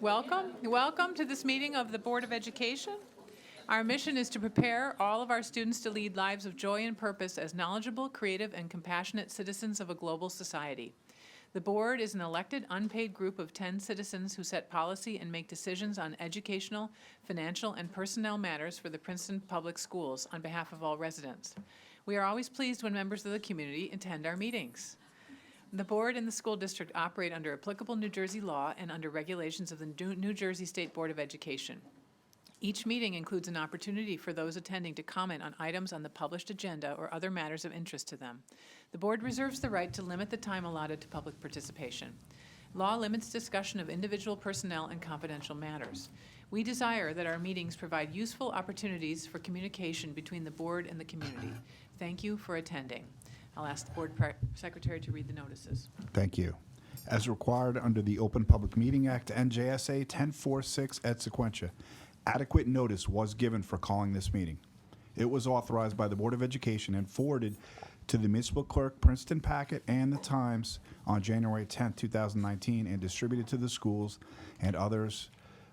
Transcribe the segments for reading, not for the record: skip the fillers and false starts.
Welcome to this meeting of the Board of Education. Our mission is to prepare all of our students to lead lives of joy and purpose as knowledgeable, creative, and compassionate citizens of a global society. The board is an elected, unpaid group of 10 citizens who set policy and make decisions on educational, financial, and personnel matters for the Princeton Public Schools on behalf of all residents. We are always pleased when members of the community attend our meetings. The board and the school district operate under applicable New Jersey law and under regulations of the New Jersey State Board of Education. Each meeting includes an opportunity for those attending to comment on items on the published agenda or other matters of interest to them. The board reserves the right to limit the time allotted to public participation. Law limits discussion of individual personnel and confidential matters. We desire that our meetings provide useful opportunities for communication between the board and the community. Thank you for attending. I'll ask the board secretary to read the notices. Thank you. As required under the Open Public Meeting Act, NJSA 1046 et sequentia, adequate notice was given for calling this meeting. It was authorized by the Board of Education and forwarded to the municipal clerk, Princeton Packet, and the Times on January 10, 2019, and distributed to the schools and others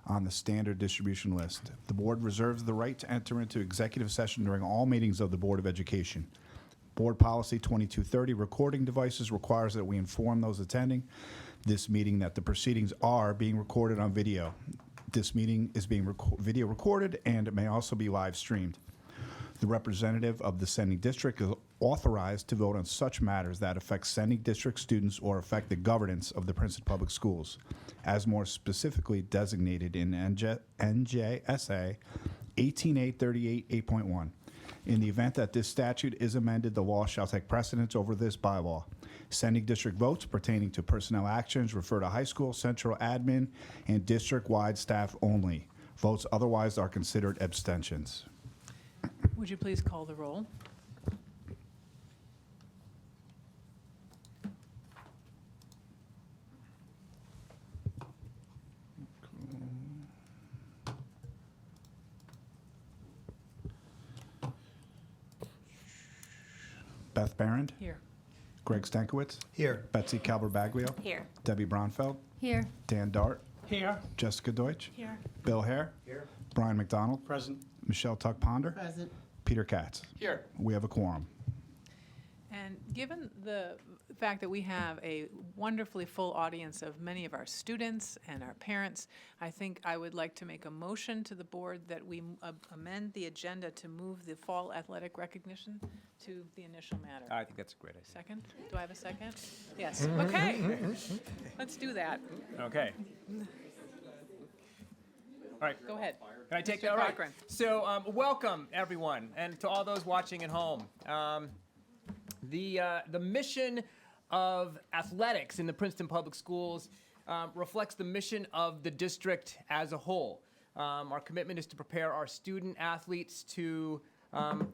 on the standard distribution list. The board reserves the right to enter into executive session during all meetings of the Board of Education. Board Policy 2230, recording devices, requires that we inform those attending this meeting that the proceedings are being recorded on video. This meeting is being video recorded and it may also be live streamed. The representative of the sending district is authorized to vote on such matters that affect sending district students or affect the governance of the Princeton Public Schools, as more specifically designated in NJSA 18838.8.1. In the event that this statute is amended, the law shall take precedence over this bylaw. Sending district votes pertaining to personnel actions refer to high school, central admin, and district-wide staff only. Votes otherwise are considered abstentions. Would you please call the roll? Beth Barrand. Here. Greg Stankiewicz. Here. Betsy Calver-Baglio. Here. Debbie Braunfeld. Here. Dan Dart. Here. Jessica Deutsch. Here. Bill Hare. Here. Brian McDonald. Present. Michelle Tuck Ponder. Present. Peter Katz. Here. We have a quorum. And given the fact that we have a wonderfully full audience of many of our students and our parents, I think I would like to make a motion to the board that we amend the agenda to move the fall athletic recognition to the initial matter. I think that's a great idea. Second? Do I have a second? Yes. Okay. Let's do that. Okay. All right. Go ahead. Can I take Mr. that? All right. Cochran. So welcome, everyone, and to all those watching at home. The mission of athletics in the Princeton Public Schools reflects the mission of the district as a whole. Our commitment is to prepare our student athletes to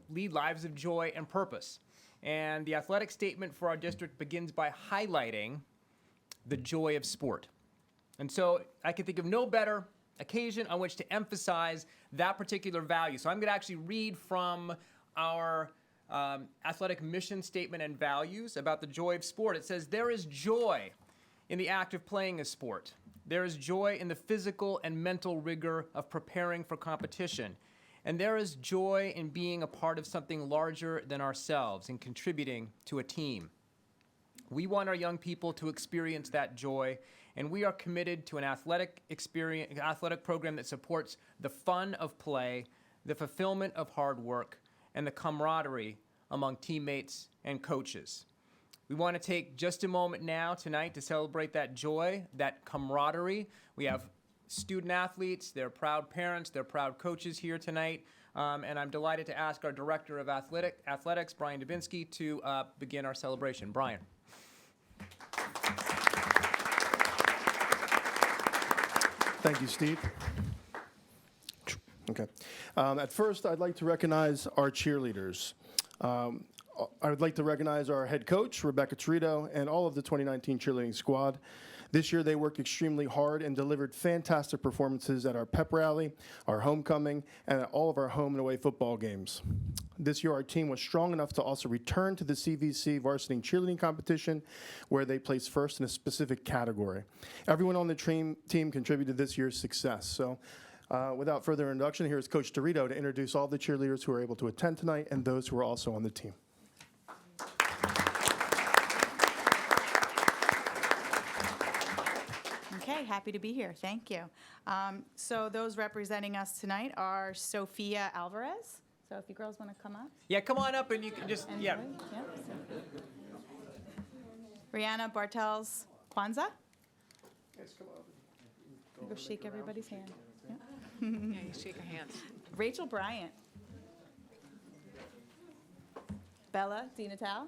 lead lives of joy and purpose. And the athletic statement for our district begins by highlighting the joy of sport. And so I can think of no better occasion on which to emphasize that particular value. So I'm going to actually read from our athletic mission statement and values about the joy of sport. It says, "There is joy in the act of playing a sport. There is joy in the physical and mental rigor of preparing for competition. And there is joy in being a part of something larger than ourselves and contributing to a team. We want our young people to experience that joy, and we are committed to an athletic program that supports the fun of play, the fulfillment of hard work, and the camaraderie among teammates and coaches. We want to take just a moment now tonight to celebrate that joy, that camaraderie. We have student athletes, they're proud parents, they're proud coaches here tonight, and I'm delighted to ask our Director of Athletics, Brian Dubinsky, to begin our celebration. Brian. Thank you, Steve. Okay. At first, I'd like to recognize our cheerleaders. I would like to recognize our head coach, Rebecca Torito, and all of the 2019 cheerleading squad. This year, they worked extremely hard and delivered fantastic performances at our pep rally, our homecoming, and at all of our home and away football games. this year our team was strong enough to also return to the CVC varsity cheerleading competition, where they placed first in a specific category. Everyone on the team contributed to this year's success. So without further introduction, here's Coach Dorito to introduce all the cheerleaders who are able to attend tonight and those who are also on the team. Okay, happy to be here. Thank you. So those representing us tonight are Sophia Alvarez. So if you girls want to come up. Yeah, come on up and you can just, yeah. Anybody? Rihanna Bartels Kwanzaa. Go shake everybody's hand. Yeah. Yeah, you shake our hands. Rachel Bryant. Bella DiNatale.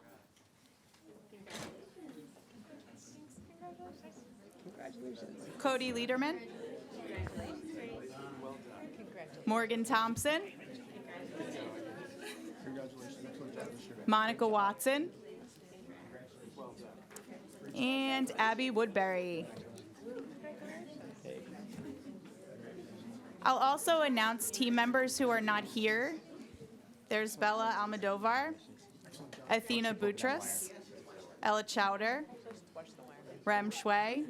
Cody Liederman. Morgan Thompson. Monica Watson. And Abby Woodbury. I'll also announce team members who are not here. There's Bella Almodovar, Athena Boutros, Ella Chowder, Rem Shui,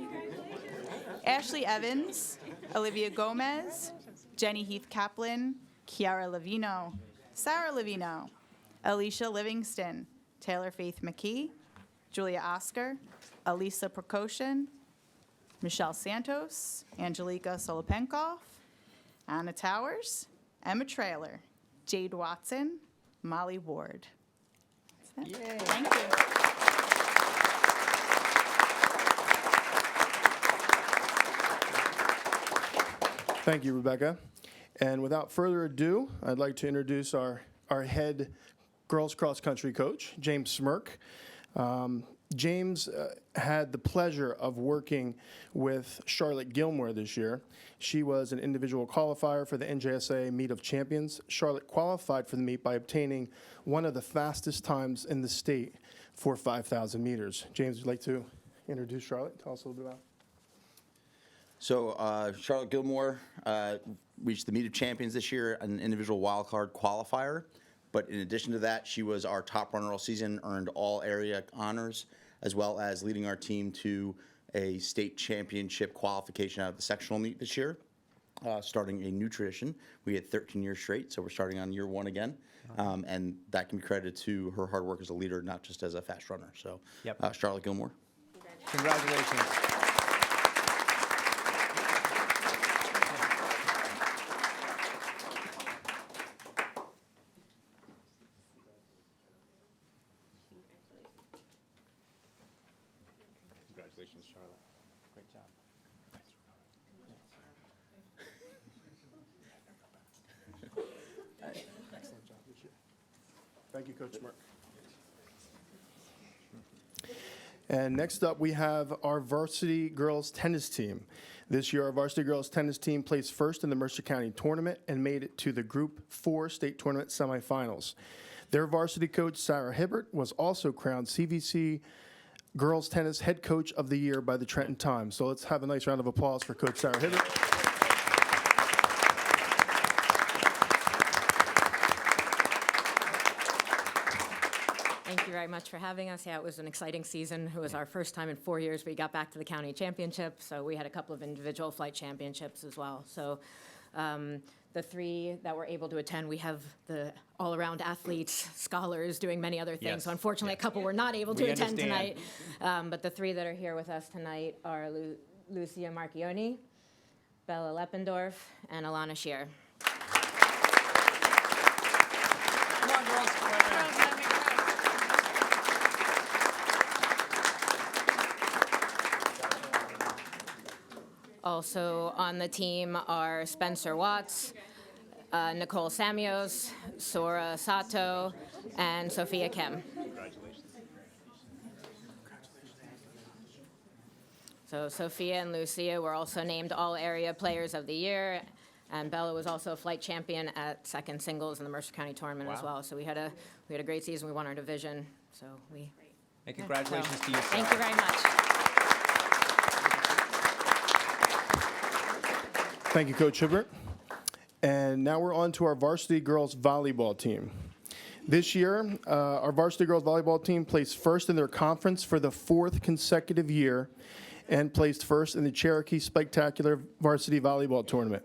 Ashley Evans, Olivia Gomez, Jenny Heath Kaplan, Kiara Levino, Sarah Levino, Alicia Livingston, Taylor Faith McKee, Julia Oscar, Elisa Prokoshin, Michelle Santos, Angelica Solopenkov, Anna Towers, Emma Trailer, Jade Watson, Molly Ward. That's it. Yay. Thank you. Thank you, Rebecca. And without further ado, I'd like to introduce our head girls cross-country coach, James Smirk. James had the pleasure of working with Charlotte Gilmore this year. She was an individual qualifier for the NJSA Meet of Champions. Charlotte qualified for the meet by obtaining one of the fastest times in the state for 5,000 meters. James, would you like to introduce Charlotte? Tell us a little bit about it. So Charlotte Gilmore reached the Meet of Champions this year, an individual wildcard qualifier. But in addition to that, she was our top runner all season, earned all area honors, as well as leading our team to a state championship qualification out of the sectional meet this year, starting a new tradition. We had 13 years straight, so we're starting on year 1 again. And that can be credited to her hard work as a leader, not just as a fast runner. So Yep. Charlotte Gilmore. Congratulations. Congratulations, Charlotte. Great job. Excellent job this year. Thank you, Coach Smirk. And next up, we have our varsity girls tennis team. This year, our varsity girls tennis team placed first in the Mercer County tournament and made it to the Group 4 state tournament semifinals. Their varsity coach, Sarah Hibbert, was also crowned CVC Girls Tennis Head Coach of the Year by the Trenton Times. So let's have a nice round of applause for Coach Sarah Hibbert. Thank you very much for having us. Yeah, it was an exciting season. It was our first time in 4 years we got back to the county championship, so we had a couple of individual flight championships as well. So the 3 that were able to attend, we have the all-around athletes, scholars, doing many other things. Yes. So unfortunately, a couple were not able to We attend understand. tonight. But the 3 that are here with us tonight are Lucia Marchioni, Bella Leppendorf, and Alana Shear. Come on, girls. Also on the team are Spencer Watts, Nicole Samios, Sora Sato, and Sophia Kim. So Sophia and Lucia were also named All-Area Players of the Year, and Bella was also a flight champion at second singles in the Mercer County tournament as well. So we had a great season. We won our division. So And congratulations to you, Sarah. thank you very much. Thank you, Coach Hibbert. And now we're on to our varsity girls volleyball team. This year, our varsity girls volleyball team placed first in their conference for the 4th consecutive year and placed first in the Cherokee Spectacular Varsity Volleyball Tournament.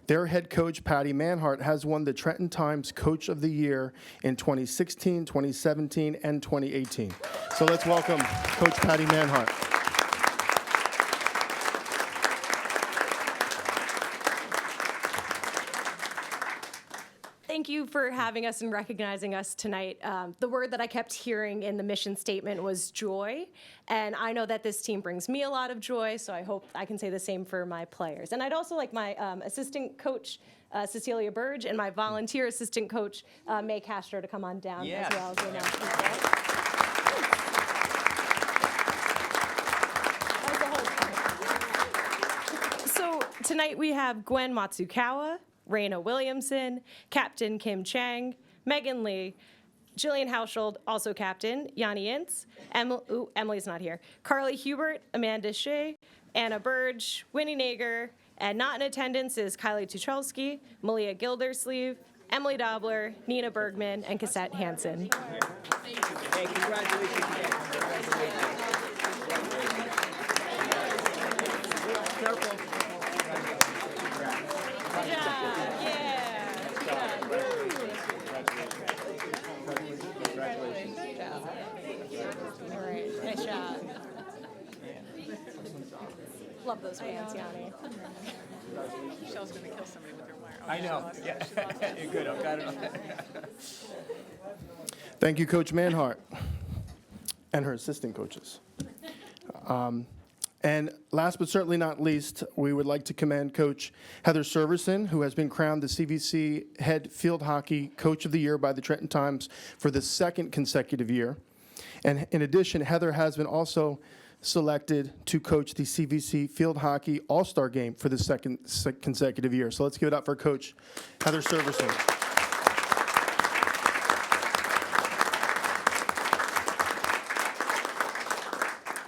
Their head coach, Patty Manhart, has won the Trenton Times Coach of the Year in 2016, 2017, and 2018. So let's welcome Coach Patty Manhart. Thank you for having us and recognizing us tonight. The word that I kept hearing in the mission statement was joy, and I know that this team brings me a lot of joy, so I hope I can say the same for my players. And I'd also like my assistant coach, Cecilia Burge, and my volunteer assistant coach, May Castro, to come on down as well as the announcement. So tonight we have Gwen Matsukawa, Raina Williamson, Captain Kim Chang, Megan Lee, Jillian Haushold, also captain, Yanni Ince, Emily's not here, Carly Hubert, Amanda Shea, Anna Burge, Winnie Nager, and not in attendance is Kylie Tuchelski, Malia Gildersleeve, Emily Dobler, Nina Bergman, and Cassette Hansen. Hey, congratulations again. Careful. Nice job. Love those fans, Yanni. Michelle's going to kill somebody with her wire. Oh, I know. Yeah. You're good. I've got it. Thank you, Coach Manhart, and her assistant coaches. And last but certainly not least, we would like to commend Coach Heather Servison, who has been crowned the CVC Head Field Hockey Coach of the Year by the Trenton Times for the 2nd consecutive year. And in addition, Heather has been also selected to coach the CVC Field Hockey All-Star Game for the 2nd consecutive year. So let's give it up for Coach Heather Servison.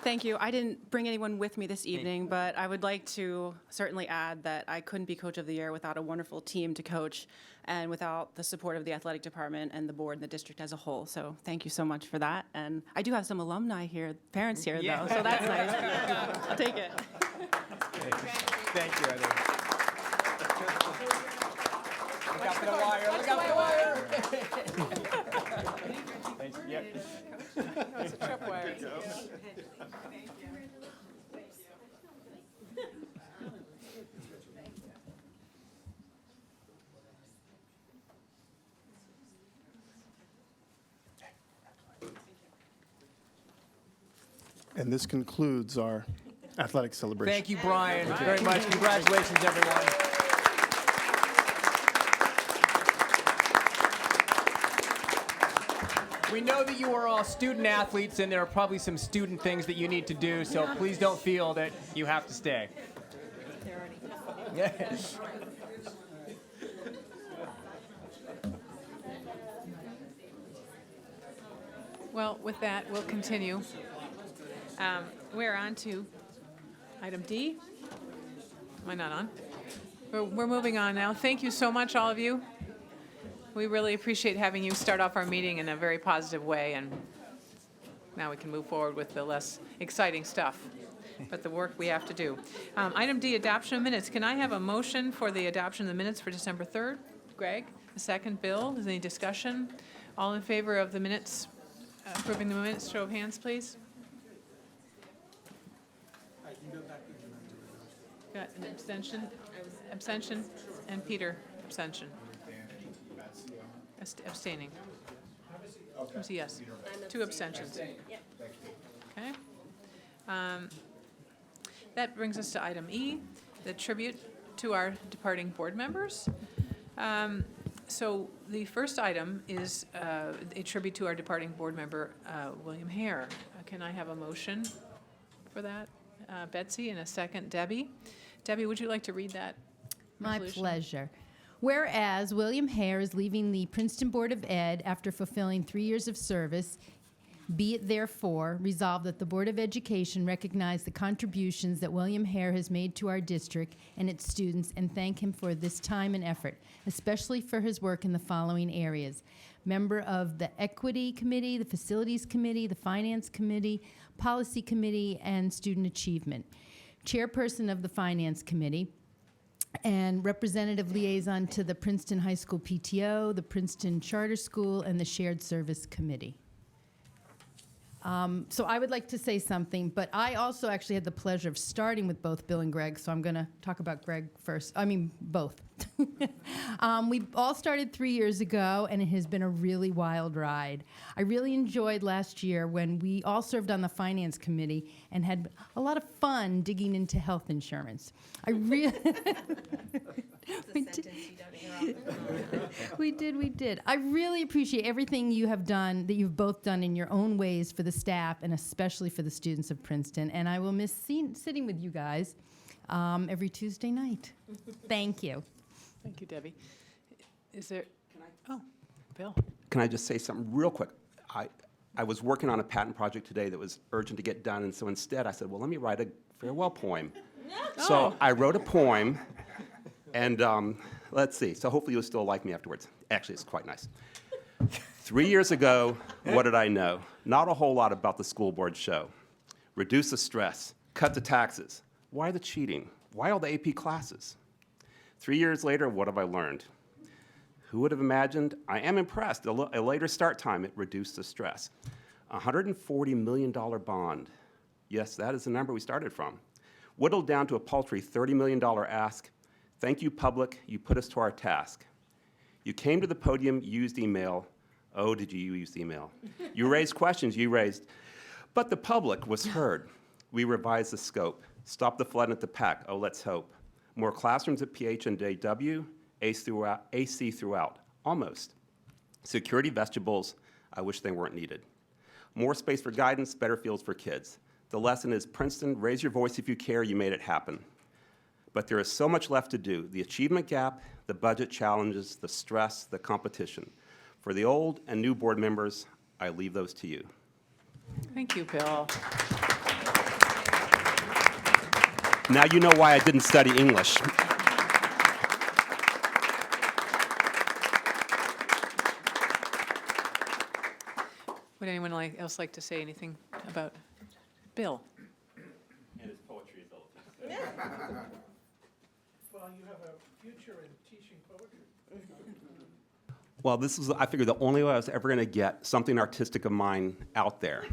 Thank you. I didn't bring anyone with me this evening, but I would like to certainly add that I couldn't be Coach of the Year without a wonderful team to coach and without the support of the athletic department and the board and the district as a whole. So thank you so much for that. And I do have some alumni here, parents here, though, so that's nice. I'll take it. Thank you, Heather. Look out for the wire. Look out for the wire. Thanks. Yep. No, it's a tripwire. And this concludes our athletic celebration. Thank you, Brian, very much. Congratulations, everyone. We know that you are all student athletes, and there are probably some student things that you need to do, so please don't feel that you have to stay. Well, with that, we'll continue. We're on to item D. Am I not on? We're moving on now. Thank you so much, all of you. We really appreciate having you start off our meeting in a very positive way, and now we can move forward with the less exciting stuff, but the work we have to do. Item D, adoption of minutes. Can I have a motion for the adoption of the minutes for December 3rd? Greg, a second. Bill, is there any discussion? All in favor of the minutes, approving the minutes, show of hands, please. Got an abstention, and Peter, abstention. Abstaining. Who's a yes? 2 abstentions. Okay. That brings us to item E, the tribute to our departing board members. So the first item is a tribute to our departing board member, William Hare. Can I have a motion for that? Betsy, and a second, Debbie. Debbie, would you like to read that My resolution? pleasure. Whereas William Hare is leaving the Princeton Board of Ed after fulfilling 3 years of service, Be it therefore resolved that the Board of Education recognize the contributions that William Hare has made to our district and its students and thank him for this time and effort, especially for his work in the following areas. Member of the Equity Committee, the Facilities Committee, the Finance Committee, Policy Committee, and Student Achievement. Chairperson of the Finance Committee, and representative liaison to the Princeton High School PTO, the Princeton Charter School, and the Shared Service Committee. So I would like to say something, but I also actually had the pleasure of starting with both Bill and Greg, so I'm going to talk about Greg first. I mean, both. We all started 3 years ago, and it has been a really wild ride. I really enjoyed last year when we all served on the Finance Committee and had a lot of fun digging into health insurance. I really... We did. I really appreciate everything you have done, that you've both done in your own ways for the staff and especially for the students of Princeton. And I will miss sitting with you guys every Tuesday night. Thank you. Thank you, Debbie. Is there, oh, Bill. Can I just say something real quick? I was working on a patent project today that was urgent to get done, and so instead I said, well, let me write a farewell poem. So I wrote a poem, and let's see. So hopefully you'll still like me afterwards. Actually, it's quite nice. 3 years ago, what did I know? Not a whole lot about the school board show. Reduce the stress, cut the taxes. Why the cheating? Why all the AP classes? 3 years later, what have I learned? Who would have imagined? I am impressed. A later start time, it reduced the stress. $140 million bond. Yes, that is the number we started from. Whittled down to a paltry $30 million ask. Thank you, public. You put us to our task. You came to the podium, used email. Oh, did you use email? You raised questions, but the public was heard. We revised the scope. Stopped the flood at the PAC. Oh, let's hope. More classrooms at PH and JW. AC throughout, almost. Security vestibules, I wish they weren't needed. More space for guidance, better fields for kids. The lesson is Princeton, raise your voice if you care, you made it happen. But there is so much left to do. The achievement gap, the budget challenges, the stress, the competition. For the old and new board members, I leave those to you. Thank you, Bill. Now you know why I didn't study English. Would anyone else like to say anything about Bill? And his poetry abilities. Well, you have a future in teaching poetry. Well, this is, I figured, the only way I was ever going to get something artistic of mine out there.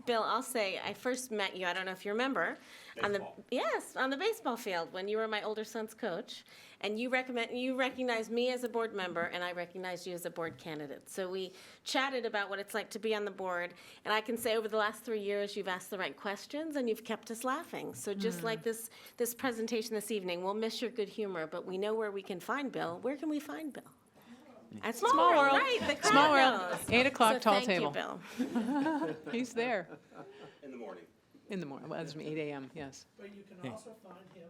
Bill, I'll say, I first met you, I don't know if you remember, on the baseball field when you were my older son's coach, and you recognized me as a board member, and I recognized you as a board candidate. So we chatted about what it's like to be on the board, and I can say over the last 3 years, you've asked the right questions, and you've kept us laughing. So just like this presentation this evening, we'll miss your good humor, but we know where we can find Bill. Where can we find Bill? At Small World, right? The crowd Small World, knows. 8 o'clock, So tall thank table. You, Bill. He's there. In the morning. In the morning, well, that's 8 a.m., yes. But you can also find him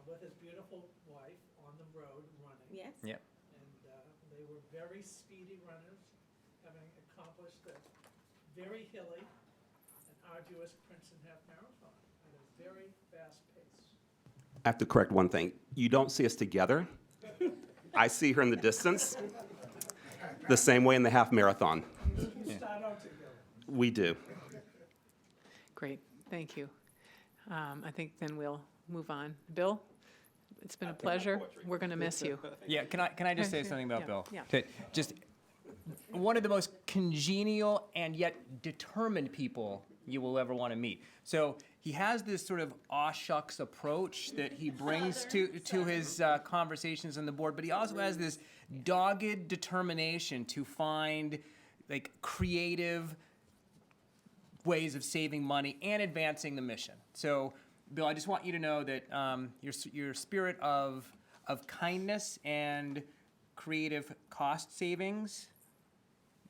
with his beautiful wife on the road running. Yes. Yep. And they were very speedy runners, having accomplished a very hilly and arduous Princeton half marathon at a very fast pace. I have to correct one thing. You don't see us together. I see her in the distance, the same way in the half marathon. You start out together. We do. Great, thank you. I think then we'll move on. Bill, it's been a pleasure. We're going to miss you. Yeah, can I just say something about Yeah, Bill? yeah. Okay, just one of the most congenial and yet determined people you will ever want to meet. So he has this sort of aw shucks approach that he brings to his conversations on the board, but he also has this dogged determination to find like creative ways of saving money and advancing the mission. So, Bill, I just want you to know that your spirit of kindness and creative cost savings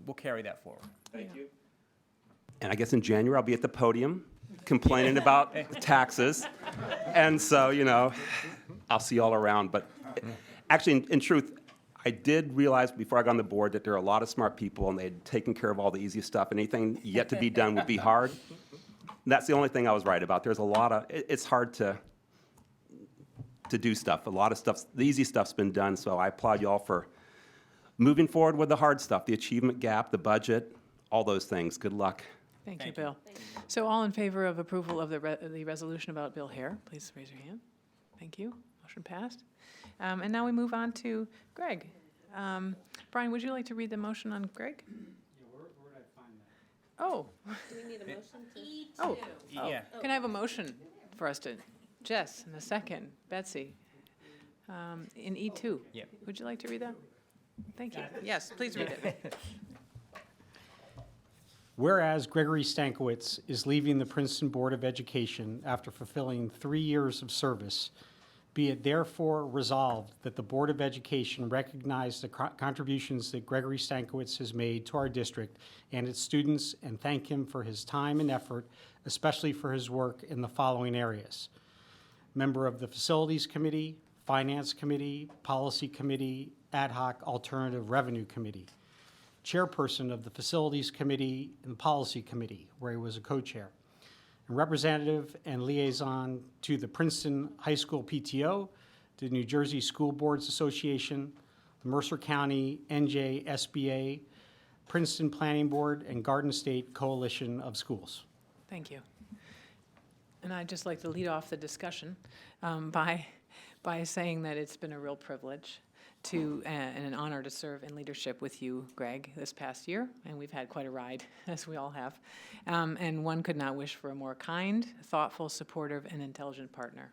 will carry that forward. Thank you. And I guess in January I'll be at the podium complaining about taxes. And so, I'll see you all around. But actually, in truth, I did realize before I got on the board that there are a lot of smart people, and they'd taken care of all the easy stuff. Anything yet to be done would be hard. And that's the only thing I was right about. There's a lot of, it's hard to do stuff. A lot of stuff, the easy stuff's been done, so I applaud you all for moving forward with the hard stuff, the achievement gap, the budget, all those things. Good luck. Thank you, Bill. So all in favor of approval of the resolution about Bill Hare, please raise your hand. Thank you. Motion passed. And now we move on to Greg. Brian, would you like to read the motion on Greg? Yeah, where did I find that? Oh. Do we need a motion to? Oh. Yeah. Can I have a motion for us to, Jess, in a second, Betsy, in E2? Yep. Would you like to read that? Thank you. Yes, please read it. Whereas Gregory Stankiewicz is leaving the Princeton Board of Education after fulfilling 3 years of service, be it therefore resolved that the Board of Education recognize the contributions that Gregory Stankiewicz has made to our district and its students and thank him for his time and effort, especially for his work in the following areas. Member of the Facilities Committee, Finance Committee, Policy Committee, Ad hoc Alternative Revenue Committee. Chairperson of the Facilities Committee and the Policy Committee, where he was a co-chair. And representative and liaison to the Princeton High School PTO, the New Jersey School Boards Association, the Mercer County NJSBA, Princeton Planning Board, and Garden State Coalition of Schools. Thank you. And I'd just like to lead off the discussion by saying that it's been a real privilege and an honor to serve in leadership with you, Greg, this past year. And we've had quite a ride, as we all have. And one could not wish for a more kind, thoughtful, supportive, and intelligent partner.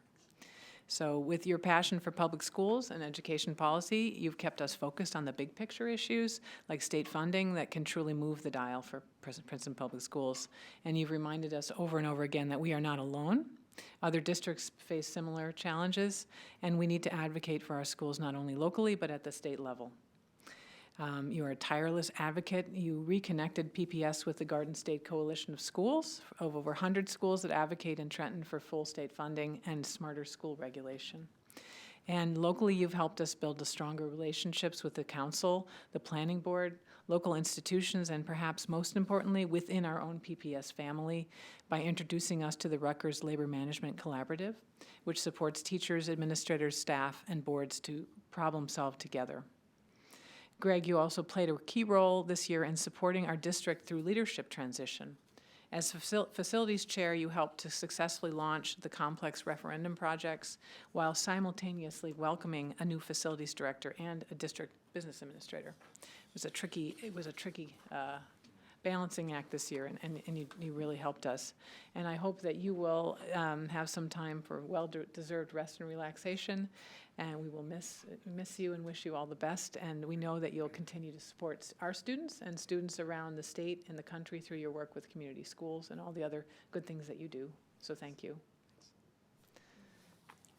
So with your passion for public schools and education policy, you've kept us focused on the big picture issues like state funding that can truly move the dial for Princeton Public Schools. And you've reminded us over and over again that we are not alone. Other districts face similar challenges, and we need to advocate for our schools not only locally, but at the state level. You are a tireless advocate. You reconnected PPS with the Garden State Coalition of Schools, of over 100 schools that advocate in Trenton for full state funding and smarter school regulation. And locally, you've helped us build stronger relationships with the council, the planning board, local institutions, and perhaps most importantly, within our own PPS family by introducing us to the Rutgers Labor Management Collaborative, which supports teachers, administrators, staff, and boards to problem solve together. Greg, you also played a key role this year in supporting our district through leadership transition. As facilities chair, you helped to successfully launch the complex referendum projects while simultaneously welcoming a new facilities director and a district business administrator. It was a tricky balancing act this year, and you really helped us. And I hope that you will have some time for well-deserved rest and relaxation, and we will miss you and wish you all the best. And we know that you'll continue to support our students and students around the state and the country through your work with community schools and all the other good things that you do. So thank you.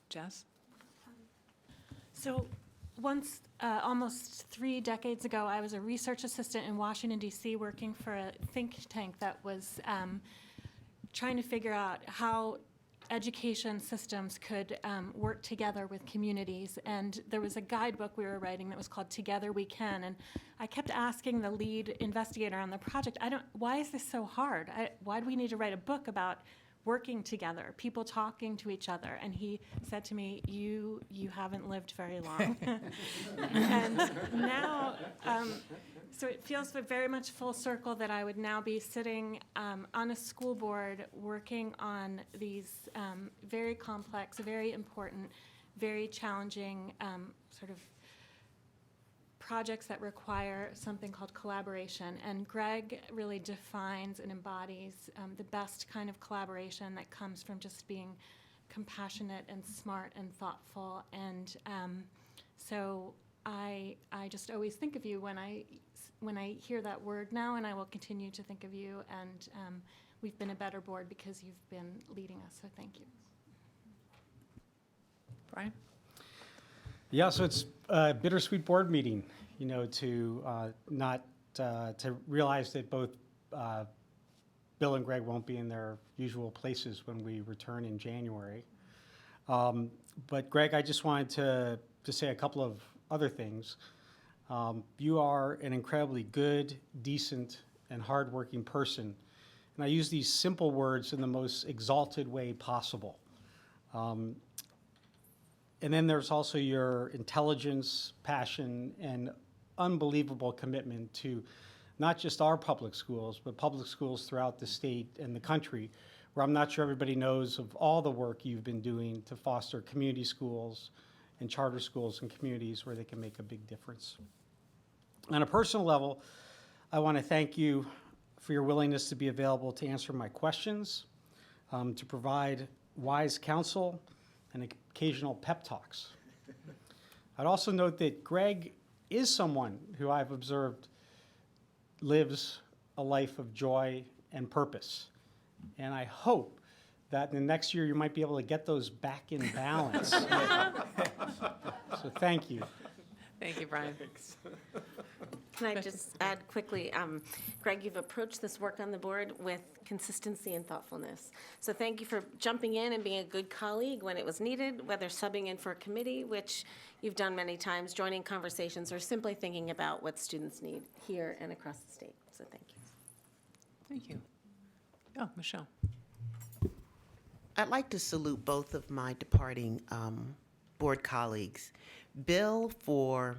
Jess? So once, almost 3 decades ago, I was a research assistant in Washington, D.C., working for a think tank that was trying to figure out how education systems could work together with communities. And there was a guidebook we were writing that was called Together We Can. And I kept asking the lead investigator on the project, why is this so hard? Why do we need to write a book about working together, people talking to each other? And he said to me, you haven't lived very long. And now, so it feels very much full circle that I would now be sitting on a school board working on these very complex, very important, very challenging sort of projects that require something called collaboration. And Greg really defines and embodies the best kind of collaboration that comes from just being compassionate and smart and thoughtful. And so I just always think of you when I hear that word now, and I will continue to think of you. And we've been a better board because you've been leading us, so thank you. Brian? Yeah, so it's a bittersweet board meeting, to to realize that both Bill and Greg won't be in their usual places when we return in January. But Greg, I just wanted to say a couple of other things. You are an incredibly good, decent, and hardworking person. And I use these simple words in the most exalted way possible. And then there's also your intelligence, passion, and unbelievable commitment to not just our public schools, but public schools throughout the state and the country, where I'm not sure everybody knows of all the work you've been doing to foster community schools and charter schools and communities where they can make a big difference. On a personal level, I want to thank you for your willingness to be available to answer my questions, to provide wise counsel and occasional pep talks. I'd also note that Greg is someone who I've observed lives a life of joy and purpose. And I hope that in the next year you might be able to get those back in balance. So thank you. Thank you, Brian. Can I just add quickly, Greg, you've approached this work on the board with consistency and thoughtfulness. So thank you for jumping in and being a good colleague when it was needed, whether subbing in for a committee, which you've done many times, joining conversations, or simply thinking about what students need here and across the state. So thank you. Thank you. Oh, Michelle. I'd like to salute both of my departing board colleagues. Bill for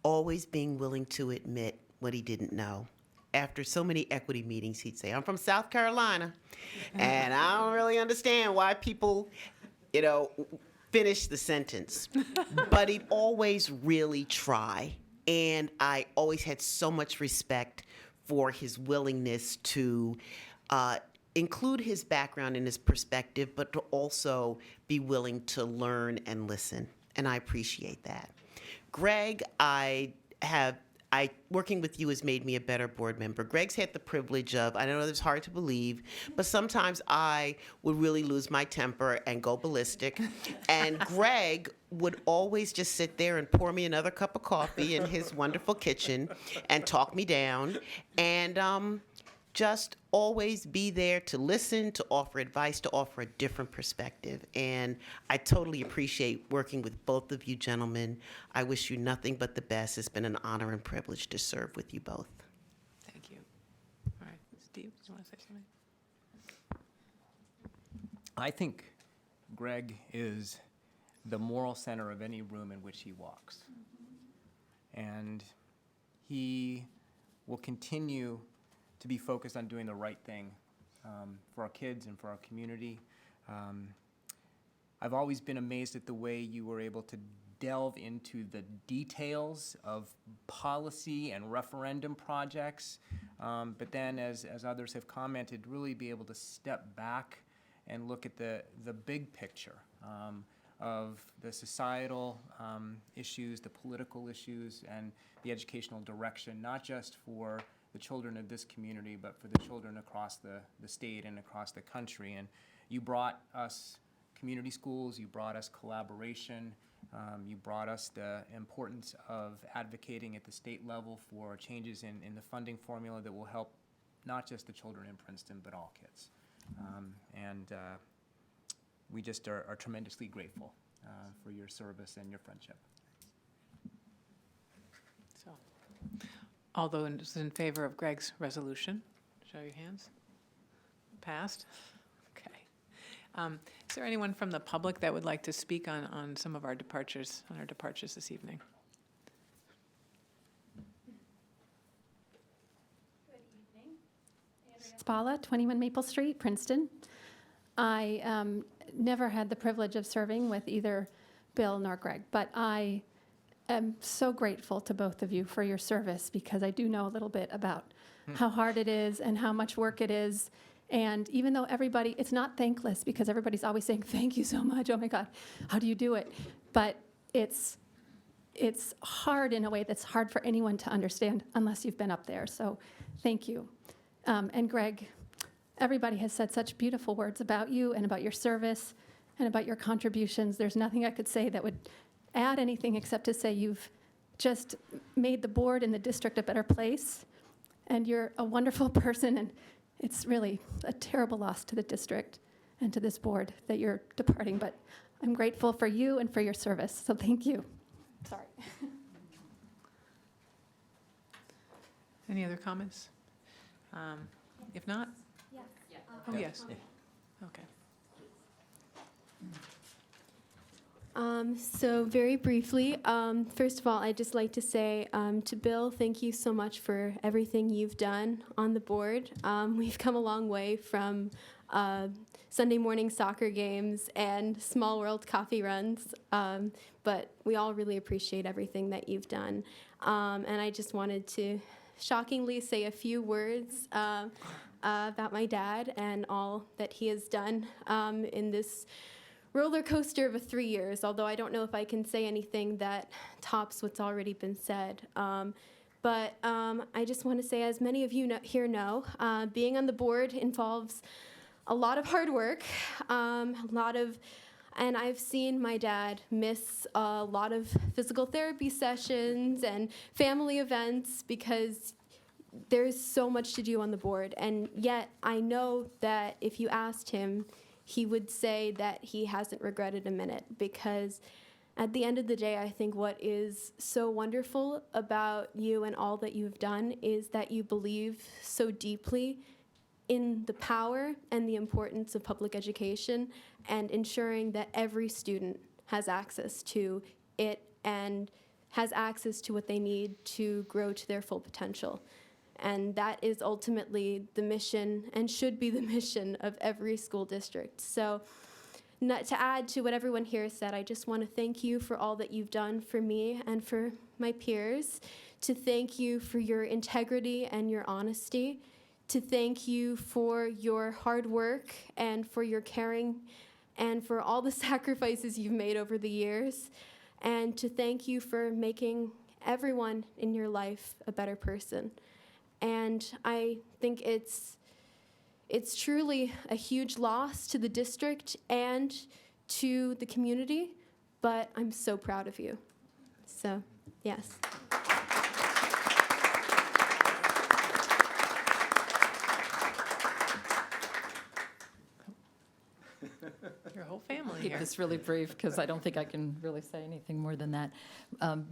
always being willing to admit what he didn't know. After so many equity meetings, he'd say, I'm from South Carolina, and I don't really understand why people, finish the sentence. But he'd always really try, and I always had so much respect for his willingness to include his background and his perspective, but to also be willing to learn and listen, and I appreciate that. Greg, working with you has made me a better board member. Greg's had the privilege of, I know it's hard to believe, but sometimes I would really lose my temper and go ballistic. And Greg would always just sit there and pour me another cup of coffee in his wonderful kitchen and talk me down. And just always be there to listen, to offer advice, to offer a different perspective. And I totally appreciate working with both of you gentlemen. I wish you nothing but the best. It's been an honor and privilege to serve with you both. Thank you. All right, Steve, do you want to say something? I think Greg is the moral center of any room in which he walks. And he will continue to be focused on doing the right thing for our kids and for our community. I've always been amazed at the way you were able to delve into the details of policy and referendum projects, but then, as others have commented, really be able to step back and look at the big picture of the societal issues, the political issues, and the educational direction, not just for the children of this community, but for the children across the state and across the country. And you brought us community schools, you brought us collaboration, you brought us the importance of advocating at the state level for changes in the funding formula that will help not just the children in Princeton, but all kids. We just are tremendously grateful for your service and your friendship. So, all those in favor of Greg's resolution, show your hands. Passed. Okay. Is there anyone from the public that would like to speak on some of our departures, this evening? Good evening. Spala, 21 Maple Street, Princeton. I never had the privilege of serving with either Bill nor Greg, but I am so grateful to both of you for your service, because I do know a little bit about how hard it is and how much work it is. And even though it's not thankless, because everybody's always saying, thank you so much, oh my God, how do you do it? But it's hard in a way that's hard for anyone to understand unless you've been up there. So thank you. And Greg, everybody has said such beautiful words about you and about your service and about your contributions. There's nothing I could say that would add anything except to say you've just made the board and the district a better place. And you're a wonderful person, and it's really a terrible loss to the district and to this board that you're departing. But I'm grateful for you and for your service, so thank you. Sorry. Any other comments? If not? Oh, yes. Okay. So very briefly, first of all, I'd just like to say to Bill, thank you so much for everything you've done on the board. We've come a long way from Sunday morning soccer games and small world coffee runs, but we all really appreciate everything that you've done. And I just wanted to shockingly say a few words about my dad and all that he has done in this roller coaster of 3 years, although I don't know if I can say anything that tops what's already been said. But I just want to say, as many of you here know, being on the board involves a lot of hard work, and I've seen my dad miss a lot of physical therapy sessions and family events because there's so much to do on the board. And yet I know that if you asked him, he would say that he hasn't regretted a minute, because at the end of the day, I think what is so wonderful about you and all that you've done is that you believe so deeply in the power and the importance of public education and ensuring that every student has access to it and has access to what they need to grow to their full potential. And that is ultimately the mission and should be the mission of every school district. So to add to what everyone here said, I just want to thank you for all that you've done for me and for my peers, to thank you for your integrity and your honesty, to thank you for your hard work and for your caring and for all the sacrifices you've made over the years, and to thank you for making everyone in your life a better person. And I think it's truly a huge loss to the district and to the community, but I'm so proud of you. So, yes. Your whole family Keep here. this really brief because I don't think I can really say anything more than that.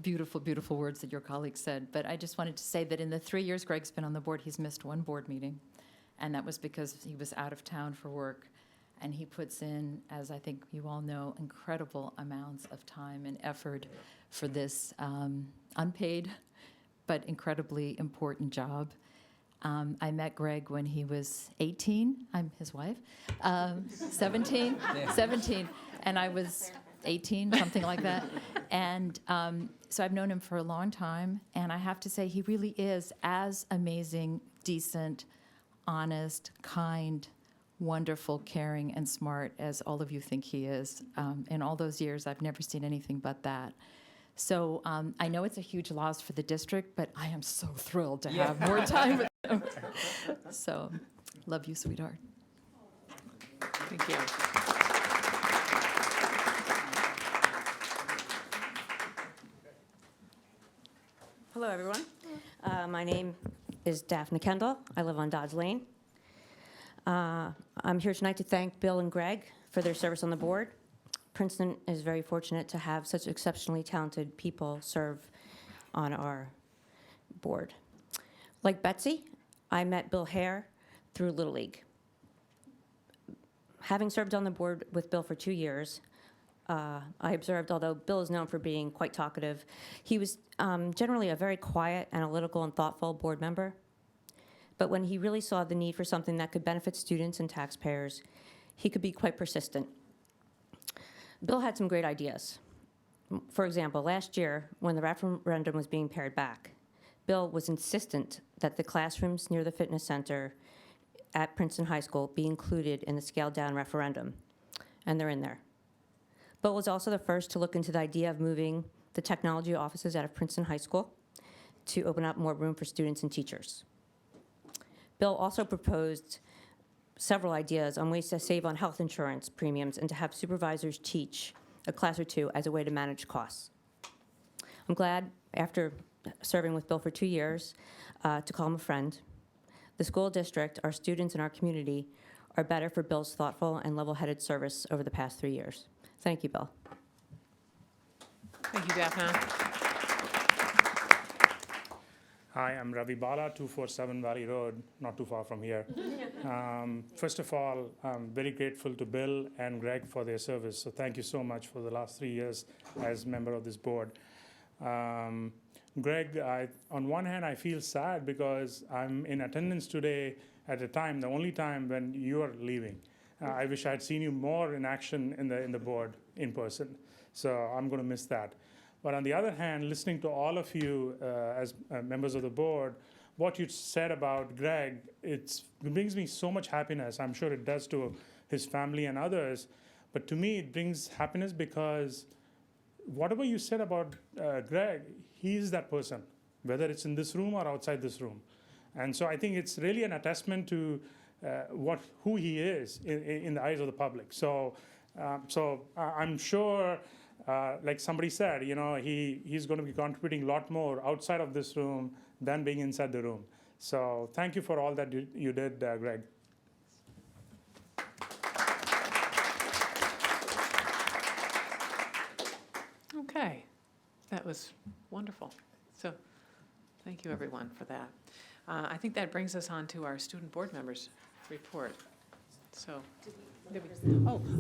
Beautiful, beautiful words that your colleague said. But I just wanted to say that in the 3 years Greg's been on the board, he's missed one board meeting. And that was because he was out of town for work. And he puts in, as I think you all know, incredible amounts of time and effort for this unpaid but incredibly important job. I met Greg when he was 18. I'm his wife. 17, and I was 18, something like that. And so I've known him for a long time, and I have to say he really is as amazing, decent, honest, kind, wonderful, caring, and smart as all of you think he is. In all those years, I've never seen anything but that. So I know it's a huge loss for the district, but I am so thrilled to have more time with him. So, love you, sweetheart. Thank you. Hello, everyone. My name is Daphne Kendall. I live on Dodge Lane. I'm here tonight to thank Bill and Greg for their service on the board. Princeton is very fortunate to have such exceptionally talented people serve on our board. Like Betsy, I met Bill Hare through Little League. Having served on the board with Bill for 2 years, I observed, although Bill is known for being quite talkative, he was generally a very quiet, analytical, and thoughtful board member. But when he really saw the need for something that could benefit students and taxpayers, he could be quite persistent. Bill had some great ideas. For example, last year, when the referendum was being pared back, Bill was insistent that the classrooms near the fitness center at Princeton High School be included in the scaled-down referendum, and they're in there. Bill was also the first to look into the idea of moving the technology offices out of Princeton High School to open up more room for students and teachers. Bill also proposed several ideas on ways to save on health insurance premiums and to have supervisors teach a class or two as a way to manage costs. I'm glad, after serving with Bill for 2 years, to call him a friend. The school district, our students, and our community are better for Bill's thoughtful and level-headed service over the past 3 years. Thank you, Bill. Thank you, Daphne. Hi, I'm Ravi Bala, 247 Valley Road, not too far from here. First of all, I'm very grateful to Bill and Greg for their service. So thank you so much for the last 3 years as member of this board. Greg, on one hand, I feel sad because I'm in attendance today at a time, the only time when you are leaving. I wish I'd seen you more in action in the board in person. So I'm going to miss that. But on the other hand, listening to all of you as members of the board, what you said about Greg, it brings me so much happiness. I'm sure it does to his family and others. But to me, it brings happiness because whatever you said about Greg, he's that person, whether it's in this room or outside this room. And so I think it's really an attestment to who he is in the eyes of the public. So I'm sure, like somebody said, he's going to be contributing a lot more outside of this room than being inside the room. So thank you for all that you did, Greg. Okay, that was wonderful. So thank you, everyone, for that. I think that brings us on to our student board members' report. So,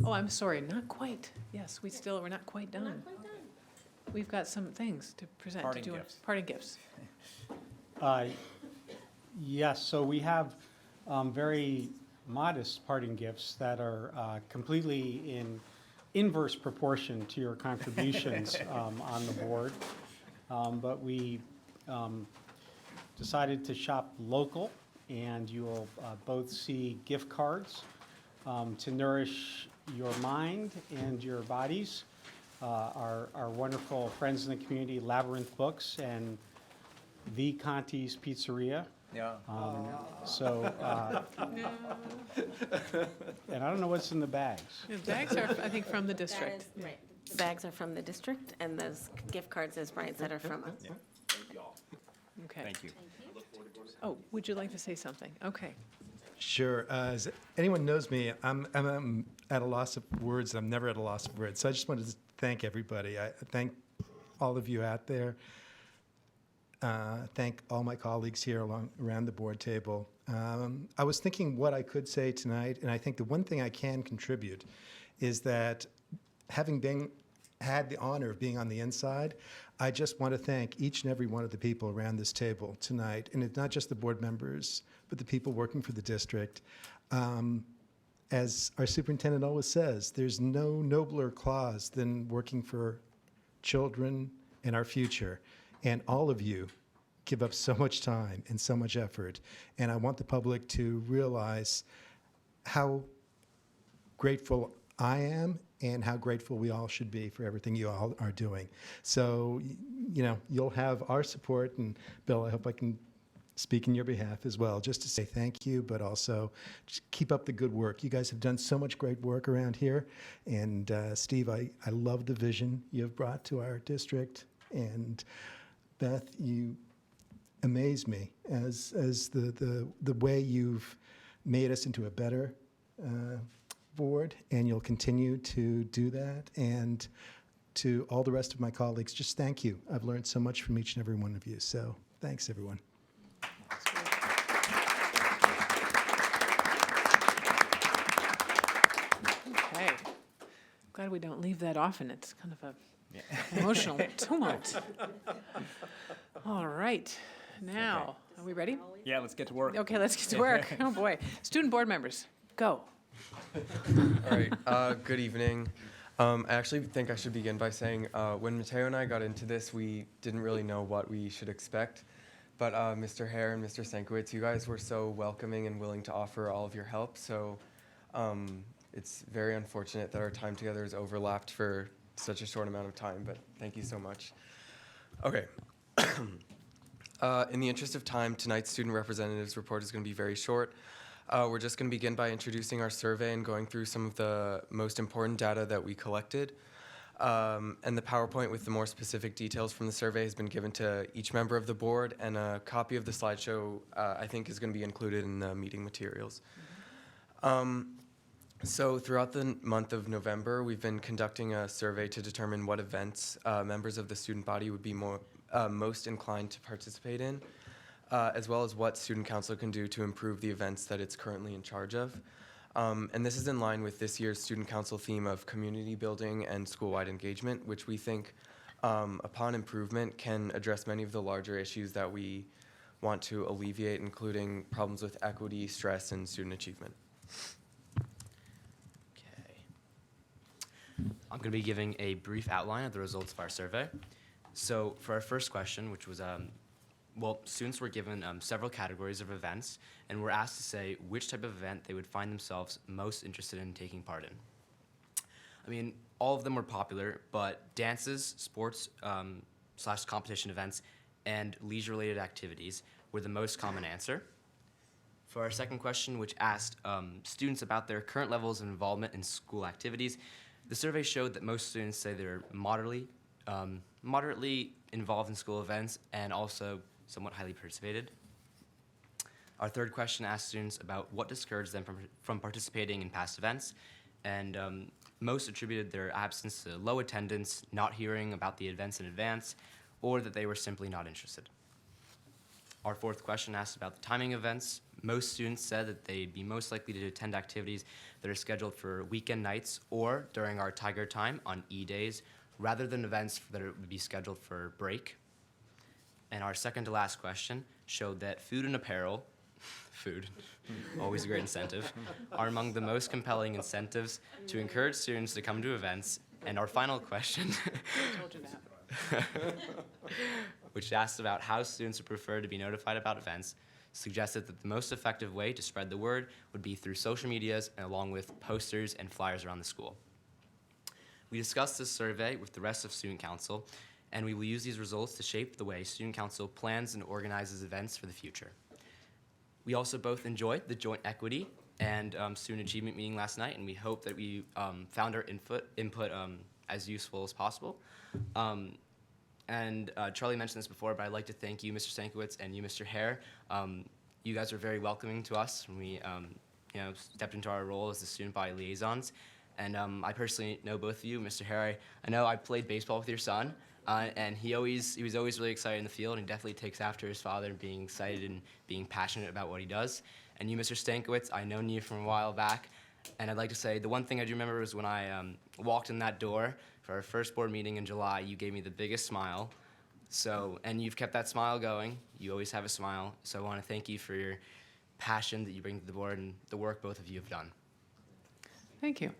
I'm sorry, not quite. Yes, we're not quite done. We've got some things to present. Parting gifts. Parting gifts. Yes, so we have very modest parting gifts that are completely in inverse proportion to your contributions on the board. But we decided to shop local, and you will both see gift cards to nourish your mind and your bodies. Our wonderful friends in the community, Labyrinth Books and The Conti's Pizzeria. Yeah. And I don't know what's in the bags. The bags are, I think, from the district. That is right. The bags are from the district, and those gift cards, as Brian said, are from us. Okay. Thank you. Oh, would you like to say something? Okay. Sure. As anyone knows me, I'm at a loss of words. I'm never at a loss of words. So I just wanted to thank everybody. I thank all of you out there. Thank all my colleagues here around the board table. I was thinking what I could say tonight, and I think the one thing I can contribute is that having had the honor of being on the inside, I just want to thank each and every one of the people around this table tonight, and it's not just the board members, but the people working for the district. As our superintendent always says, there's no nobler cause than working for children and our future. And all of you give up so much time and so much effort. And I want the public to realize how grateful I am and how grateful we all should be for everything you all are doing. So, you'll have our support. And Bill, I hope I can speak in your behalf as well, just to say thank you, but also just keep up the good work. You guys have done so much great work around here. And Steve, I love the vision you have brought to our district. And Beth, you amaze me as the way you've made us into a better board, and you'll continue to do that. And to all the rest of my colleagues, just thank you. I've learned so much from each and every one of you. So thanks, everyone. Okay. Glad we don't leave that often. It's kind of a emotional tumult. All right. Now, are we ready? Yeah, let's get to work. Okay, let's get to work. Oh, boy. Student board members, go. All right, good evening. I actually think I should begin by saying when Mateo and I got into this, we didn't really know what we should expect. But Mr. Hare and Mr. Stankiewicz, you guys were so welcoming and willing to offer all of your help. So it's very unfortunate that our time together is overlapped for such a short amount of time, but thank you so much. Okay. In the interest of time, tonight's student representatives report is going to be very short. We're just going to begin by introducing our survey and going through some of the most important data that we collected. And the PowerPoint with the more specific details from the survey has been given to each member of the board, and a copy of the slideshow, I think, is going to be included in the meeting materials. So throughout the month of November, we've been conducting a survey to determine what events members of the student body would be most inclined to participate in. as well as what Student Council can do to improve the events that it's currently in charge of. And this is in line with this year's Student Council theme of community building and school-wide engagement, which we think, upon improvement, can address many of the larger issues that we want to alleviate, including problems with equity, stress, and student achievement. I'm going to be giving a brief outline of the results of our survey. So for our first question, which was, students were given several categories of events and were asked to say which type of event they would find themselves most interested in taking part in. I mean, all of them were popular, but dances, sports / competition events, and leisure-related activities were the most common answer. For our second question, which asked students about their current levels of involvement in school activities, the survey showed that most students say they're moderately involved in school events and also somewhat highly participated. Our third question asked students about what discouraged them from participating in past events, and most attributed their absence to low attendance, not hearing about the events in advance, or that they were simply not interested. Our fourth question asked about the timing of events. Most students said that they'd be most likely to attend activities that are scheduled for weekend nights or during our Tiger time on E-days, rather than events that would be scheduled for break. And our second to last question showed that food and apparel, food, always a great incentive, are among the most compelling incentives to encourage students to come to events. And our final question, which asked about how students would prefer to be notified about events, suggested that the most effective way to spread the word would be through social medias and along with posters and flyers around the school. We discussed this survey with the rest of Student Council, and we will use these results to shape the way Student Council plans and organizes events for the future. We also both enjoyed the joint equity and student achievement meeting last night, and we hope that we found our input as useful as possible. And Charlie mentioned this before, but I'd like to thank you, Mr. Stankiewicz, and you, Mr. Hare. You guys were very welcoming to us when we stepped into our role as the student body liaisons. And I personally know both of you. Mr. Hare, I know I played baseball with your son, and he was always really excited in the field, and he definitely takes after his father in being excited and being passionate about what he does. And you, Mr. Stankiewicz, I've known you from a while back, and I'd like to say the one thing I do remember was when I walked in that door for our first board meeting in July, you gave me the biggest smile. So, and you've kept that smile going. You always have a smile. So I want to thank you for your passion that you bring to the board and the work both of you have done. Thank you.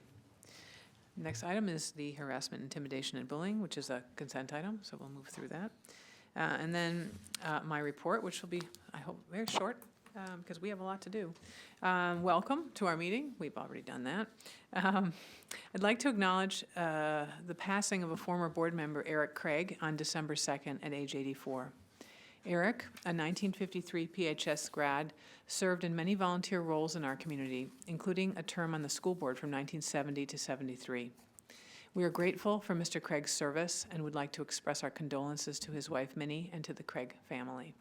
Next item is the harassment, intimidation, and bullying, which is a consent item, so we'll move through that. And then my report, which will be, I hope, very short, because we have a lot to do. Welcome to our meeting. We've already done that. I'd like to acknowledge the passing of a former board member, Eric Craig, on December 2nd at age 84. Eric, a 1953 PHS grad, served in many volunteer roles in our community, including a term on the school board from 1970 to 73. We are grateful for Mr. Craig's service and would like to express our condolences to his wife, Minnie, and to the Craig family.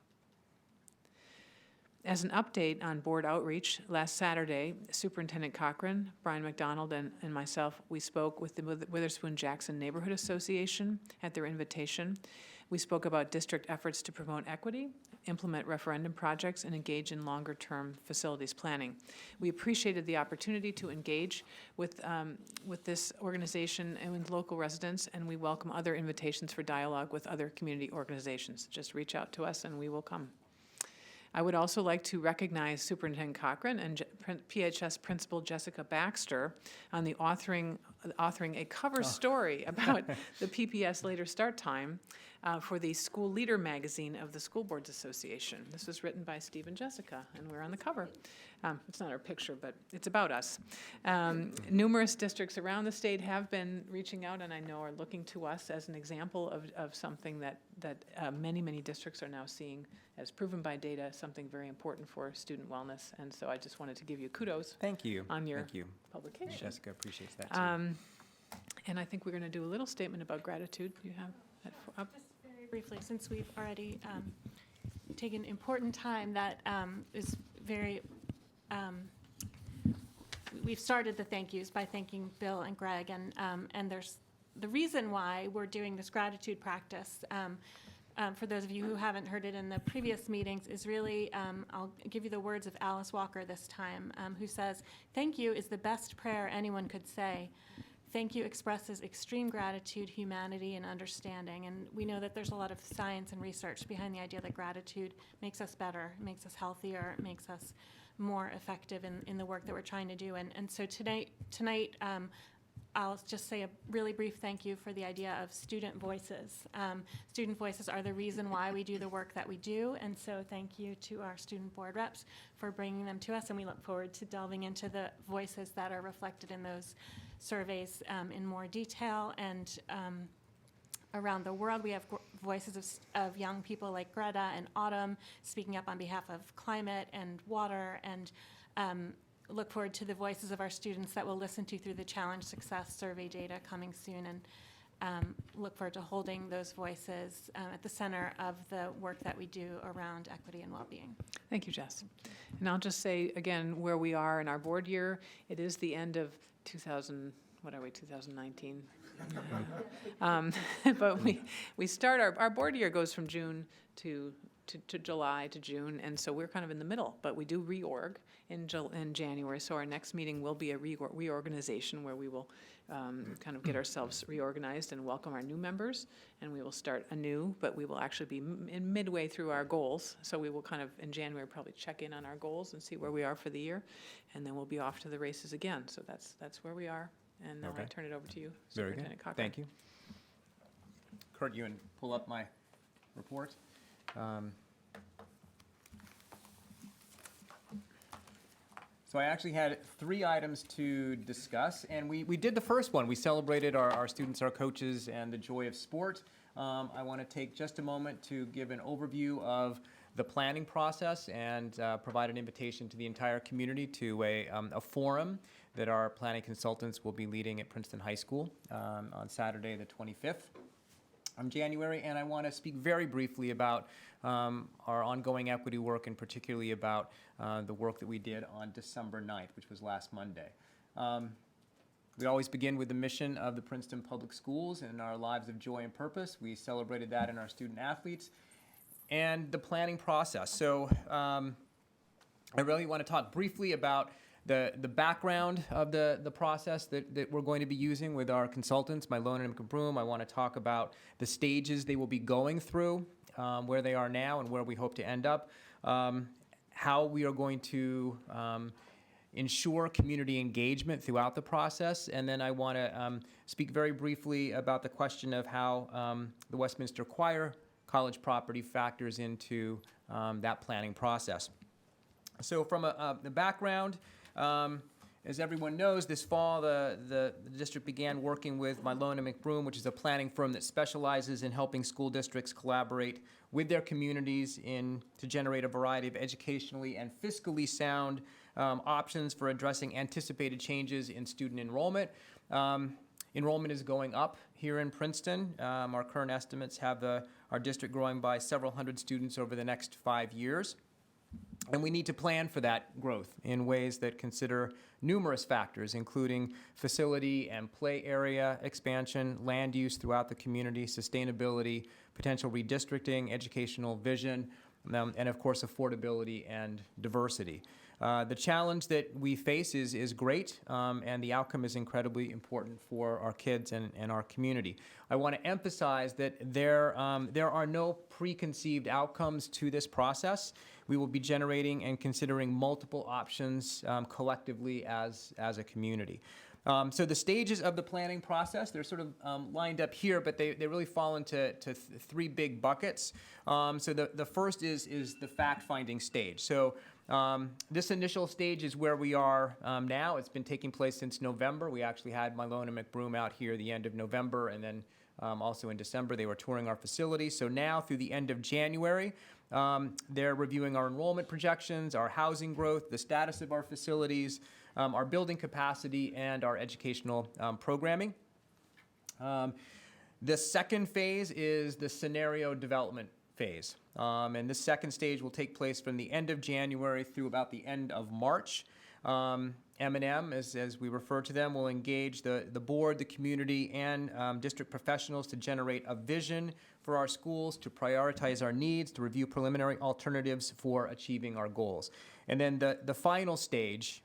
As an update on board outreach, last Saturday, Superintendent Cochran, Brian McDonald, and myself, we spoke with the Witherspoon-Jackson Neighborhood Association at their invitation. We spoke about district efforts to promote equity, implement referendum projects, and engage in longer-term facilities planning. We appreciated the opportunity to engage with this organization and with local residents, and we welcome other invitations for dialogue with other community organizations. Just reach out to us and we will come. I would also like to recognize Superintendent Cochran and PHS Principal Jessica Baxter on the authoring a cover story about the PPS later start time for the School Leader magazine of the School Boards Association. This was written by Steve and Jessica, and we're on the cover. It's not our picture, but it's about us. Numerous districts around the state have been reaching out, and I know are looking to us as an example of something that many districts are now seeing as proven by data, something very important for student wellness. And so I just wanted to give you kudos. Thank you. On your Thank you. publication. Jessica appreciates that too. And I think we're going to do a little statement about gratitude. You have that up? Just very briefly, since we've already taken important time, that is very. We've started the thank yous by thanking Bill and Greg, and there's the reason why we're doing this gratitude practice. for those of you who haven't heard it in the previous meetings, is really, I'll give you the words of Alice Walker this time, who says, "Thank you is the best prayer anyone could say. Thank you expresses extreme gratitude, humanity, and understanding." And we know that there's a lot of science and research behind the idea that gratitude makes us better, makes us healthier, makes us more effective in the work that we're trying to do. And so tonight, I'll just say a really brief thank you for the idea of student voices. Student voices are the reason why we do the work that we do, and so thank you to our student board reps for bringing them to us, and we look forward to delving into the voices that are reflected in those surveys in more detail. And around the world, we have voices of young people like Greta and Autumn speaking up on behalf of climate and water, and look forward to the voices of our students that we'll listen to through the Challenge Success survey data coming soon, and look forward to holding those voices at the center of the work that we do around equity and well-being. Thank you, Jess. And I'll just say again where we are in our board year. It is the end of 2019. But we start our board year goes from June to July to June, and so we're kind of in the middle. But we do reorg in January, so our next meeting will be a reorganization where we will kind of get ourselves reorganized and welcome our new members, and we will start anew. But we will actually be in midway through our goals, so we will kind of in January probably check in on our goals and see where we are for the year, and then we'll be off to the races again. So that's where we are. And now I turn it over to you, Very good. Superintendent Cochran. Thank you. Kurt, you can pull up my report. So I actually had 3 items to discuss, and we did the first one. We celebrated our students, our coaches, and the joy of sport. I want to take just a moment to give an overview of the planning process and provide an invitation to the entire community to a forum that our planning consultants will be leading at Princeton High School on Saturday the 25th of January. And I want to speak very briefly about our ongoing equity work, and particularly about the work that we did on December 9th, which was last Monday. We always begin with the mission of the Princeton Public Schools and our lives of joy and purpose. We celebrated that in our student athletes and the planning process. So I really want to talk briefly about the background of the process that we're going to be using with our consultants, Mylona and Kabroom. I want to talk about the stages they will be going through, where they are now and where we hope to end up, how we are going to ensure community engagement throughout the process, and then I want to speak very briefly about the question of how the Westminster Choir College property factors into that planning process. So from the background, as everyone knows, this fall the district began working with Mylona McBroom, which is a planning firm that specializes in helping school districts collaborate with their communities to generate a variety of educationally and fiscally sound options for addressing anticipated changes in student enrollment. Enrollment is going up here in Princeton. Our current estimates have our district growing by several hundred students over the next 5 years. And we need to plan for that growth in ways that consider numerous factors, including facility and play area expansion, land use throughout the community, sustainability, potential redistricting, educational vision, and of course affordability and diversity. The challenge that we face is great, and the outcome is incredibly important for our kids and our community. I want to emphasize that there are no preconceived outcomes to this process. We will be generating and considering multiple options collectively as a community. So the stages of the planning process, they're sort of lined up here, but they really fall into 3 big buckets. So the first is the fact-finding stage. So this initial stage is where we are now. It's been taking place since November. We actually had Mylona McBroom out here the end of November, and then also in December they were touring our facility. So now through the end of January, they're reviewing our enrollment projections, our housing growth, the status of our facilities, our building capacity, and our educational programming. The second phase is the scenario development phase. And this second stage will take place from the end of January through about the end of March. And M&M, as we refer to them, will engage the board, the community, and district professionals to generate a vision for our schools, to prioritize our needs, to review preliminary alternatives for achieving our goals. And then the final stage,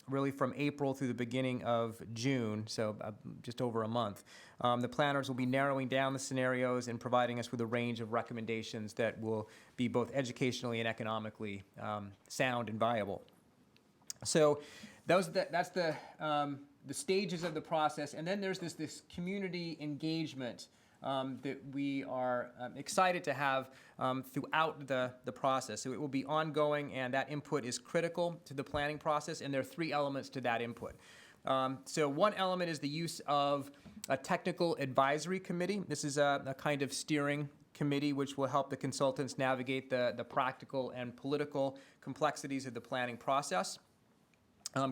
really from April through the beginning of June, so just over a month, the planners will be narrowing down the scenarios and providing us with a range of recommendations that will be both educationally and economically sound and viable. So that's the stages of the process, and then there's this community engagement that we are excited to have throughout the process. So it will be ongoing, and that input is critical to the planning process, and there are 3 elements to that input. So one element is the use of a technical advisory committee. This is a kind of steering committee which will help the consultants navigate the practical and political complexities of the planning process.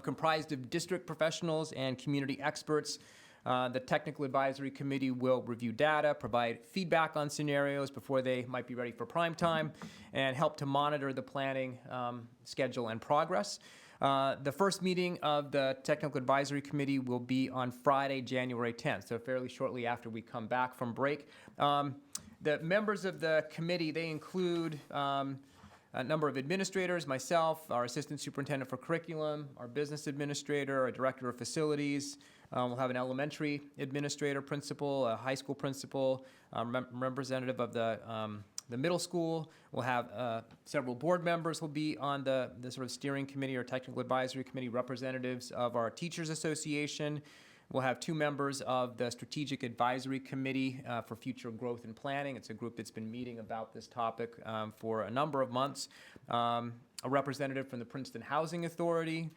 Comprised of district professionals and community experts. The Technical Advisory Committee will review data, provide feedback on scenarios before they might be ready for prime time, and help to monitor the planning schedule and progress. The first meeting of the Technical Advisory Committee will be on Friday, January 10th, so fairly shortly after we come back from break. The members of the committee, they include a number of administrators, myself, our assistant superintendent for curriculum, our business administrator, our director of facilities. We'll have an elementary administrator, principal, a high school principal, representative of the middle school. We'll have several board members will be on the sort of steering committee or technical advisory committee, representatives of our teachers association. We'll have 2 members of the Strategic Advisory Committee for Future Growth and Planning. It's a group that's been meeting about this topic for a number of months. A representative from the Princeton Housing Authority,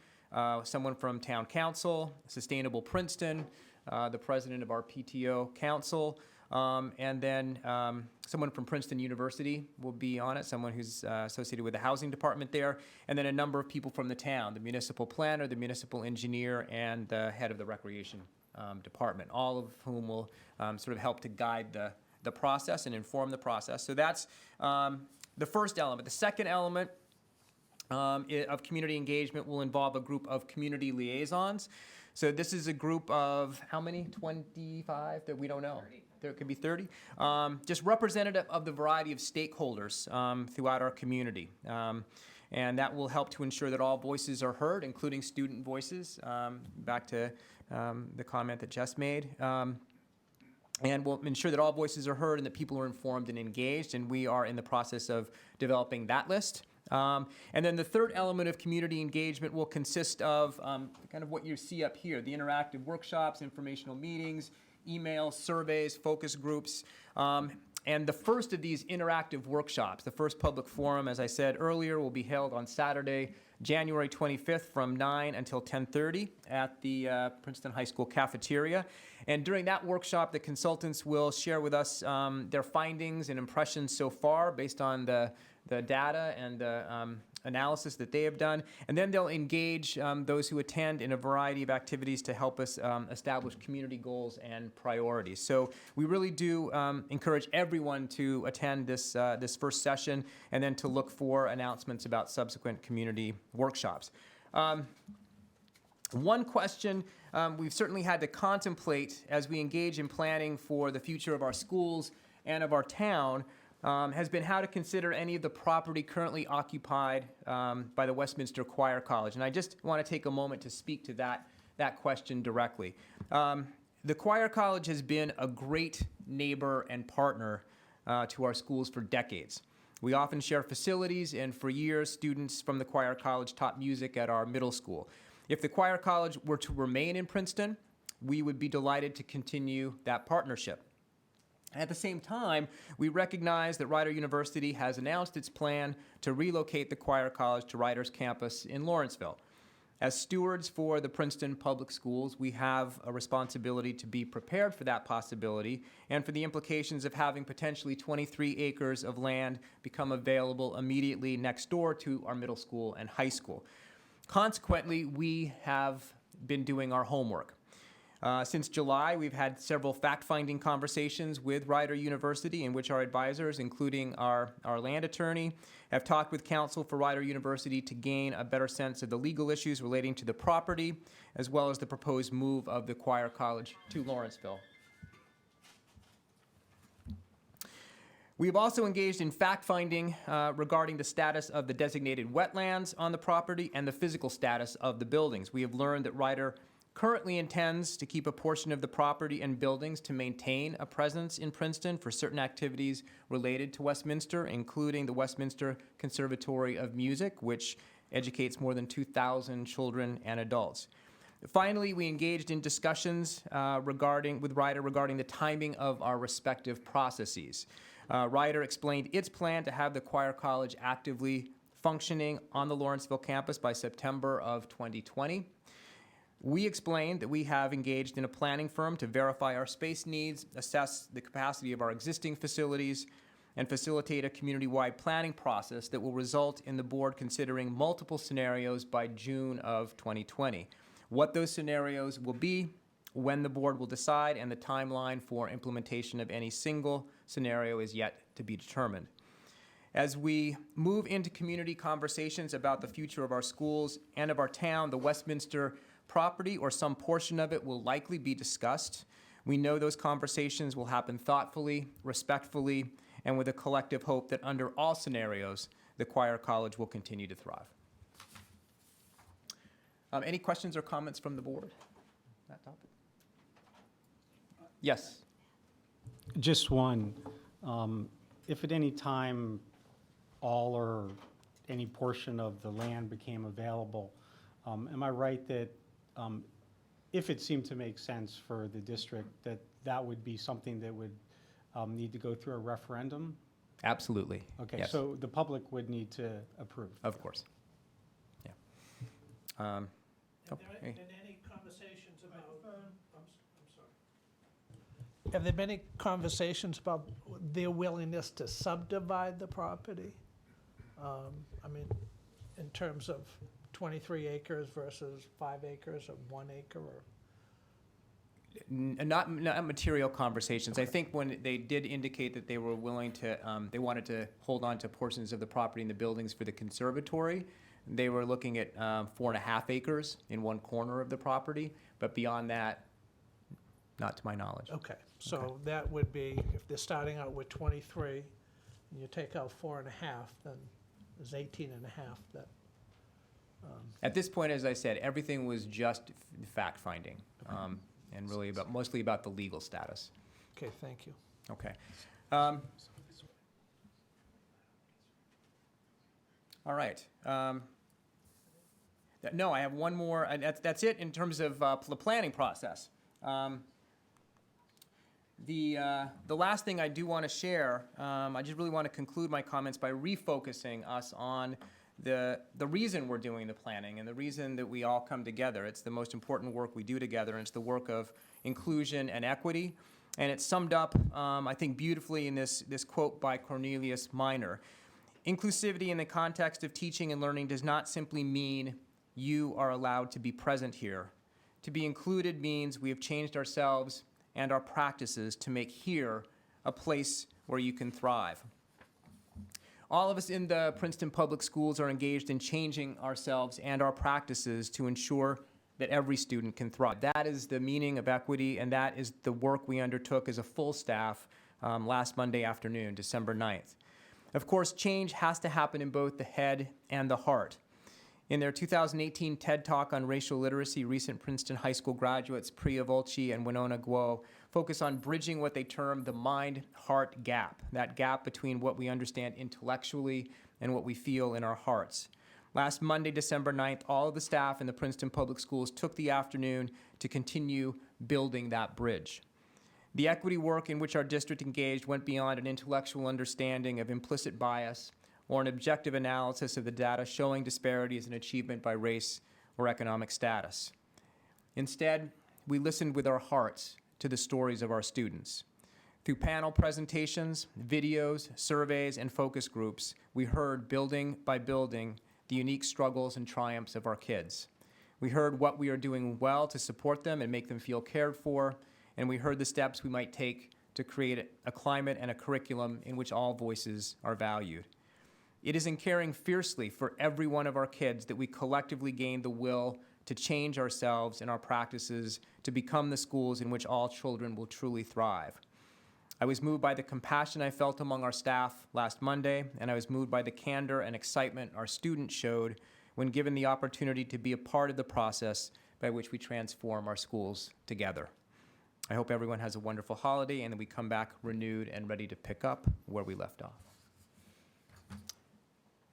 someone from Town Council, Sustainable Princeton, the president of our PTO Council, and then someone from Princeton University will be on it, someone who's associated with the housing department there, and then a number of people from the town, the municipal planner, the municipal engineer, and the head of the recreation department, all of whom will sort of help to guide the process and inform the process. So that's the first element. The second element of community engagement will involve a group of community liaisons. So this is a group of how many? 25 that we don't know. 30. There could be 30. Just representative of the variety of stakeholders throughout our community. And that will help to ensure that all voices are heard, including student voices, back to the comment that Jess made. And we'll ensure that all voices are heard and that people are informed and engaged, and we are in the process of developing that list. And then the third element of community engagement will consist of kind of what you see up here, the interactive workshops, informational meetings, emails, surveys, focus groups. And the first of these interactive workshops, the first public forum, as I said earlier, will be held on Saturday, January 25th from 9 until 10:30 at the Princeton High School cafeteria. And during that workshop, the consultants will share with us their findings and impressions so far based on the data and the analysis that they have done. And then they'll engage those who attend in a variety of activities to help us establish community goals and priorities. So we really do encourage everyone to attend this first session and then to look for announcements about subsequent community workshops. One question we've certainly had to contemplate as we engage in planning for the future of our schools and of our town has been how to consider any of the property currently occupied by the Westminster Choir College. And I just want to take a moment to speak to that question directly. The Choir College has been a great neighbor and partner to our schools for decades. We often share facilities, and for years, students from the Choir College taught music at our middle school. If the Choir College were to remain in Princeton, we would be delighted to continue that partnership. At the same time, we recognize that Rider University has announced its plan to relocate the Choir College to Rider's campus in Lawrenceville. As stewards for the Princeton Public Schools, we have a responsibility to be prepared for that possibility and for the implications of having potentially 23 acres of land become available immediately next door to our middle school and high school. Consequently, we have been doing our homework. Since July, we've had several fact-finding conversations with Rider University in which our advisors, including our land attorney, have talked with counsel for Rider University to gain a better sense of the legal issues relating to the property, as well as the proposed move of the choir college to Lawrenceville. We have also engaged in fact-finding regarding the status of the designated wetlands on the property and the physical status of the buildings. We have learned that Rider currently intends to keep a portion of the property and buildings to maintain a presence in Princeton for certain activities related to Westminster, including the Westminster Conservatory of Music, which educates more than 2,000 children and adults. Finally, we engaged in discussions with Rider regarding the timing of our respective processes. Rider explained its plan to have the choir college actively functioning on the Lawrenceville campus by September of 2020. We explained that we have engaged in a planning firm to verify our space needs, assess the capacity of our existing facilities, and facilitate a community-wide planning process that will result in the board considering multiple scenarios by June of 2020. What those scenarios will be, when the board will decide, and the timeline for implementation of any single scenario is yet to be determined. As we move into community conversations about the future of our schools and of our town, the Westminster property or some portion of it will likely be discussed. We know those conversations will happen thoughtfully, respectfully, and with a collective hope that under all scenarios, the choir college will continue to thrive. Any questions or comments from the board on that topic? Yes. Just one. If at any time all or any portion of the land became available, am I right that if it seemed to make sense for the district, that would be something that would need to go through a referendum? Absolutely. Okay, yes. so the public would need to approve? Of course. Yeah. Have there been any conversations about, I'm sorry. Have there been any conversations about their willingness to subdivide the property? I mean, in terms of 23 acres versus 5 acres or 1 acre, or? Not material conversations. I think when they did indicate that they were willing to, they wanted to hold on to portions of the property and the buildings for the conservatory, they were looking at 4.5 acres in one corner of the property, but beyond that, not to my knowledge. Okay, so that would be, if they're starting out with 23, and you take out 4.5, then there's 18.5 that. At this point, as I said, everything was just fact-finding, and really mostly about the legal status. Okay, thank you. Okay. All right. No, I have one more. That's it in terms of the planning process. The last thing I do want to share, I just really want to conclude my comments by refocusing us on the reason we're doing the planning and the reason that we all come together. It's the most important work we do together, and it's the work of inclusion and equity. And it's summed up, I think, beautifully in this quote by Cornelius Minor. Inclusivity in the context of teaching and learning does not simply mean you are allowed to be present here. To be included means we have changed ourselves and our practices to make here a place where you can thrive. All of us in the Princeton Public Schools are engaged in changing ourselves and our practices to ensure that every student can thrive. That is the meaning of equity, and that is the work we undertook as a full staff last Monday afternoon, December 9th. Of course, change has to happen in both the head and the heart. In their 2018 TED Talk on racial literacy, recent Princeton High School graduates Priya Volchi and Winona Guo focus on bridging what they term the mind-heart gap, that gap between what we understand intellectually and what we feel in our hearts. Last Monday, December 9th, all of the staff in the Princeton Public Schools took the afternoon to continue building that bridge. The equity work in which our district engaged went beyond an intellectual understanding of implicit bias or an objective analysis of the data showing disparities in achievement by race or economic status. Instead, we listened with our hearts to the stories of our students. Through panel presentations, videos, surveys, and focus groups, we heard building by building the unique struggles and triumphs of our kids. We heard what we are doing well to support them and make them feel cared for, and we heard the steps we might take to create a climate and a curriculum in which all voices are valued. It is in caring fiercely for every one of our kids that we collectively gain the will to change ourselves and our practices to become the schools in which all children will truly thrive. I was moved by the compassion I felt among our staff last Monday, and I was moved by the candor and excitement our students showed when given the opportunity to be a part of the process by which we transform our schools together. I hope everyone has a wonderful holiday and that we come back renewed and ready to pick up where we left off.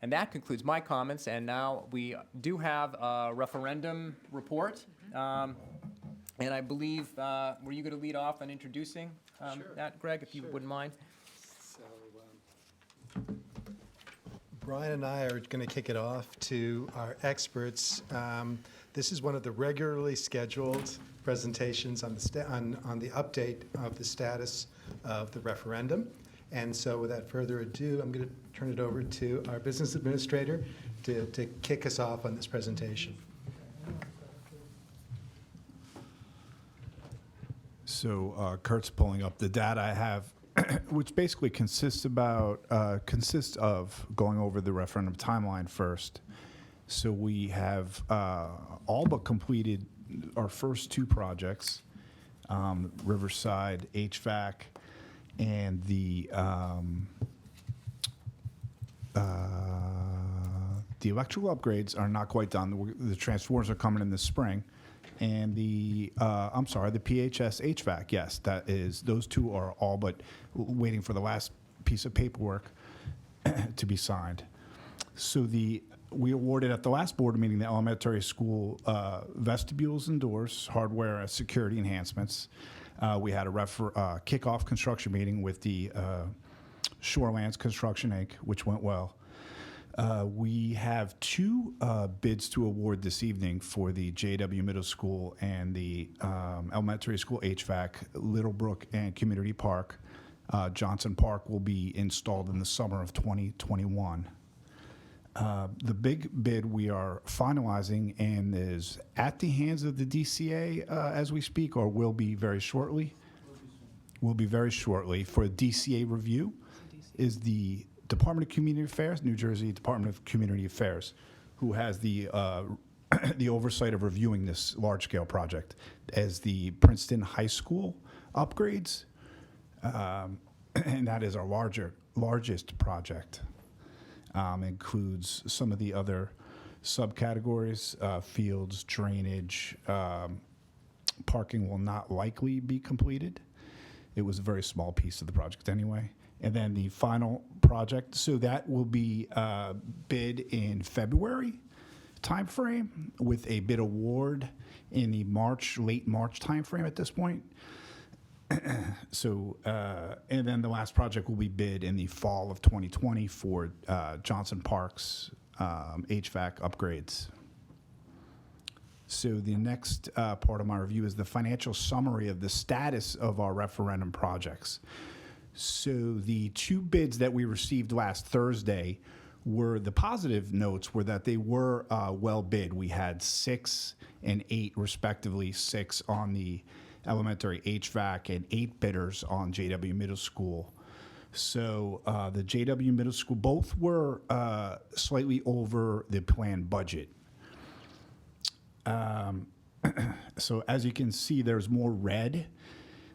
And that concludes my comments, and now we do have a referendum report. And I believe, were you going to lead off on introducing that, Greg, if you wouldn't mind? Brian and I are going to kick it off to our experts. This is one of the regularly scheduled presentations on the update of the status of the referendum. And so without further ado, I'm going to turn it over to our business administrator to kick us off on this presentation. So Kurt's pulling up the data I have, which basically consists of going over the referendum timeline first. So we have all but completed our first two projects, Riverside HVAC and the electrical upgrades are not quite done. The transformers are coming in the spring. And the PHS HVAC, yes, those two are all but waiting for the last piece of paperwork to be signed. So we awarded at the last board meeting the elementary school vestibules and doors, hardware, security enhancements. We had a kickoff construction meeting with the Shorelands Construction Inc., which went well. We have two bids to award this evening for the JW Middle School and the elementary school HVAC, Littlebrook and Community Park. Johnson Park will be installed in the summer of 2021. The big bid we are finalizing and is at the hands of the DCA as we speak, or will be very shortly. Will be very shortly for DCA review is the Department of Community Affairs, New Jersey Department of Community Affairs, who has the the oversight of reviewing this large-scale project as the Princeton High School upgrades, and that is our largest project. Includes some of the other subcategories, fields, drainage, parking will not likely be completed. It was a very small piece of the project anyway. And then the final project, so that will be bid in February timeframe with a bid award in the late March timeframe at this point. So, and then the last project will be bid in the fall of 2020 for Johnson Park's HVAC upgrades. So the next part of my review is the financial summary of the status of our referendum projects. So the two bids that we received last Thursday were, the positive notes were that they were well bid. We had 6 and 8 respectively, 6 on the elementary HVAC and 8 bidders on JW Middle School. So the JW Middle School, both were slightly over the planned budget. So as you can see, there's more red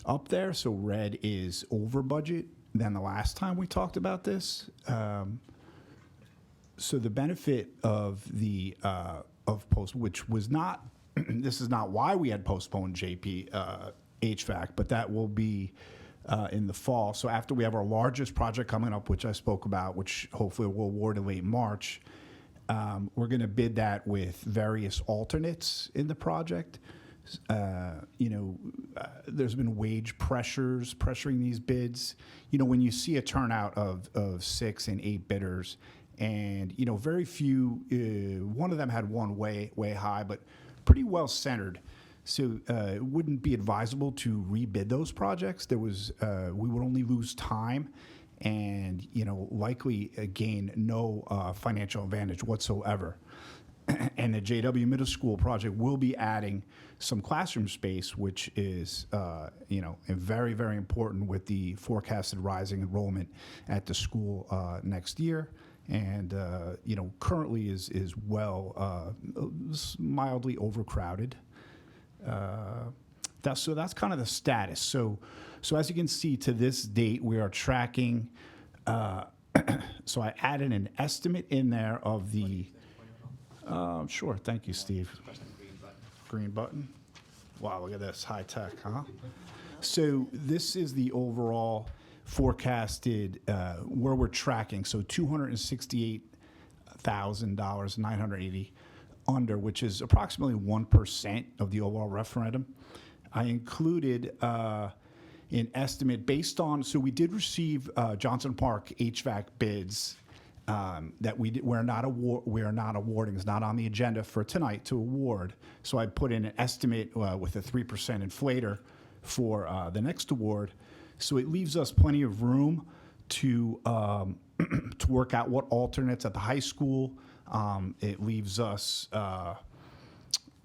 up there. So red is over budget than the last time we talked about this. So the benefit of the which was not, this is not why we had postponed JP HVAC, but that will be in the fall. So after we have our largest project coming up, which I spoke about, which hopefully we'll award in late March, we're going to bid that with various alternates in the project. There's been wage pressures pressuring these bids. When you see a turnout of 6 and 8 bidders, and very few, one of them had one way high, but pretty well centered. So it wouldn't be advisable to rebid those projects. We would only lose time and likely gain no financial advantage whatsoever. And the JW Middle School project will be adding some classroom space, which is, very, very important with the forecasted rising enrollment at the school next year. And, currently is mildly overcrowded. That's kind of the status. So as you can see, to this date, we are tracking. So I added an estimate in there of the. Sure, thank you, Steve. Green button. Wow, look at this, high tech, huh? So this is the overall forecasted where we're tracking. So $268,980 under, which is approximately 1% of the overall referendum. I included an estimate based on. So we did receive Johnson Park HVAC bids. That we're not awarding. It's not on the agenda for tonight to award. So I put in an estimate with a 3% inflator for the next award. So it leaves us plenty of room to to work out what alternates at the high school. It leaves us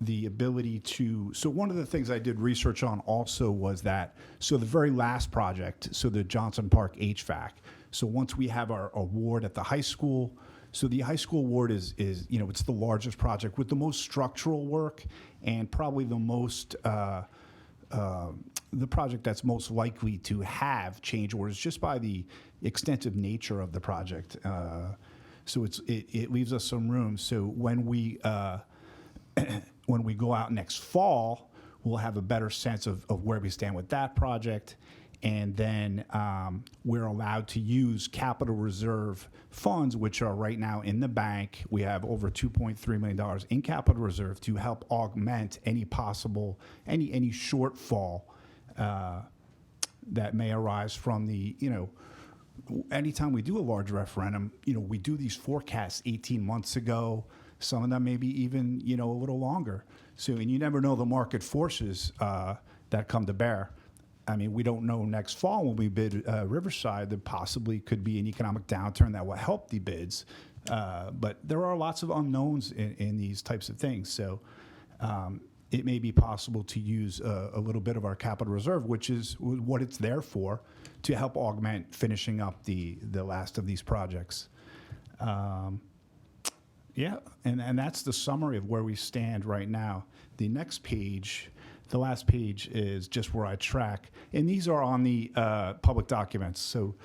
the ability to. So one of the things I did research on also was that. So the very last project. So the Johnson Park HVAC. So once we have our award at the high school, so the high school award is it's the largest project with the most structural work and probably the most the project that's most likely to have change orders just by the extensive nature of the project. So it leaves us some room. So when we go out next fall, we'll have a better sense of where we stand with that project. And then we're allowed to use capital reserve funds, which are right now in the bank. We have over $2.3 million in capital reserve to help augment any possible, any shortfall that may arise from the, anytime we do a large referendum, we do these forecasts 18 months ago. Some of them maybe even, a little longer. So, and you never know the market forces that come to bear. I mean, we don't know next fall when we bid Riverside, there possibly could be an economic downturn that will help the bids. But there are lots of unknowns in these types of things. So it may be possible to use a little bit of our capital reserve, which is what it's there for, to help augment finishing up the last of these projects. Yeah, and that's the summary of where we stand right now. The next page. The last page is just where I track, and these are on the public documents. So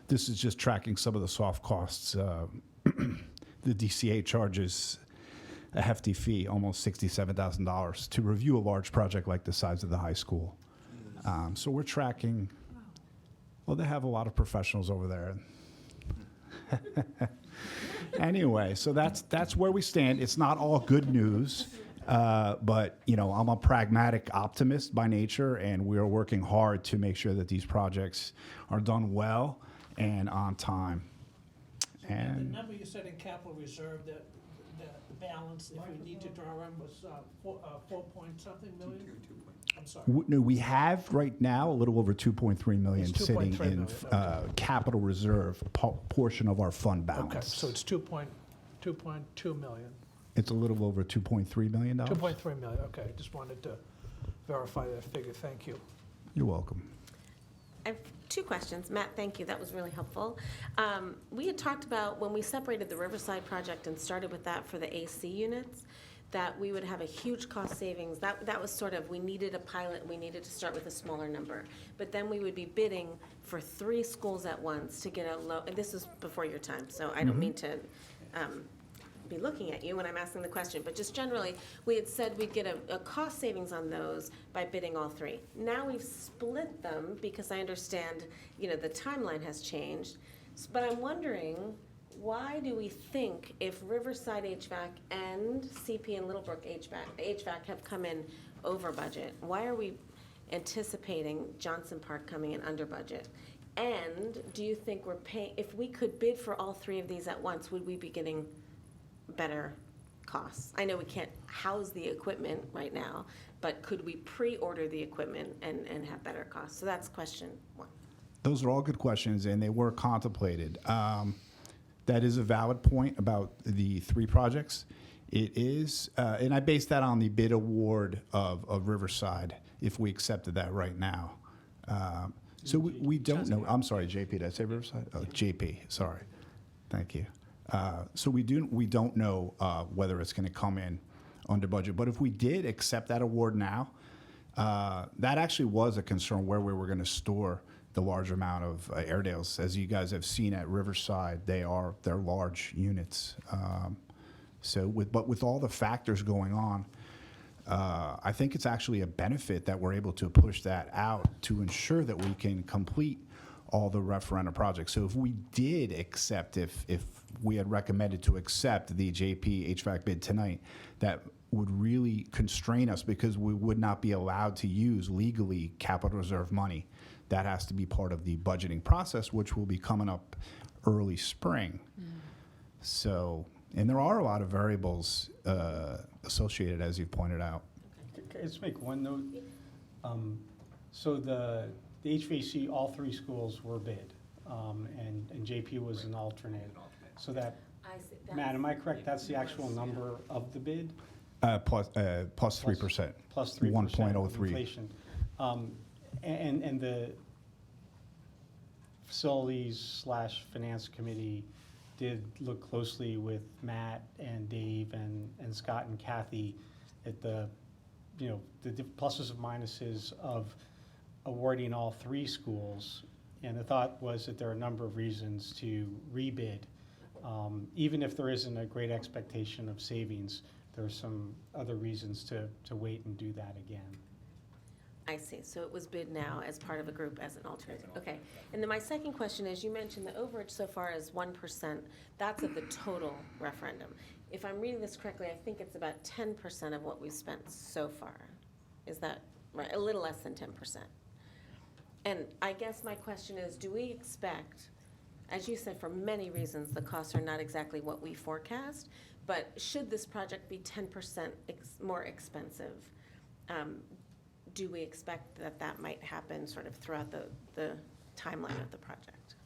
this is just tracking some of the soft costs. The DCA charges a hefty fee, almost $67,000, to review a large project like the size of the high school. So we're tracking. Well, they have a lot of professionals over there. Anyway, so that's where we stand. It's not all good news. But, I'm a pragmatic optimist by nature, and we are working hard to make sure that these projects are done well and on time. And the number you said in capital reserve, the balance, if we need to draw on, was 4 point something million? I'm sorry. No, we have right now a little over 2.3 million It's sitting 2.3 in million, okay. capital reserve portion of our fund balance. Okay, so it's 2.2 million. It's a little over $2.3 million. 2.3 million, okay. Just wanted to verify that figure. Thank you. You're welcome. I have two questions. Matt, thank you. That was really helpful. We had talked about when we separated the Riverside project and started with that for the AC units, that we would have a huge cost savings. That was sort of, we needed a pilot, we needed to start with a smaller number. But then we would be bidding for 3 schools at once to get a low, and this was before your time, so I don't mean to be looking at you when I'm asking the question, but just generally, we had said we'd get a cost savings on those by bidding all 3. Now we've split them because I understand, the timeline has changed. But I'm wondering, why do we think if Riverside HVAC and CP and Littlebrook HVAC have come in over budget, why are we anticipating Johnson Park coming in under budget? And do you think we're paying, if we could bid for all 3 of these at once, would we be getting better costs? I know we can't house the equipment right now, but could we pre-order the equipment and have better costs? So that's question 1. Those are all good questions, and they were contemplated. That is a valid point about the 3 projects. It is, and I based that on the bid award of Riverside, if we accepted that right now. So we don't know. I'm sorry, JP, did I say Riverside? Oh, JP, sorry. Thank you. So we don't know whether it's going to come in under budget. But if we did accept that award now, that actually was a concern where we were going to store the large amount of Airedales. As you guys have seen at Riverside, they're large units. But with all the factors going on, I think it's actually a benefit that we're able to push that out to ensure that we can complete all the referendum projects. So if we did accept, if we had recommended to accept the JP HVAC bid tonight, that would really constrain us because we would not be allowed to use legally capital reserve money. That has to be part of the budgeting process, which will be coming up early spring. So, and there are a lot of variables associated, as you've pointed out. Can I just make one note? So the HVAC, all three schools were bid, and JP was an alternate. So that, Matt, am I correct? That's the actual number of the bid? Plus 3%. Plus 3%. 1.03. Inflation. And the facilities/finance committee did look closely with Matt and Dave and Scott and Kathy at the pluses and minuses of awarding all three schools. And the thought was that there are a number of reasons to rebid. Even if there isn't a great expectation of savings, there are some other reasons to wait and do that again. I see. So it was bid now as part of a group as an alternative. Okay. And then my second question is, you mentioned the overage so far is 1%. That's of the total referendum. If I'm reading this correctly, I think it's about 10% of what we've spent so far. Is that right? A little less than 10%. And I guess my question is, do we expect, as you said, for many reasons, the costs are not exactly what we forecast, but should this project be 10% more expensive, do we expect that might happen sort of throughout the timeline of the project?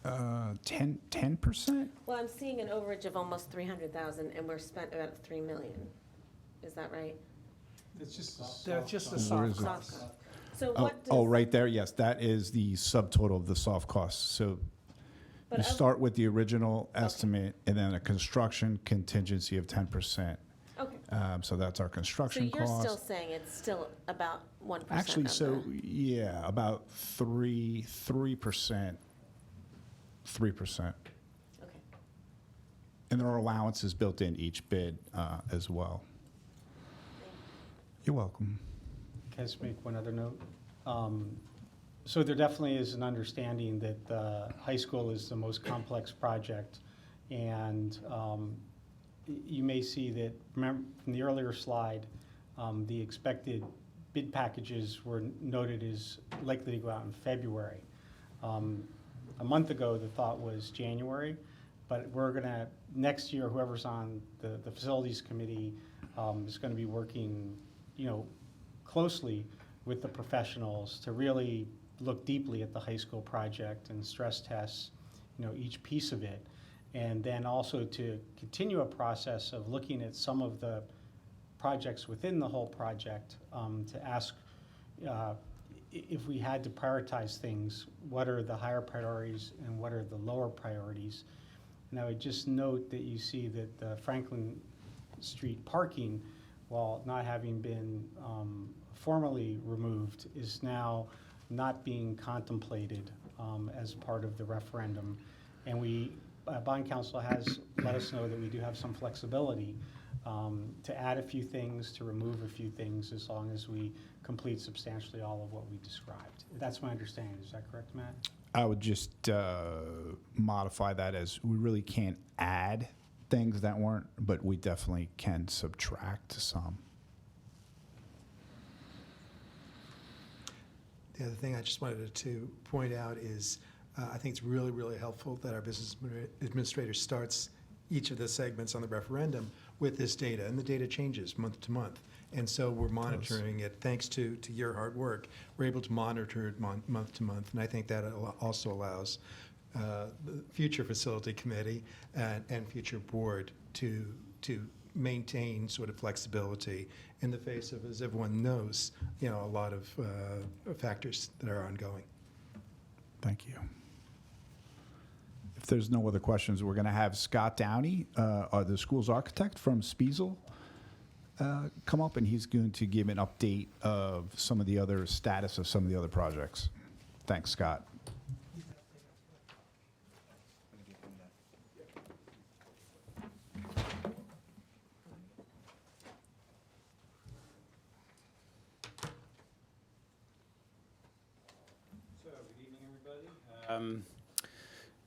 10%? Well, I'm seeing an overage of almost 300,000, and we're spent about 3 million. Is that right? It's just the soft costs. So what does, Oh, right there, yes, that is the subtotal of the soft costs. So you start with the original estimate and then a construction contingency of 10%. Okay. So that's our construction so you're cost. still saying it's still about 1%? Actually, of so yeah, about 3%. 3%. Okay. And there are allowances built in each bid as well. You're welcome. Can I just make one other note? So there definitely is an understanding that the high school is the most complex project. And you may see that, remember from the earlier slide, the expected bid packages were noted as likely to go out in February. A month ago, the thought was January, but we're gonna, next year, whoever's on the facilities committee is gonna be working, closely with the professionals to really look deeply at the high school project and stress tests, each piece of it. And then also to continue a process of looking at some of the projects within the whole project to ask if we had to prioritize things, what are the higher priorities and what are the lower priorities. And I would just note that you see that the Franklin Street parking, while not having been formally removed, is now not being contemplated as part of the referendum. And Bond Council has let us know that we do have some flexibility to add a few things, to remove a few things, as long as we complete substantially all of what we described. That's my understanding. Is that correct, Matt? I would just modify that as we really can't add things that weren't, but we definitely can subtract some. The other thing I just wanted to point out is I think it's really, really helpful that our business administrator starts each of the segments on the referendum with this data, and the data changes month to month. And so we're monitoring it. Thanks to your hard work, we're able to monitor it month to month, and I think that also allows the future facility committee and future board to maintain sort of flexibility in the face of, as everyone knows, a lot of factors that are ongoing. Thank you. If there's no other questions, we're going to have Scott Downey, the school's architect from Spiesel, come up, and he's going to give an update of some of the other status of some of the other projects. Thanks, Scott.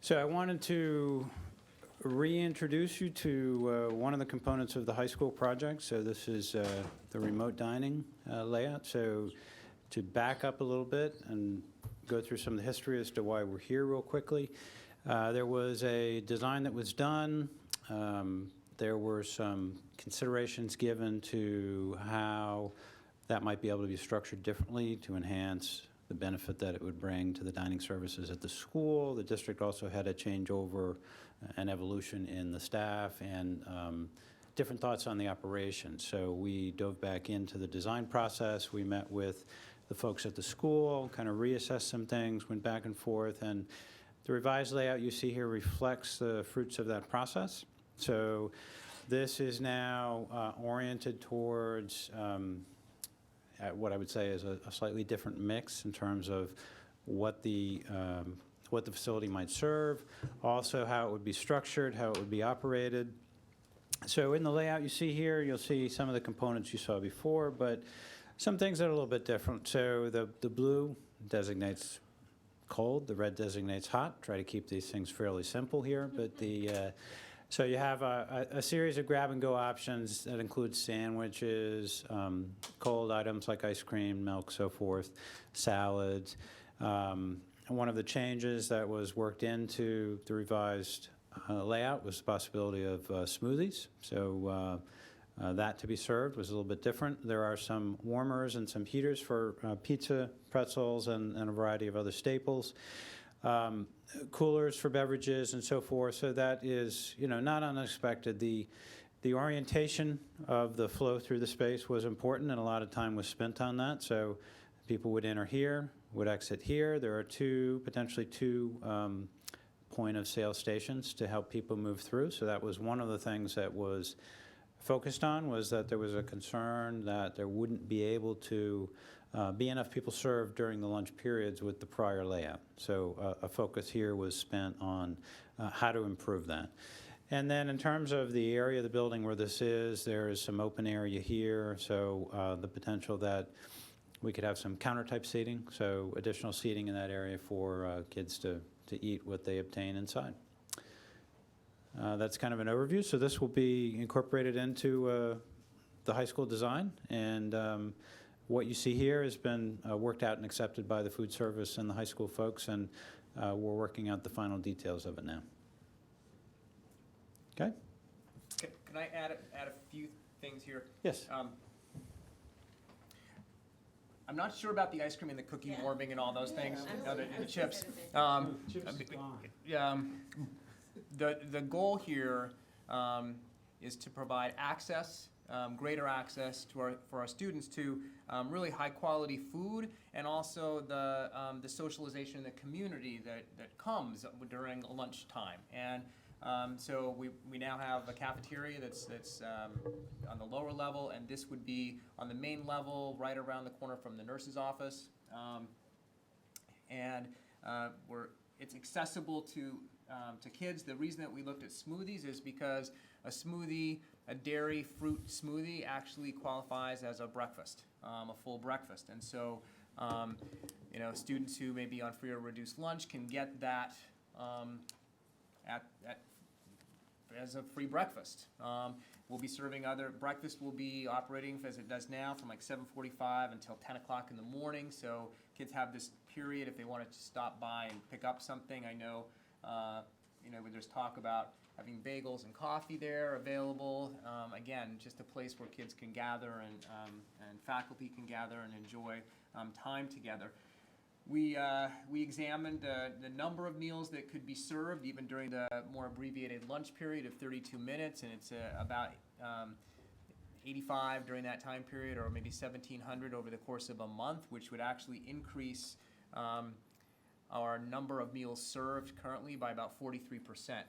So I wanted to reintroduce you to one of the components of the high school project. So this is the remote dining layout. So to back up a little bit and go through some of the history as to why we're here real quickly. There was a design that was done. There were some considerations given to how that might be able to be structured differently to enhance the benefit that it would bring to the dining services at the school. The district also had a changeover, an evolution in the staff, and different thoughts on the operation. So we dove back into the design process. We met with the folks at the school, kind of reassessed some things, went back and forth, and the revised layout you see here reflects the fruits of that process. So this is now oriented towards at what I would say is a slightly different mix in terms of what the facility might serve, also how it would be structured, how it would be operated. So in the layout you see here, you'll see some of the components you saw before, but some things that are a little bit different. So the blue designates cold, the red designates hot. Try to keep these things fairly simple here, but so you have a series of grab-and-go options that include sandwiches, cold items like ice cream, milk, so forth, salads. One of the changes that was worked into the revised layout was the possibility of smoothies. So that to be served was a little bit different. There are some warmers and some heaters for pizza, pretzels, and a variety of other staples. Coolers for beverages and so forth. So that is, not unexpected. The orientation of the flow through the space was important, and a lot of time was spent on that. So people would enter here, would exit here. There are potentially two point of sale stations to help people move through. So that was one of the things that was focused on, was that there was a concern that there wouldn't be able to be enough people served during the lunch periods with the prior layout. So a focus here was spent on how to improve that. And then in terms of the area of the building where this is, there is some open area here. So the potential that we could have some counter-type seating, so additional seating in that area for kids to eat what they obtain inside. That's kind of an overview. So this will be incorporated into the high school design, and what you see here has been worked out and accepted by the food service and the high school folks, and we're working out the final details of it now. Okay? Can I add a few things here? Yes. I'm not sure about the ice cream and the cookie warming and all those things, the chips. The goal here is to provide access, greater access for our students to really high quality food, and also the socialization in the community that comes during lunchtime. And so we now have a cafeteria that's on the lower level, and this would be on the main level, right around the corner from the nurse's office. It's accessible to kids. The reason that we looked at smoothies is because a smoothie, a dairy fruit smoothie, actually qualifies as a breakfast, a full breakfast. And so, students who may be on free or reduced lunch can get that as a free breakfast. We'll be serving breakfast will be operating as it does now from like 7:45 until 10 o'clock in the morning. So kids have this period if they wanted to stop by and pick up something. I know, when there's talk about having bagels and coffee there available. Again, just a place where kids can gather and faculty can gather and enjoy time together. We examined the number of meals that could be served even during the more abbreviated lunch period of 32 minutes, and it's about 85 during that time period, or maybe 1,700 over the course of a month, which would actually increase our number of meals served currently by about 43%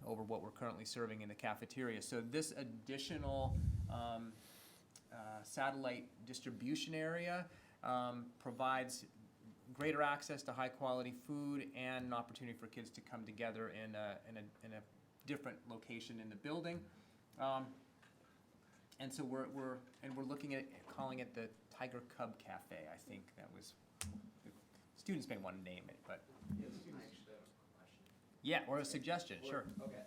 over what we're currently serving in the cafeteria. So this additional satellite distribution area provides greater access to high quality food and an opportunity for kids to come together in a different location in the building. And so we're looking at calling it the Tiger Cub Cafe. I think that was, the students may want to name it, but yeah, or a suggestion, sure. Okay.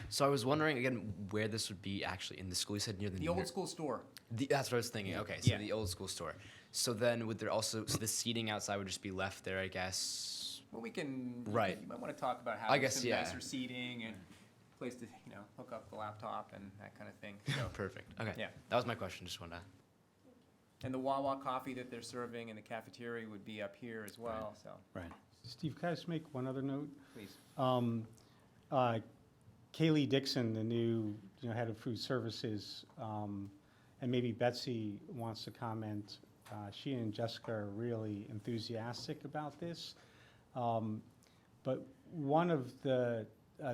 So I was wondering again where this would be actually in the school. You said near The old school store. That's what I was thinking. Okay, so Yeah. the old school store. So then would there also, so the seating outside would just be left there, I guess? Well, we can. Right. You might want to talk about I having guess, some yeah. nicer seating and place to hook up the laptop and that kind of thing. So, Perfect. Okay. Yeah. That was my question. Just wanted to. and the Wawa coffee that they're serving in the cafeteria would be up here as well. So Right. Steve, can I just make one other note? please. Kaylee Dixon, the new head of food services, and maybe Betsy wants to comment. She and Jessica are really enthusiastic about this. But one of the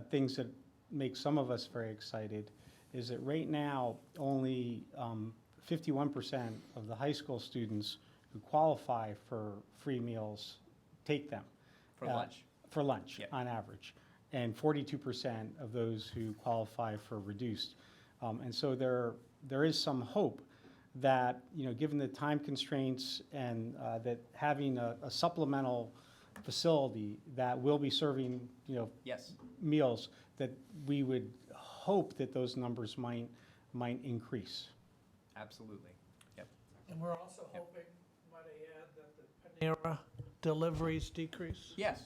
things that makes some of us very excited is that right now only 51% of the high school students who qualify for free meals take them. For lunch. For lunch, Yep. on average. And 42% of those who qualify for reduced. And so there is some hope that, given the time constraints and that having a supplemental facility that will be serving, Yes. meals, that we would hope that those numbers might increase. Absolutely. Yep. And we're also hoping, might I add, that the Panera deliveries decrease? Yes.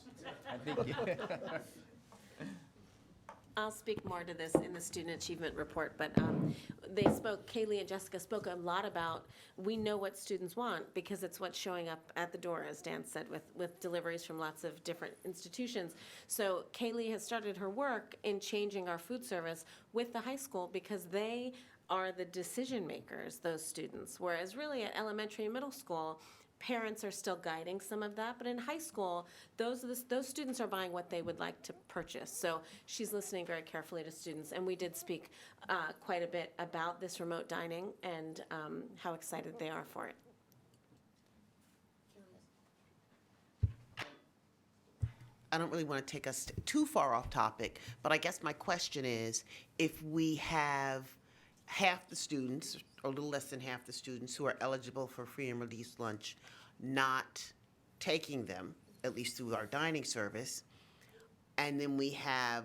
I think. I'll speak more to this in the student achievement report, but Kaylee and Jessica spoke a lot about, we know what students want because it's what's showing up at the door, as Dan said, with deliveries from lots of different institutions. So Kaylee has started her work in changing our food service with the high school because they are the decision makers, those students, whereas really at elementary and middle school, parents are still guiding some of that, but in high school, those students are buying what they would like to purchase. So she's listening very carefully to students, and we did speak quite a bit about this remote dining and how excited they are for it. I don't really want to take us too far off topic, but I guess my question is, if we have half the students, or a little less than half the students who are eligible for free and reduced lunch not taking them, at least through our dining service, and then we have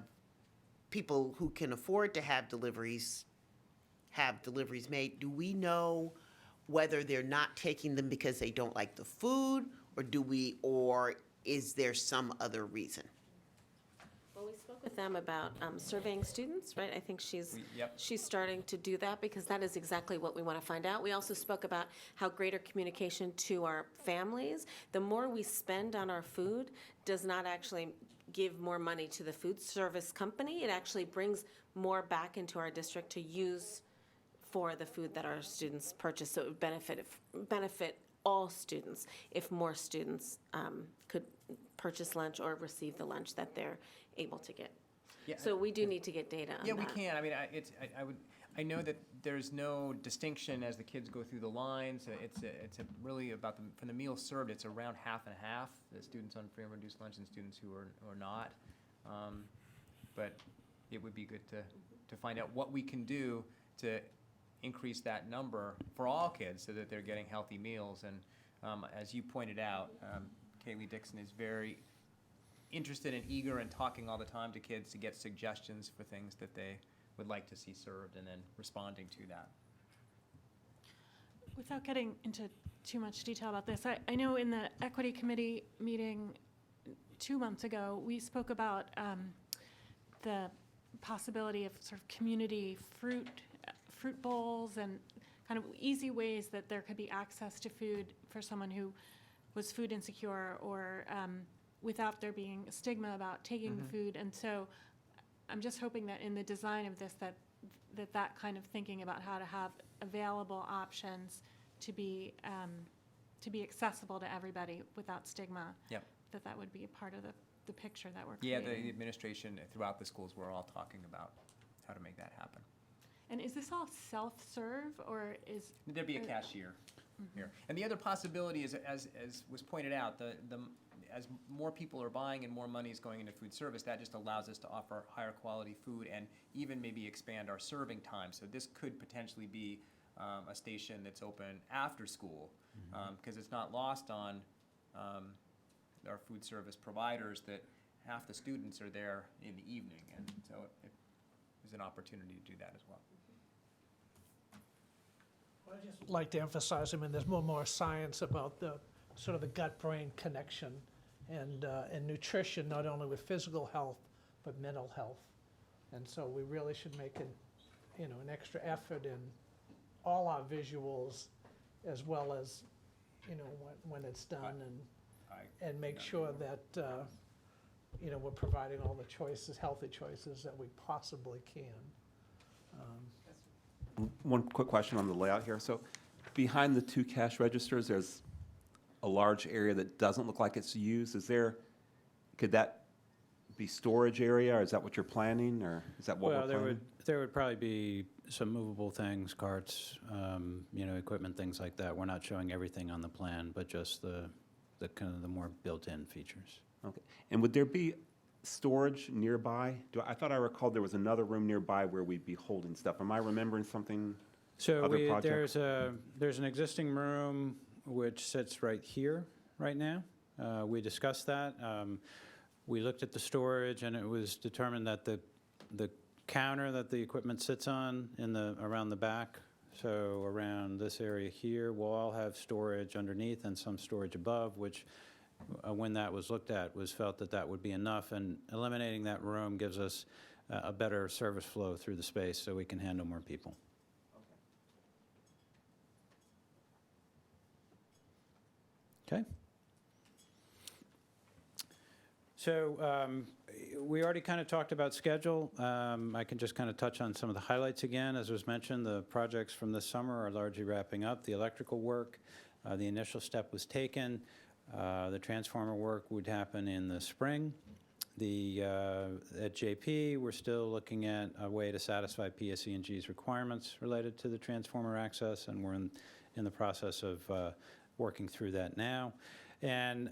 people who can afford to have deliveries made, do we know whether they're not taking them because they don't like the food, or is there some other reason? Well, we spoke with them about surveying students, right? I think she's Yep. starting to do that because that is exactly what we want to find out. We also spoke about how greater communication to our families, the more we spend on our food does not actually give more money to the food service company. It actually brings more back into our district to use for the food that our students purchase. So it would benefit all students if more students could purchase lunch or receive the lunch that they're able to get. Yeah. So we do need to get data on Yeah, that. we can. I mean, I know that there's no distinction as the kids go through the lines. It's really about from the meals served. It's around half and half. The students on free and reduced lunch and students who are not. But it would be good to find out what we can do to increase that number for all kids so that they're getting healthy meals. And as you pointed out, Kaylee Dixon is very interested and eager and talking all the time to kids to get suggestions for things that they would like to see served and then responding to that. Without getting into too much detail about this, I know in the Equity Committee meeting 2 months ago, we spoke about the possibility of sort of community fruit bowls and kind of easy ways that there could be access to food for someone who was food insecure or without there being a stigma about taking the food. And so I'm just hoping that in the design of this that that kind of thinking about how to have available options to be accessible to everybody without stigma. Yep. That would be a part of the picture that we're Yeah, creating. the administration throughout the schools, we're all talking about how to make that happen. And is this all self-serve, or is? There'd be a cashier here. And the other possibility is, as was pointed out, as more people are buying and more money is going into food service, that just allows us to offer higher quality food and even maybe expand our serving time. So this could potentially be a station that's open after school, because it's not lost on our food service providers that half the students are there in the evening, and so there's an opportunity to do that as well. I'd just like to emphasize, I mean, there's more science about the sort of the gut-brain connection and nutrition, not only with physical health, but mental health. And so we really should make an extra effort in all our visuals, as well as, when it's done, and make sure that, we're providing all the choices, healthy choices that we possibly can. One quick question on the layout here. So behind the 2 cash registers, there's a large area that doesn't look like it's used. Could that be storage area, or is that what you're planning, or is that what we're planning? There would probably be some movable things, carts, equipment, things like that. We're not showing everything on the plan, but just the kind of the more built-in features. Okay. And would there be storage nearby? I thought I recalled there was another room nearby where we'd be holding stuff. Am I remembering something? So other project? there's an existing room which sits right here right now. We discussed that. We looked at the storage, and it was determined that the counter that the equipment sits on around the back, so around this area here, will all have storage underneath and some storage above, which when that was looked at, was felt that would be enough, and eliminating that room gives us a better service flow through the space so we can handle more people. Okay. So we already kind of talked about schedule. I can just kind of touch on some of the highlights again. As was mentioned, the projects from this summer are largely wrapping up. The electrical work, the initial step was taken. The transformer work would happen in the spring. At JP, we're still looking at a way to satisfy PSE&G's requirements related to the transformer access, and we're in the process of working through that now. And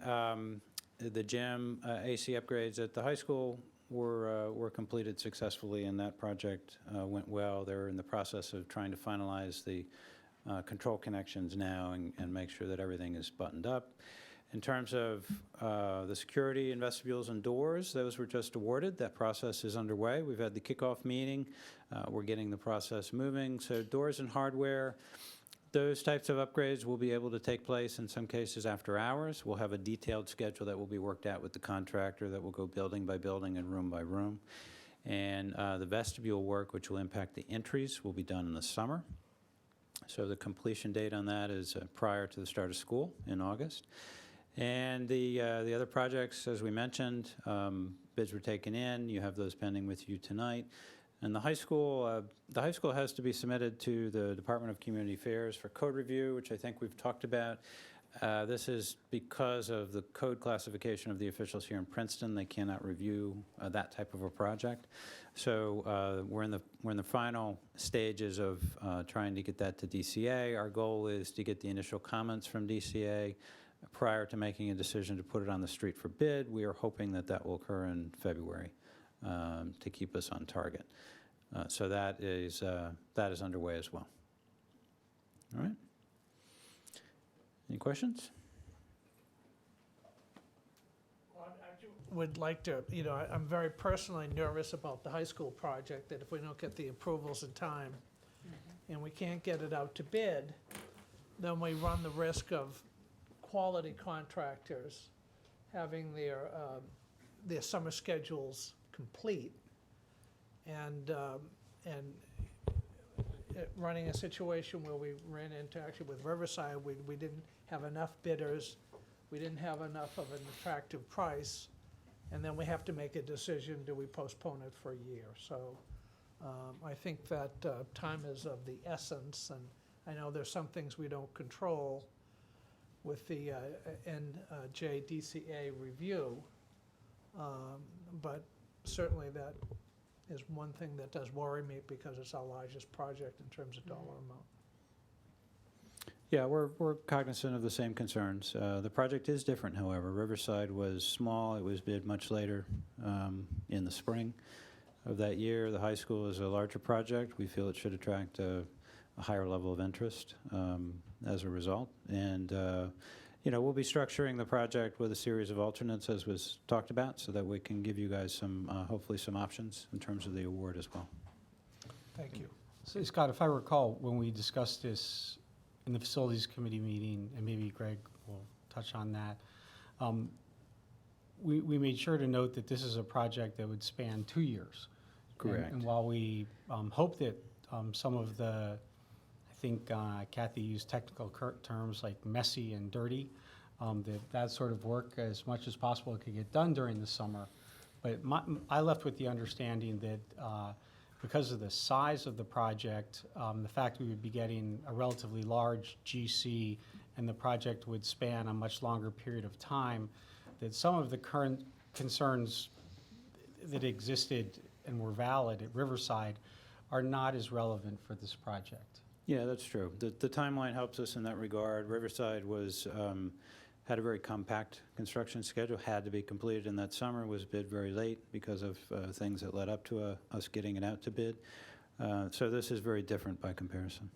the gym AC upgrades at the high school were completed successfully, and that project went well. They're in the process of trying to finalize the control connections now and make sure that everything is buttoned up. In terms of the security and vestibules and doors, those were just awarded. That process is underway. We've had the kickoff meeting. We're getting the process moving. So doors and hardware, those types of upgrades will be able to take place in some cases after hours. We'll have a detailed schedule that will be worked out with the contractor that will go building by building and room by room. And the vestibule work, which will impact the entries, will be done in the summer. So the completion date on that is prior to the start of school in August. And the other projects, as we mentioned, bids were taken in. You have those pending with you tonight. And the high school has to be submitted to the Department of Community Affairs for code review, which I think we've talked about. This is because of the code classification of the officials here in Princeton. They cannot review that type of a project. So we're in the final stages of trying to get that to DCA. Our goal is to get the initial comments from DCA prior to making a decision to put it on the street for bid. We are hoping that will occur in February to keep us on target. So that is underway as well. All right. Any questions? Would like to, I'm very personally nervous about the high school project, that if we don't get the approvals in time and we can't get it out to bid, then we run the risk of quality contractors having their summer schedules complete and running a situation where we ran into, actually with Riverside, we didn't have enough bidders, we didn't have enough of an attractive price, and then we have to make a decision, do we postpone it for a year? So I think that time is of the essence, and I know there's some things we don't control with the NJDCA review, but certainly that is one thing that does worry me because it's our largest project in terms of dollar amount. Yeah, we're cognizant of the same concerns. The project is different, however. Riverside was small. It was bid much later in the spring of that year. The high school is a larger project. We feel it should attract a higher level of interest as a result. And, we'll be structuring the project with a series of alternates, as was talked about, so that we can give you guys some, hopefully some options in terms of the award as well. Thank you. So, Scott, if I recall, when we discussed this in the Facilities Committee meeting, and maybe Greg will touch on that, we made sure to note that this is a project that would span 2 years. Correct. And while we hope that some of the, I think Kathy used technical terms like messy and dirty, that sort of work as much as possible could get done during the summer. But I left with the understanding that because of the size of the project, the fact we would be getting a relatively large GC and the project would span a much longer period of time, that some of the current concerns that existed and were valid at Riverside are not as relevant for this project. Yeah, that's true. The timeline helps us in that regard. Riverside was had a very compact construction schedule, had to be completed in that summer, was bid very late because of things that led up to us getting it out to bid. So this is very different by comparison.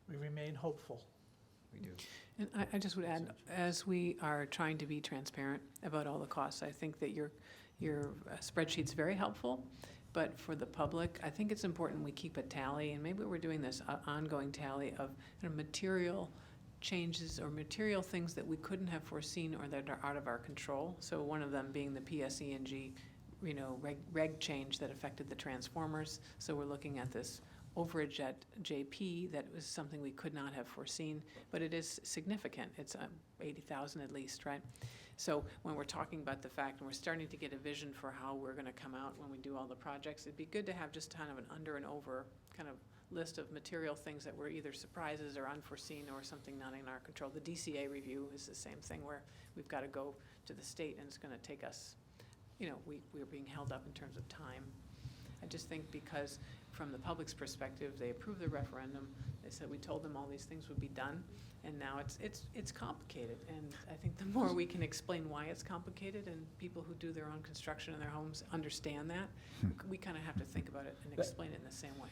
We remain hopeful. We do. And I just would add, as we are trying to be transparent about all the costs, I think that your spreadsheet's very helpful. But for the public, I think it's important we keep a tally, and maybe we're doing this ongoing tally of material changes or material things that we couldn't have foreseen or that are out of our control. So one of them being the PSE&G, reg change that affected the transformers. So we're looking at this overage at JP that was something we could not have foreseen, but it is significant. It's 80,000 at least, right? So when we're talking about the fact, and we're starting to get a vision for how we're going to come out when we do all the projects, it'd be good to have just kind of an under and over kind of list of material things that were either surprises or unforeseen or something not in our control. The DCA review is the same thing where we've got to go to the state and it's going to take us, we're being held up in terms of time. I just think because from the public's perspective, they approved the referendum, they said we told them all these things would be done, and now it's complicated. And I think the more we can explain why it's complicated and people who do their own construction in their homes understand that, we kind of have to think about it and explain it in the same way.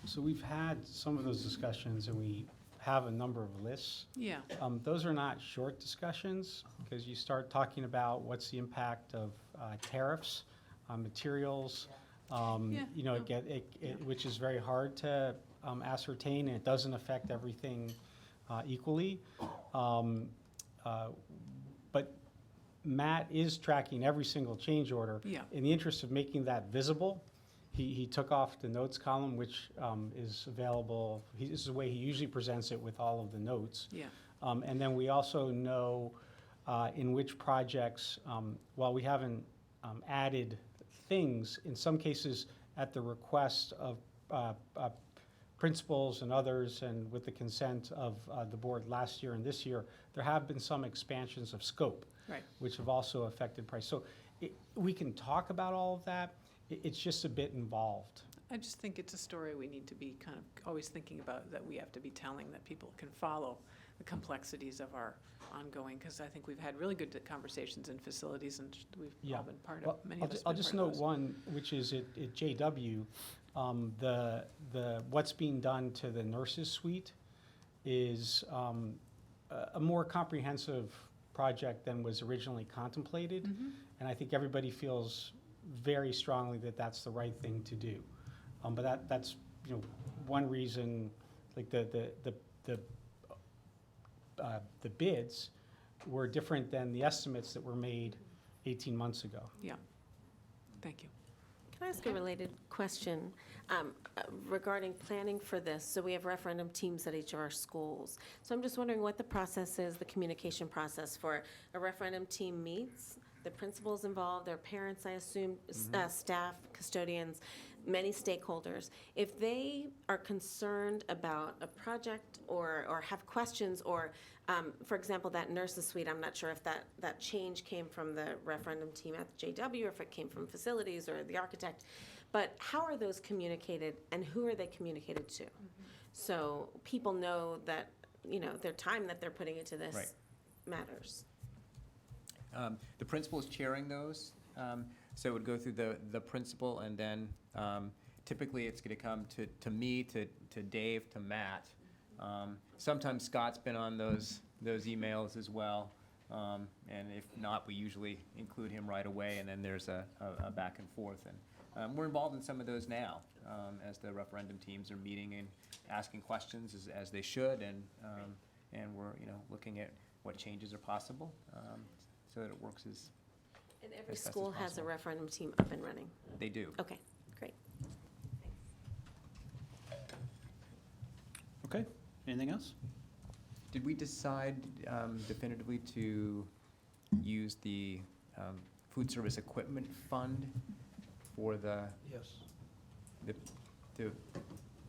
So we've had some of those discussions, and we have a number of lists. Yeah. Those are not short discussions, because you start talking about what's the impact of tariffs on materials, which is very hard to ascertain, and it doesn't affect everything equally. But Matt is tracking every single change order. Yeah. In the interest of making that visible, he took off the notes column, which is available. This is the way he usually presents it with all of the notes. Yeah. And then we also know in which projects, while we haven't added things, in some cases at the request of principals and others, and with the consent of the board last year and this year, there have been some expansions of scope, right, which have also affected price. So we can talk about all of that. It's just a bit involved. I just think it's a story we need to be kind of always thinking about, that we have to be telling, that people can follow the complexities of our ongoing, because I think we've had really good conversations in facilities, and we've all been part of, many of us. I'll just note one, which is at JW, what's being done to the nurses suite is a more comprehensive project than was originally contemplated, and I think everybody feels very strongly that that's the right thing to do. But that's one reason, like the bids were different than the estimates that were made 18 months ago. Yeah. Thank you. Can I ask a related question regarding planning for this? So we have referendum teams at each of our schools. So I'm just wondering what the process is, the communication process for a referendum team meets, the principals involved, their parents, I assume, staff, custodians, many stakeholders. If they are concerned about a project or have questions or, for example, that nurses suite, I'm not sure if that change came from the referendum team at JW or if it came from facilities or the architect. But how are those communicated and who are they communicated to? So people know that, their time that they're putting into this Right. matters. The principal is chairing those, so it would go through the principal, and then typically it's going to come to me, to Dave, to Matt. Sometimes Scott's been on those emails as well, and if not, we usually include him right away, and then there's a back and forth. And we're involved in some of those now, as the referendum teams are meeting and asking questions as they should, and we're looking at what changes are possible. So that it works as And every as best as school has a possible. referendum team up and running. They do. Okay, great. Okay, anything else? Did we decide definitively to use the food service equipment fund for the, Yes. to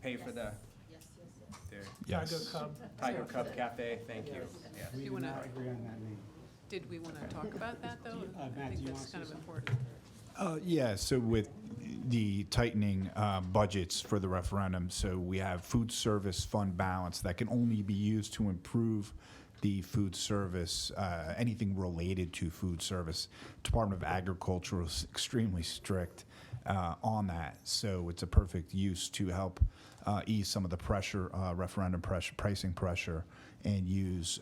pay for the? Tiger Cub. Tiger Cub Cafe, thank you. Yes. Do you want to, agree on that name. did we want to talk about that, though? I Matt, do think you that's wanna kind of say important. Yeah, so with the tightening budgets for the referendum, so we have food service fund balance that can only be used to improve the food service, anything related to food service. Department of Agriculture is extremely strict on that, so it's a perfect use to help ease some of the pressure, referendum pressure, pricing pressure, and use,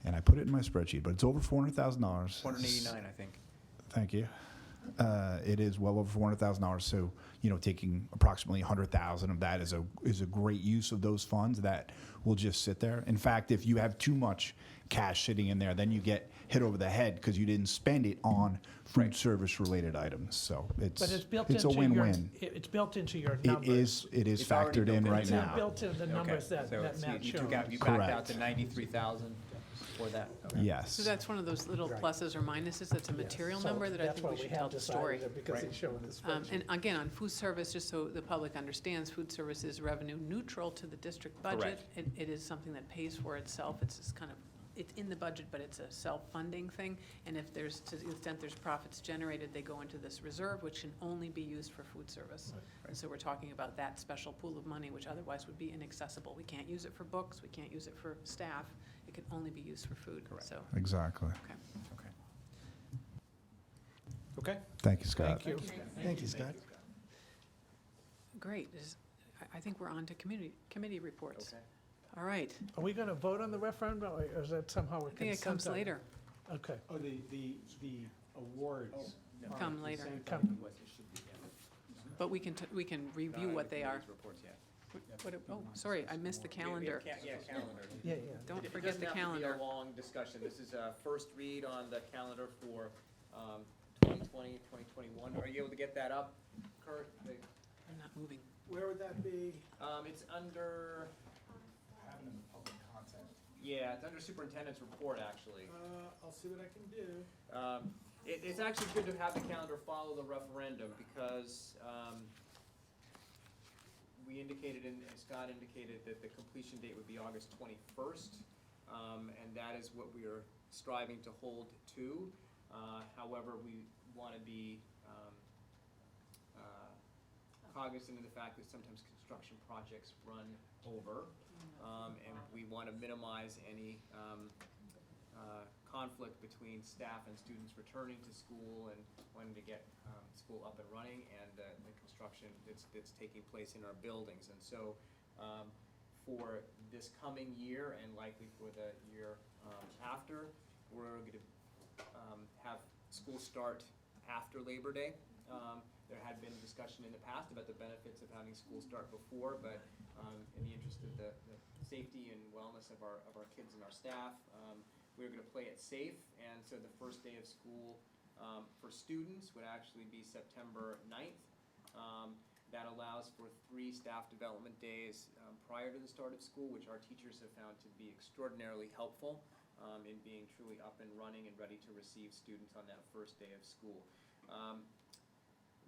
and I put it in my spreadsheet, but it's over $400,000. 189, I think. Thank you. It is well over $400,000. So, taking approximately 100,000 of that is a great use of those funds that will just sit there. In fact, if you have too much cash sitting in there, then you get hit over the head because you didn't spend it on food service related items. So But it's built it's a into win-win. It's built into your It numbers. is It's already factored built in in. right It's now. built into the numbers Okay, that so Matt you showed. backed out Correct. the 93,000 for that? Okay. Yes. So that's one of those little pluses or minuses. That's a material number that I think we should tell the story. Because he's showing his spreadsheet. And again, on food service, just so the public understands, food service is revenue neutral to the district budget. It is something that pays for itself. It's just kind of, it's in the budget, but it's a self-funding thing. And if there's, to the extent there's profits generated, they go into this reserve, which can only be used for food service. And so we're talking about that special pool of money, which otherwise would be inaccessible. We can't use it for books, we can't use it for staff. It can only be used for food, so. Exactly. Okay. Okay. Thank you, Scott. Thank you. Thank you, Scott. Great. I think we're on to committee reports. Okay. All right. Are we going to vote on the referendum, or is that somehow a I think it comes consent item? later. Okay. Oh, the awards. are Come the later. same Come. thing as it should be. But we can review what they are. Reports, yeah. Oh, sorry, I missed the calendar. Yeah, calendar. Yeah, Don't It forget the doesn't have to calendar. be a long discussion. This is a first read on the calendar for 2020, 2021. Are you able to get that up, Kurt? I'm not moving. Where would that be? It's under, yeah, it's under Superintendents Report, actually. I'll see what I can do. It's actually good to have the calendar follow the referendum because we indicated, and Scott indicated, that the completion date would be August 21st, and that is what we are striving to hold to. However, we want to be cognizant of the fact that sometimes construction projects run over, and we want to minimize any conflict between staff and students returning to school and wanting to get school up and running and the construction that's taking place in our buildings. And so for this coming year and likely for the year after, we're going to have school start after Labor Day. There had been discussion in the past about the benefits of having school start before, but in the interest of the safety and wellness of our kids and our staff, we're going to play it safe, and so the first day of school for students would actually be September 9th. That allows for 3 staff development days prior to the start of school, which our teachers have found to be extraordinarily helpful in being truly up and running and ready to receive students on that first day of school.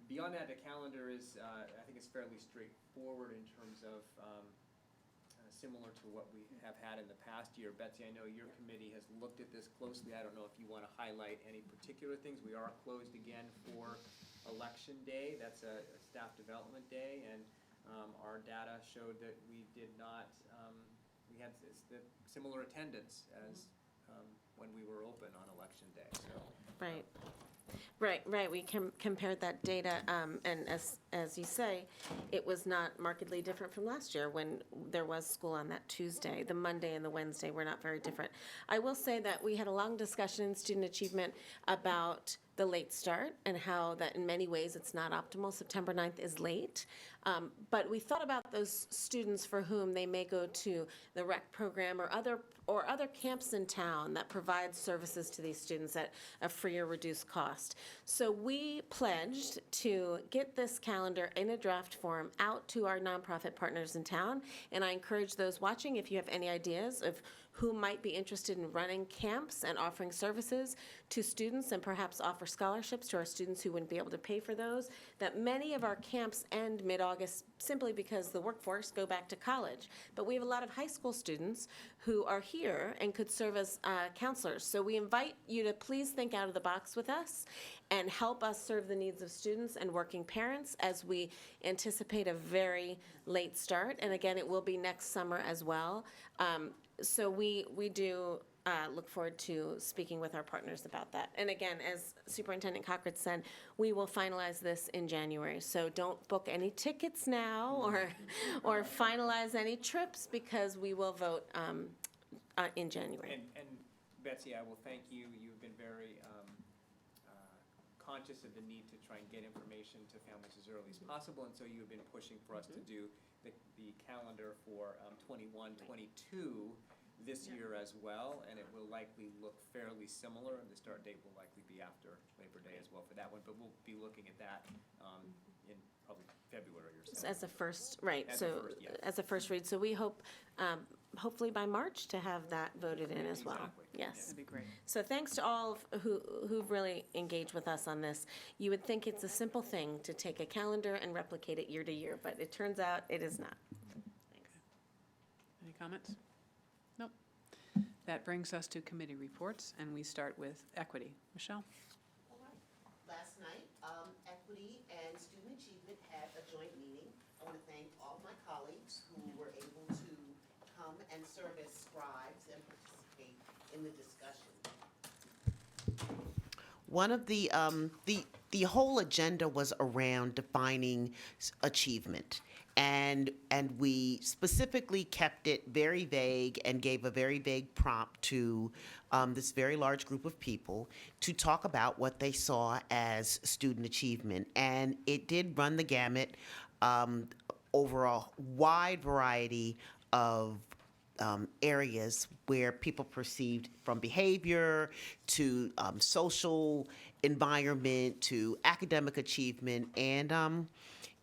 Beyond that, the calendar is, I think it's fairly straightforward in terms of similar to what we have had in the past year. Betsy, I know your committee has looked at this closely. I don't know if you want to highlight any particular things. We are closed again for Election Day. That's a staff development day, and our data showed that we did not, we had the similar attendance as when we were open on Election Day. So, Right. Right. We compared that data, and as you say, it was not markedly different from last year when there was school on that Tuesday. The Monday and the Wednesday were not very different. I will say that we had a long discussion in student achievement about the late start and how that in many ways it's not optimal. September 9th is late. But we thought about those students for whom they may go to the rec program or other camps in town that provide services to these students at a free or reduced cost. So we pledged to get this calendar in a draft form out to our nonprofit partners in town. And I encourage those watching, if you have any ideas of who might be interested in running camps and offering services to students and perhaps offer scholarships to our students who wouldn't be able to pay for those, that many of our camps end mid-August simply because the workforce go back to college. But we have a lot of high school students who are here and could serve as counselors. So we invite you to please think out of the box with us and help us serve the needs of students and working parents as we anticipate a very late start. And again, it will be next summer as well. So we do look forward to speaking with our partners about that. And again, as Superintendent Cochran said, we will finalize this in January. So don't book any tickets now or finalize any trips because we will vote in January. and Betsy, I will thank you. You've been very conscious of the need to try and get information to families as early as possible, and so you've been pushing for us to do the calendar for 21, 22 this year as well, and it will likely look fairly similar, and the start date will likely be after Labor Day as well for that one, but we'll be looking at that in probably February or so. As a first, right, As a so first, yes. as a first read. So we hope, hopefully by March, to have that voted in as well. Exactly. Yes. That'd be great. So thanks to all who've really engaged with us on this. You would think it's a simple thing to take a calendar and replicate it year to year, but it turns out it is not. Any comments? Nope. That brings us to committee reports, and we start with equity. Michelle? Last night, Equity and Student Achievement had a joint meeting. I want to thank all my colleagues who were able to come and serve as scribes and participate in the discussion. One of the whole agenda was around defining achievement. And we specifically kept it very vague and gave a very vague prompt to this very large group of people to talk about what they saw as student achievement. And it did run the gamut over a wide variety of areas where people perceived, from behavior to social environment to academic achievement, and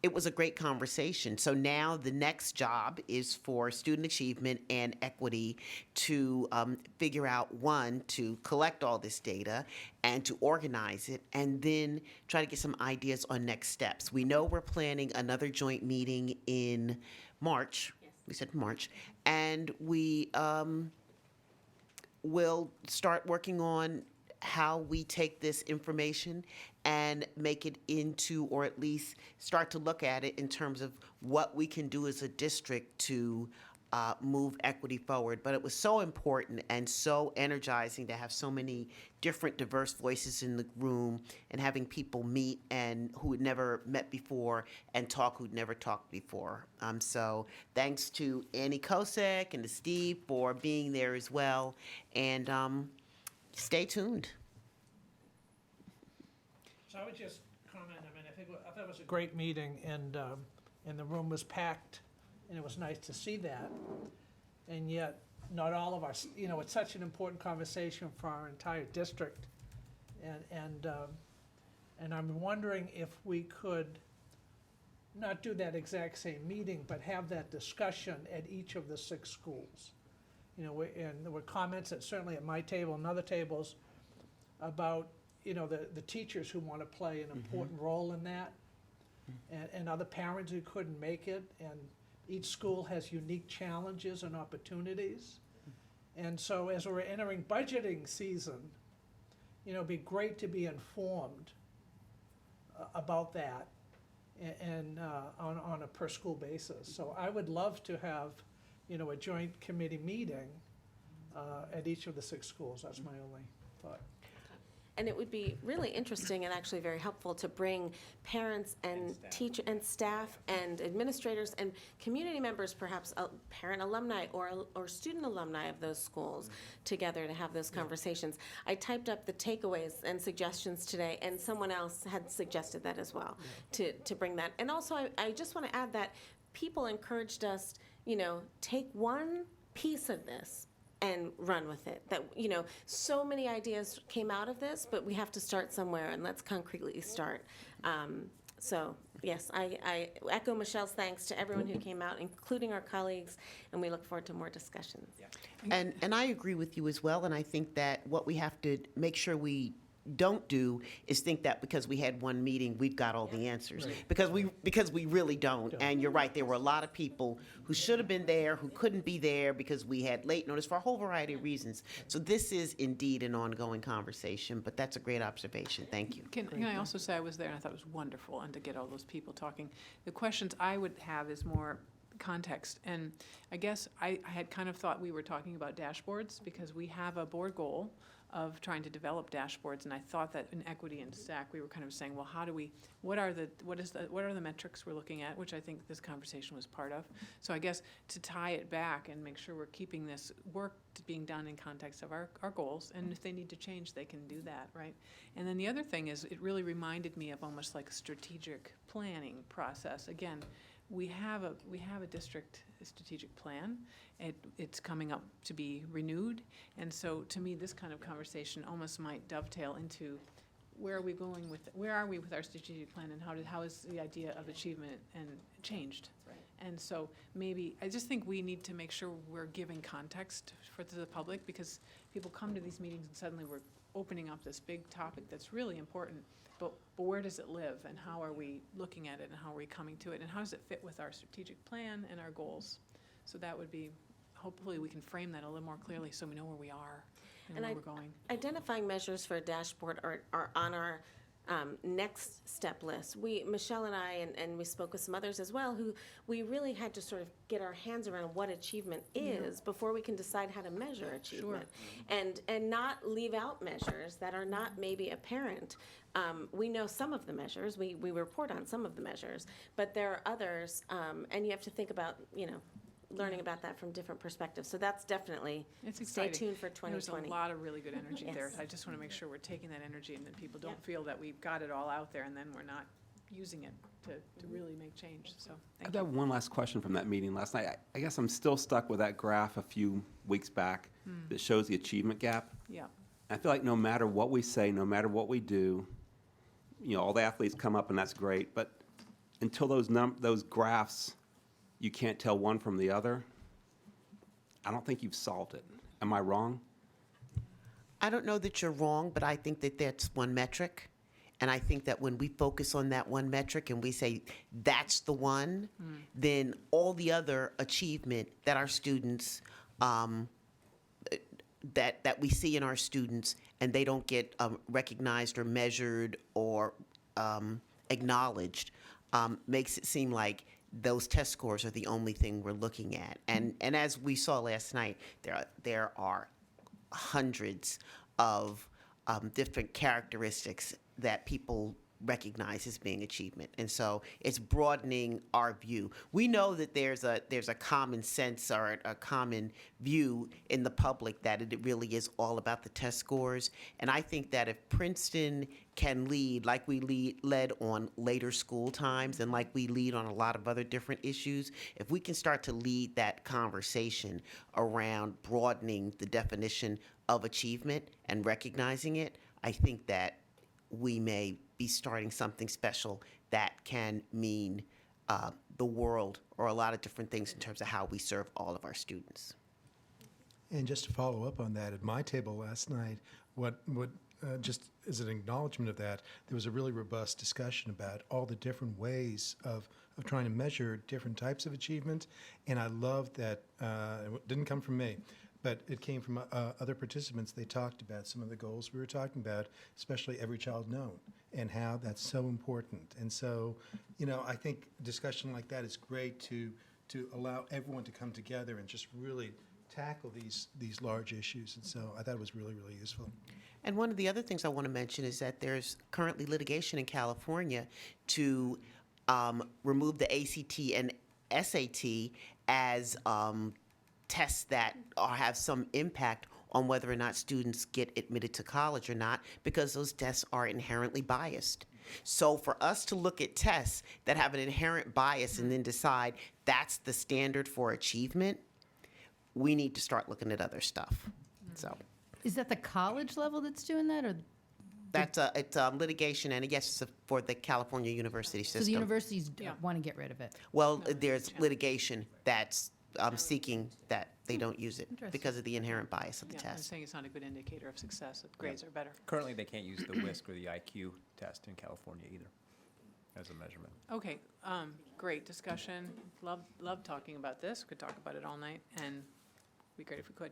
it was a great conversation. So now the next job is for student achievement and equity to figure out, one, to collect all this data and to organize it, and then try to get some ideas on next steps. We know we're planning another joint meeting in March. Yes. We said March. And we will start working on how we take this information and make it into, or at least start to look at it in terms of what we can do as a district to move equity forward. But it was so important and so energizing to have so many different diverse voices in the room and having people meet and who had never met before and talk who'd never talked before. So thanks to Annie Kosek and to Steve for being there as well. And stay tuned. So I would just comment, I mean, I thought it was a great meeting, and the room was packed, and it was nice to see that. And yet, not all of us, it's such an important conversation for our entire district. And I'm wondering if we could not do that exact same meeting, but have that discussion at each of the 6 schools. And there were comments that certainly at my table and other tables about, the teachers who want to play an important role in that, and other parents who couldn't make it, and each school has unique challenges and opportunities. And so as we're entering budgeting season, it'd be great to be informed about that and on a per school basis. So I would love to have, a joint committee meeting at each of the 6 schools. That's my only thought. And it would be really interesting and actually very helpful to bring parents and teacher and staff and administrators and community members, perhaps parent alumni or student alumni of those schools together to have those conversations. I typed up the takeaways and suggestions today, and someone else had suggested that as well, to bring that. And also, I just want to add that people encouraged us, take one piece of this and run with it. That, so many ideas came out of this, but we have to start somewhere, and let's concretely start. So yes, I echo Michelle's thanks to everyone who came out, including our colleagues, and we look forward to more discussions. And I agree with you as well, and I think that what we have to make sure we don't do is think that because we had one meeting, we've got all the answers. Because we really don't. And you're right, there were a lot of people who should have been there, who couldn't be there because we had late notice for a whole variety of reasons. So this is indeed an ongoing conversation, but that's a great observation. Thank you. Can I also say I was there and I thought it was wonderful, and to get all those people talking. The questions I would have is more context, and I guess I had kind of thought we were talking about dashboards because we have a board goal of trying to develop dashboards, and I thought that in equity and STAC we were kind of saying, well, how do we, what are the metrics we're looking at, which I think this conversation was part of. So I guess to tie it back and make sure we're keeping this work being done in context of our goals, and if they need to change, they can do that, right? And then the other thing is, it really reminded me of almost like a strategic planning process. Again, we have a district strategic plan. It's coming up to be renewed, and so to me, this kind of conversation almost might dovetail into where are we with our strategic plan, and how is the idea of achievement and changed? Right. And so maybe I just think we need to make sure we're giving context to the public, because people come to these meetings and suddenly we're opening up this big topic that's really important. But where does it live, and how are we looking at it, and how are we coming to it, and how does it fit with our strategic plan and our goals? So that would be, hopefully we can frame that a little more clearly so we know where we are and where we're going. Identifying measures for a dashboard are on our next step list. Michelle and I, and we spoke with some others as well, who we really had to sort of get our hands around what achievement is before we can decide how to measure achievement. Sure. And not leave out measures that are not maybe apparent. We know some of the measures, we report on some of the measures, but there are others, and you have to think about, learning about that from different perspectives. So that's definitely, stay tuned for 2020. There's a lot of really good energy there. Yes. I just want to make sure we're taking that energy, and that people don't feel that we've got it all out there and then we're not using it to really make change. So I have one last question from that meeting last night. I guess I'm still stuck with that graph a few weeks back that shows the achievement gap. Yeah. I feel like no matter what we say, no matter what we do, all the athletes come up and that's great, but until those graphs, you can't tell one from the other, I don't think you've solved it. Am I wrong? I don't know that you're wrong, but I think that that's one metric. And I think that when we focus on that one metric and we say that's the one, then all the other achievement that our students, that we see in our students, and they don't get recognized or measured or acknowledged, makes it seem like those test scores are the only thing we're looking at. And as we saw last night, there are hundreds of different characteristics that people recognize as being achievement. And so it's broadening our view. We know that there's a common sense or a common view in the public that it really is all about the test scores. And I think that if Princeton can lead like we led on later school times and like we lead on a lot of other different issues, if we can start to lead that conversation around broadening the definition of achievement and recognizing it, I think that we may be starting something special that can mean the world or a lot of different things in terms of how we serve all of our students. And just to follow up on that, at my table last night, just as an acknowledgement of that, there was a really robust discussion about all the different ways of trying to measure different types of achievement. And I love that, it didn't come from me, but it came from other participants. They talked about some of the goals we were talking about, especially Every Child Known, and how that's so important. And so, I think discussion like that is great to allow everyone to come together and just really tackle these large issues. And so I thought it was really, really useful. And one of the other things I want to mention is that there's currently litigation in California to remove the ACT and SAT as tests that have some impact on whether or not students get admitted to college or not, because those tests are inherently biased. So for us to look at tests that have an inherent bias and then decide that's the standard for achievement, we need to start looking at other stuff. So Is that the college level that's doing that, or it's litigation, and yes, it's for the California university system. so the universities want to get rid of it? Well, there's litigation that's seeking that they don't use it because of the inherent bias of the I'm test. saying it's not a good indicator of success, that grades are better. Currently, they can't use the WISC or the IQ test in California either as a measurement. Okay, great discussion. Love talking about this. Could talk about it all night, and it'd be great if we could.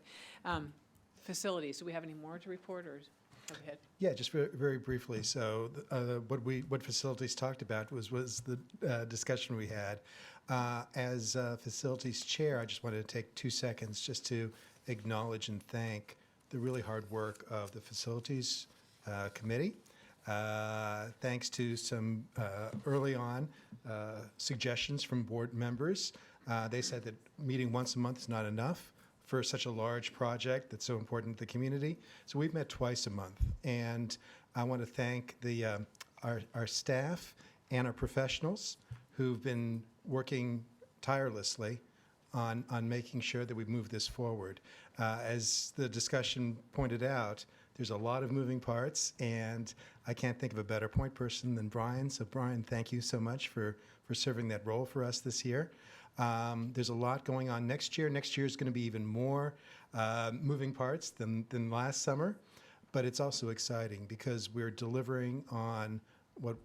Facilities, do we have any more to report, or go ahead? Yeah, just very, very briefly. So what facilities talked about was the discussion we had. As facilities chair, I just wanted to take 2 seconds just to acknowledge and thank the really hard work of the facilities committee. Thanks to some early on suggestions from board members. They said that meeting once a month is not enough for such a large project that's so important to the community. So we've met twice a month. And I want to thank our staff and our professionals who've been working tirelessly on making sure that we move this forward. As the discussion pointed out, there's a lot of moving parts, and I can't think of a better point person than Brian. So Brian, thank you so much for serving that role for us this year. There's a lot going on next year. Next year is going to be even more moving parts than last summer, but it's also exciting because we're delivering on what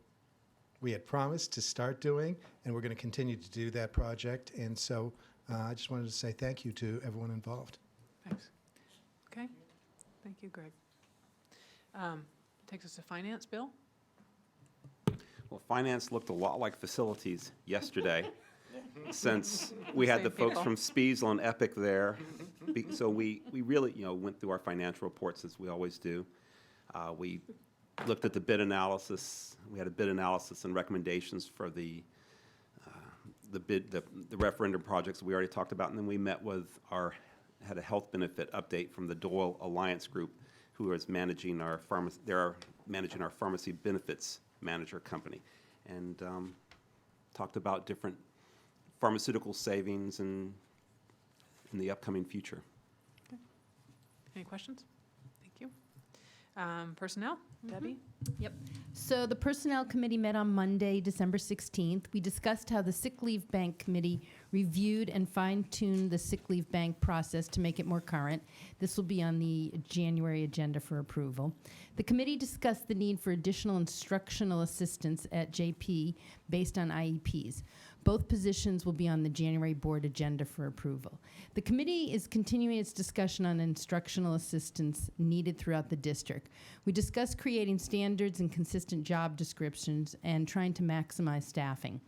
we had promised to start doing, and we're going to continue to do that project. And so I just wanted to say thank you to everyone involved. Thanks. Okay. Thank you, Greg. Takes us to finance, Bill? Well, finance looked a lot like facilities yesterday, since we had the folks from Spiesel and Epic there. So we really, went through our financial reports as we always do. We looked at the bid analysis. We had a bid analysis and recommendations for the referendum projects we already talked about, and then we met with had a health benefit update from the Doyle Alliance Group, who is managing our pharmacy benefits manager company, and talked about different pharmaceutical savings in the upcoming future. Okay. Any questions? Thank you. Personnel, Debbie? Yep. So the Personnel Committee met on Monday, December 16th. We discussed how the Sick Leave Bank Committee reviewed and fine-tuned the sick leave bank process to make it more current. This will be on the January agenda for approval. The committee discussed the need for additional instructional assistance at JP based on IEPs. Both positions will be on the January board agenda for approval. The committee is continuing its discussion on instructional assistance needed throughout the district. We discussed creating standards and consistent job descriptions and trying to maximize staffing.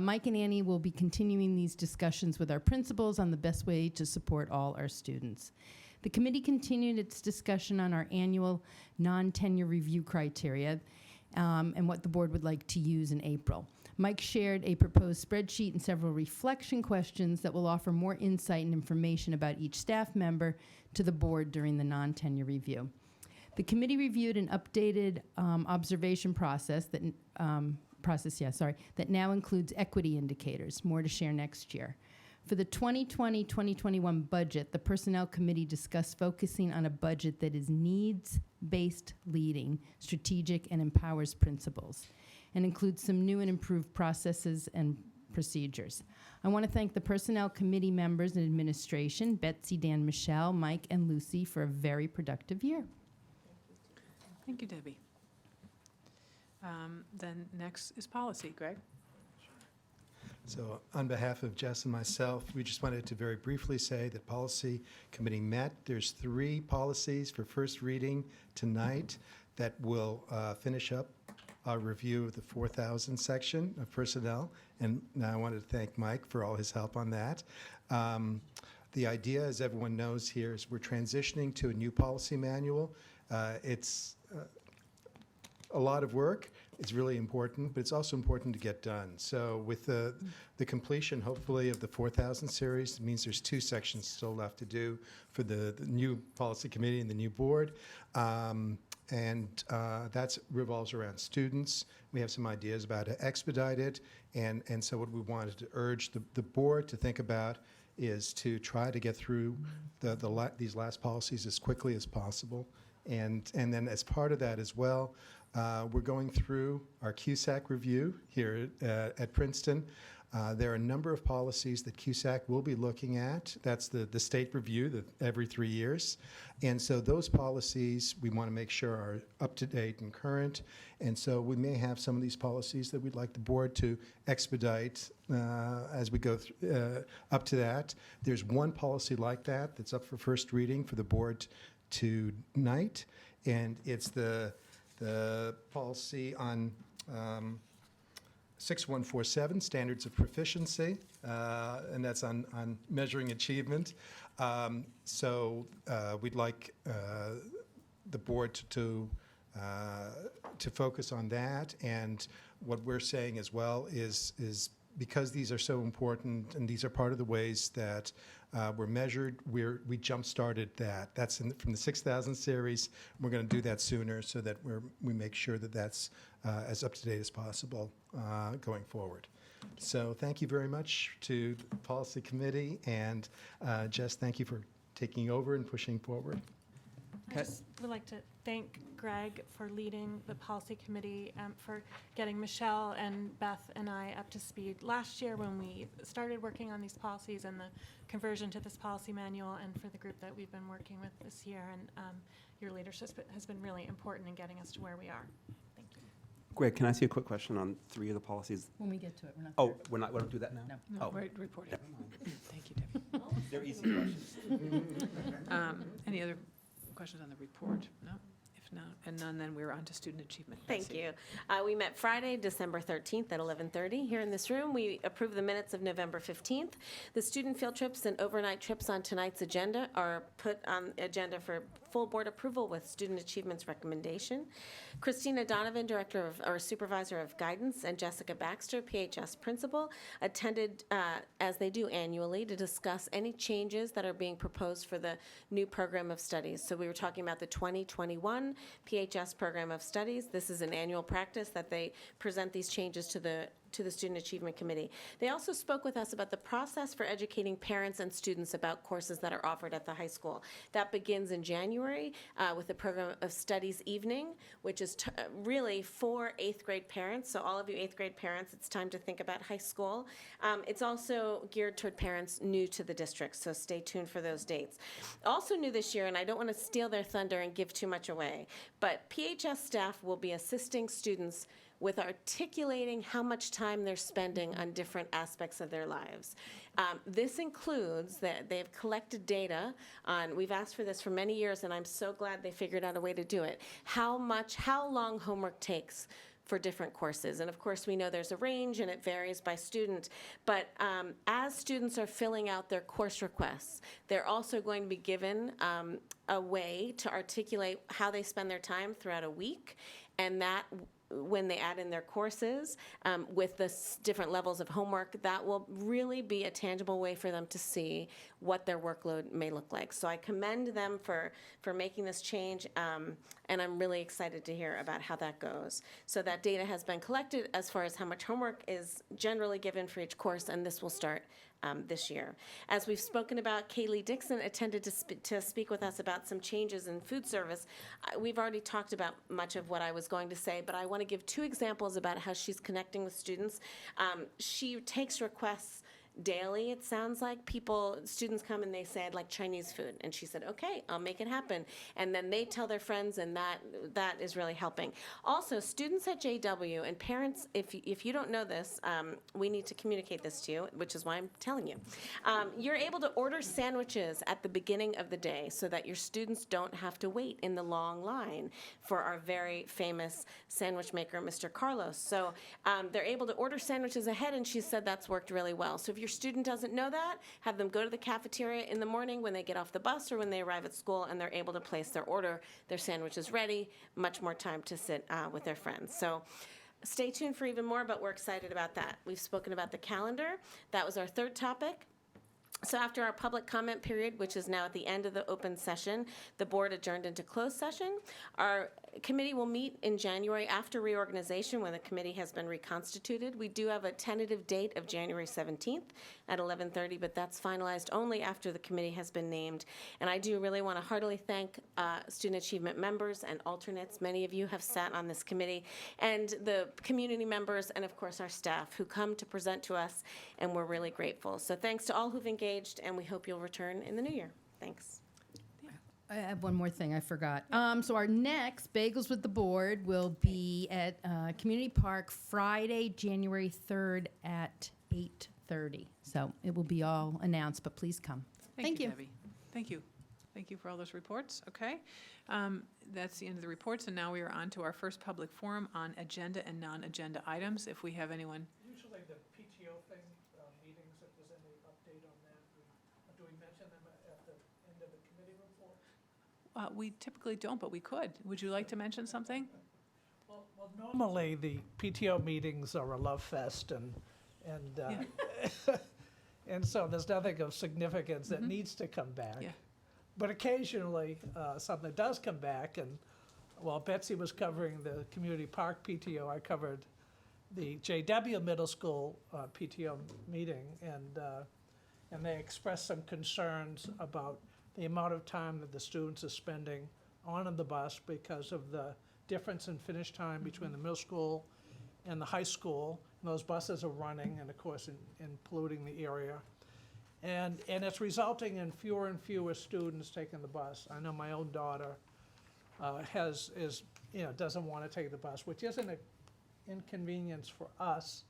Mike and Annie will be continuing these discussions with our principals on the best way to support all our students. The committee continued its discussion on our annual non-tenure review criteria and what the board would like to use in April. Mike shared a proposed spreadsheet and several reflection questions that will offer more insight and information about each staff member to the board during the non-tenure review. The committee reviewed an updated observation process that now includes equity indicators, more to share next year. For the 2020-2021 budget, the Personnel Committee discussed focusing on a budget that is needs-based leading, strategic, and empowers principals, and includes some new and improved processes and procedures. I want to thank the Personnel Committee members and administration, Betsy, Dan, Michelle, Mike, and Lucy, for a very productive year. Thank you, Debbie. Then next is policy. Greg? So on behalf of Jess and myself, we just wanted to very briefly say that Policy Committee met. There's 3 policies for first reading tonight that will finish up our review of the 4,000 section of personnel. And now I wanted to thank Mike for all his help on that. The idea, as everyone knows here, is we're transitioning to a new policy manual. It's a lot of work. It's really important, but it's also important to get done. So with the completion, hopefully, of the 4,000 series, it means there's 2 sections still left to do for the new policy committee and the new board. That revolves around students. We have some ideas about how to expedite it. And so what we wanted to urge the board to think about is to try to get through these last policies as quickly as possible. And then as part of that as well, we're going through our CUSAC review here at Princeton. There are a number of policies that CUSAC will be looking at. That's the state review every 3 years. And so those policies we want to make sure are up to date and current. And so we may have some of these policies that we'd like the board to expedite as we go up to that. There's one policy like that that's up for first reading for the board tonight, and it's the policy on 6147, Standards of Proficiency, and that's on measuring achievement. So we'd like the board to focus on that, and what we're saying as well is because these are so important and these are part of the ways that we're measured, we jump-started that. That's from the 6,000 series. We're going to do that sooner so that we make sure that that's as up-to-date as possible going forward. So thank you very much to the Policy Committee, and Jess, thank you for taking over and pushing forward. I just would like to thank Greg for leading the policy committee, for getting Michelle and Beth and I up to speed last year when we started working on these policies and the conversion to this policy manual, and for the group that we've been working with this year. And your leadership has been really important in getting us to where we are. Thank you. Greg, can I ask you a quick question on 3 of the policies? When we get to it, we're not Oh, we don't do that now? No, we're reporting. Thank you, Debbie. They're easy questions. Any other questions on the report? No? If not, and none, then we're on to student achievement. Thank you. We met Friday, December 13th at 11:30 here in this room. We approved the minutes of November 15th. The student field trips and overnight trips on tonight's agenda are put on the agenda for full board approval with student achievements recommendation. Christina Donovan, Supervisor of Guidance, and Jessica Baxter, PHS Principal, attended, as they do annually, to discuss any changes that are being proposed for the new program of studies. So we were talking about the 2021 PHS Program of Studies. This is an annual practice that they present these changes to the Student Achievement Committee. They also spoke with us about the process for educating parents and students about courses that are offered at the high school. That begins in January with the Program of Studies Evening, which is really for 8th grade parents. So all of you 8th grade parents, it's time to think about high school. It's also geared toward parents new to the district, so stay tuned for those dates. Also new this year, and I don't want to steal their thunder and give too much away, but PHS staff will be assisting students with articulating how much time they're spending on different aspects of their lives. This includes that they've collected data on, we've asked for this for many years, and I'm so glad they figured out a way to do it, how long homework takes for different courses. And of course, we know there's a range and it varies by student, but as students are filling out their course requests, they're also going to be given a way to articulate how they spend their time throughout a week, and that when they add in their courses with the different levels of homework, that will really be a tangible way for them to see what their workload may look like. So I commend them for making this change, and I'm really excited to hear about how that goes. So that data has been collected as far as how much homework is generally given for each course, and this will start this year. As we've spoken about, Kaylee Dixon attended to speak with us about some changes in food service. We've already talked about much of what I was going to say, but I want to give 2 examples about how she's connecting with students. She takes requests daily, it sounds like. Students come and they say, I'd like Chinese food. And she said, okay, I'll make it happen. And then they tell their friends, and that is really helping. Also, students at JW and parents, if you don't know this, we need to communicate this to you, which is why I'm telling you. You're able to order sandwiches at the beginning of the day so that your students don't have to wait in the long line for our very famous sandwich maker, Mr. Carlos. So they're able to order sandwiches ahead, and she said that's worked really well. So if your student doesn't know that, have them go to the cafeteria in the morning when they get off the bus or when they arrive at school, and they're able to place their order. Their sandwich is ready, much more time to sit with their friends. So stay tuned for even more, but we're excited about that. We've spoken about the calendar. That was our 3rd topic. So after our public comment period, which is now at the end of the open session, the board adjourned into closed session. Our committee will meet in January after reorganization when the committee has been reconstituted. We do have a tentative date of January 17th at 11:30, but that's finalized only after the committee has been named. And I do really want to heartily thank student achievement members and alternates. Many of you have sat on this committee, and the community members, and of course our staff who come to present to us, and we're really grateful. So thanks to all who've engaged, and we hope you'll return in the new year. Thanks. I have one more thing I forgot. So our next Bagels with the Board will be at Community Park Friday, January 3rd at 8:30. So it will be all announced, but please come. Thank you, Debbie. Thank you. Thank you for all those reports. Okay. That's the end of the reports, and now we are on to our first public forum on agenda and non-agenda items. If we have anyone. Usually the PTO thing, meetings, if there's any update on that, do we mention them at the end of the committee report? We typically don't, but we could. Would you like to mention something? Well, normally the PTO meetings are a love fest, and and so there's nothing of significance that needs to come back. Yeah. But occasionally something does come back, and while Betsy was covering the Community Park PTO, I covered the JW Middle School PTO meeting, and they expressed some concerns about the amount of time that the students are spending on the bus because of the difference in finish time between the middle school and the high school. And those buses are running, and of course, in polluting the area. And it's resulting in fewer and fewer students taking the bus. I know my own daughter doesn't want to take the bus, which isn't an inconvenience for us,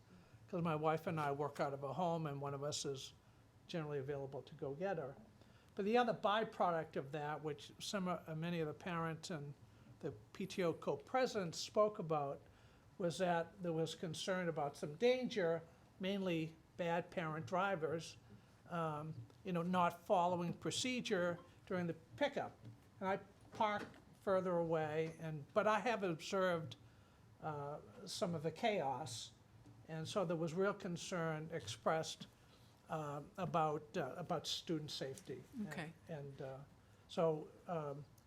because my wife and I work out of a home, and one of us is generally available to go get her. But the other byproduct of that, which many of the parents and the PTO co-presidents spoke about, was that there was concern about some danger, mainly bad parent drivers, not following procedure during the pickup. And I park further away, but I have observed some of the chaos, and so there was real concern expressed about student safety. Okay. So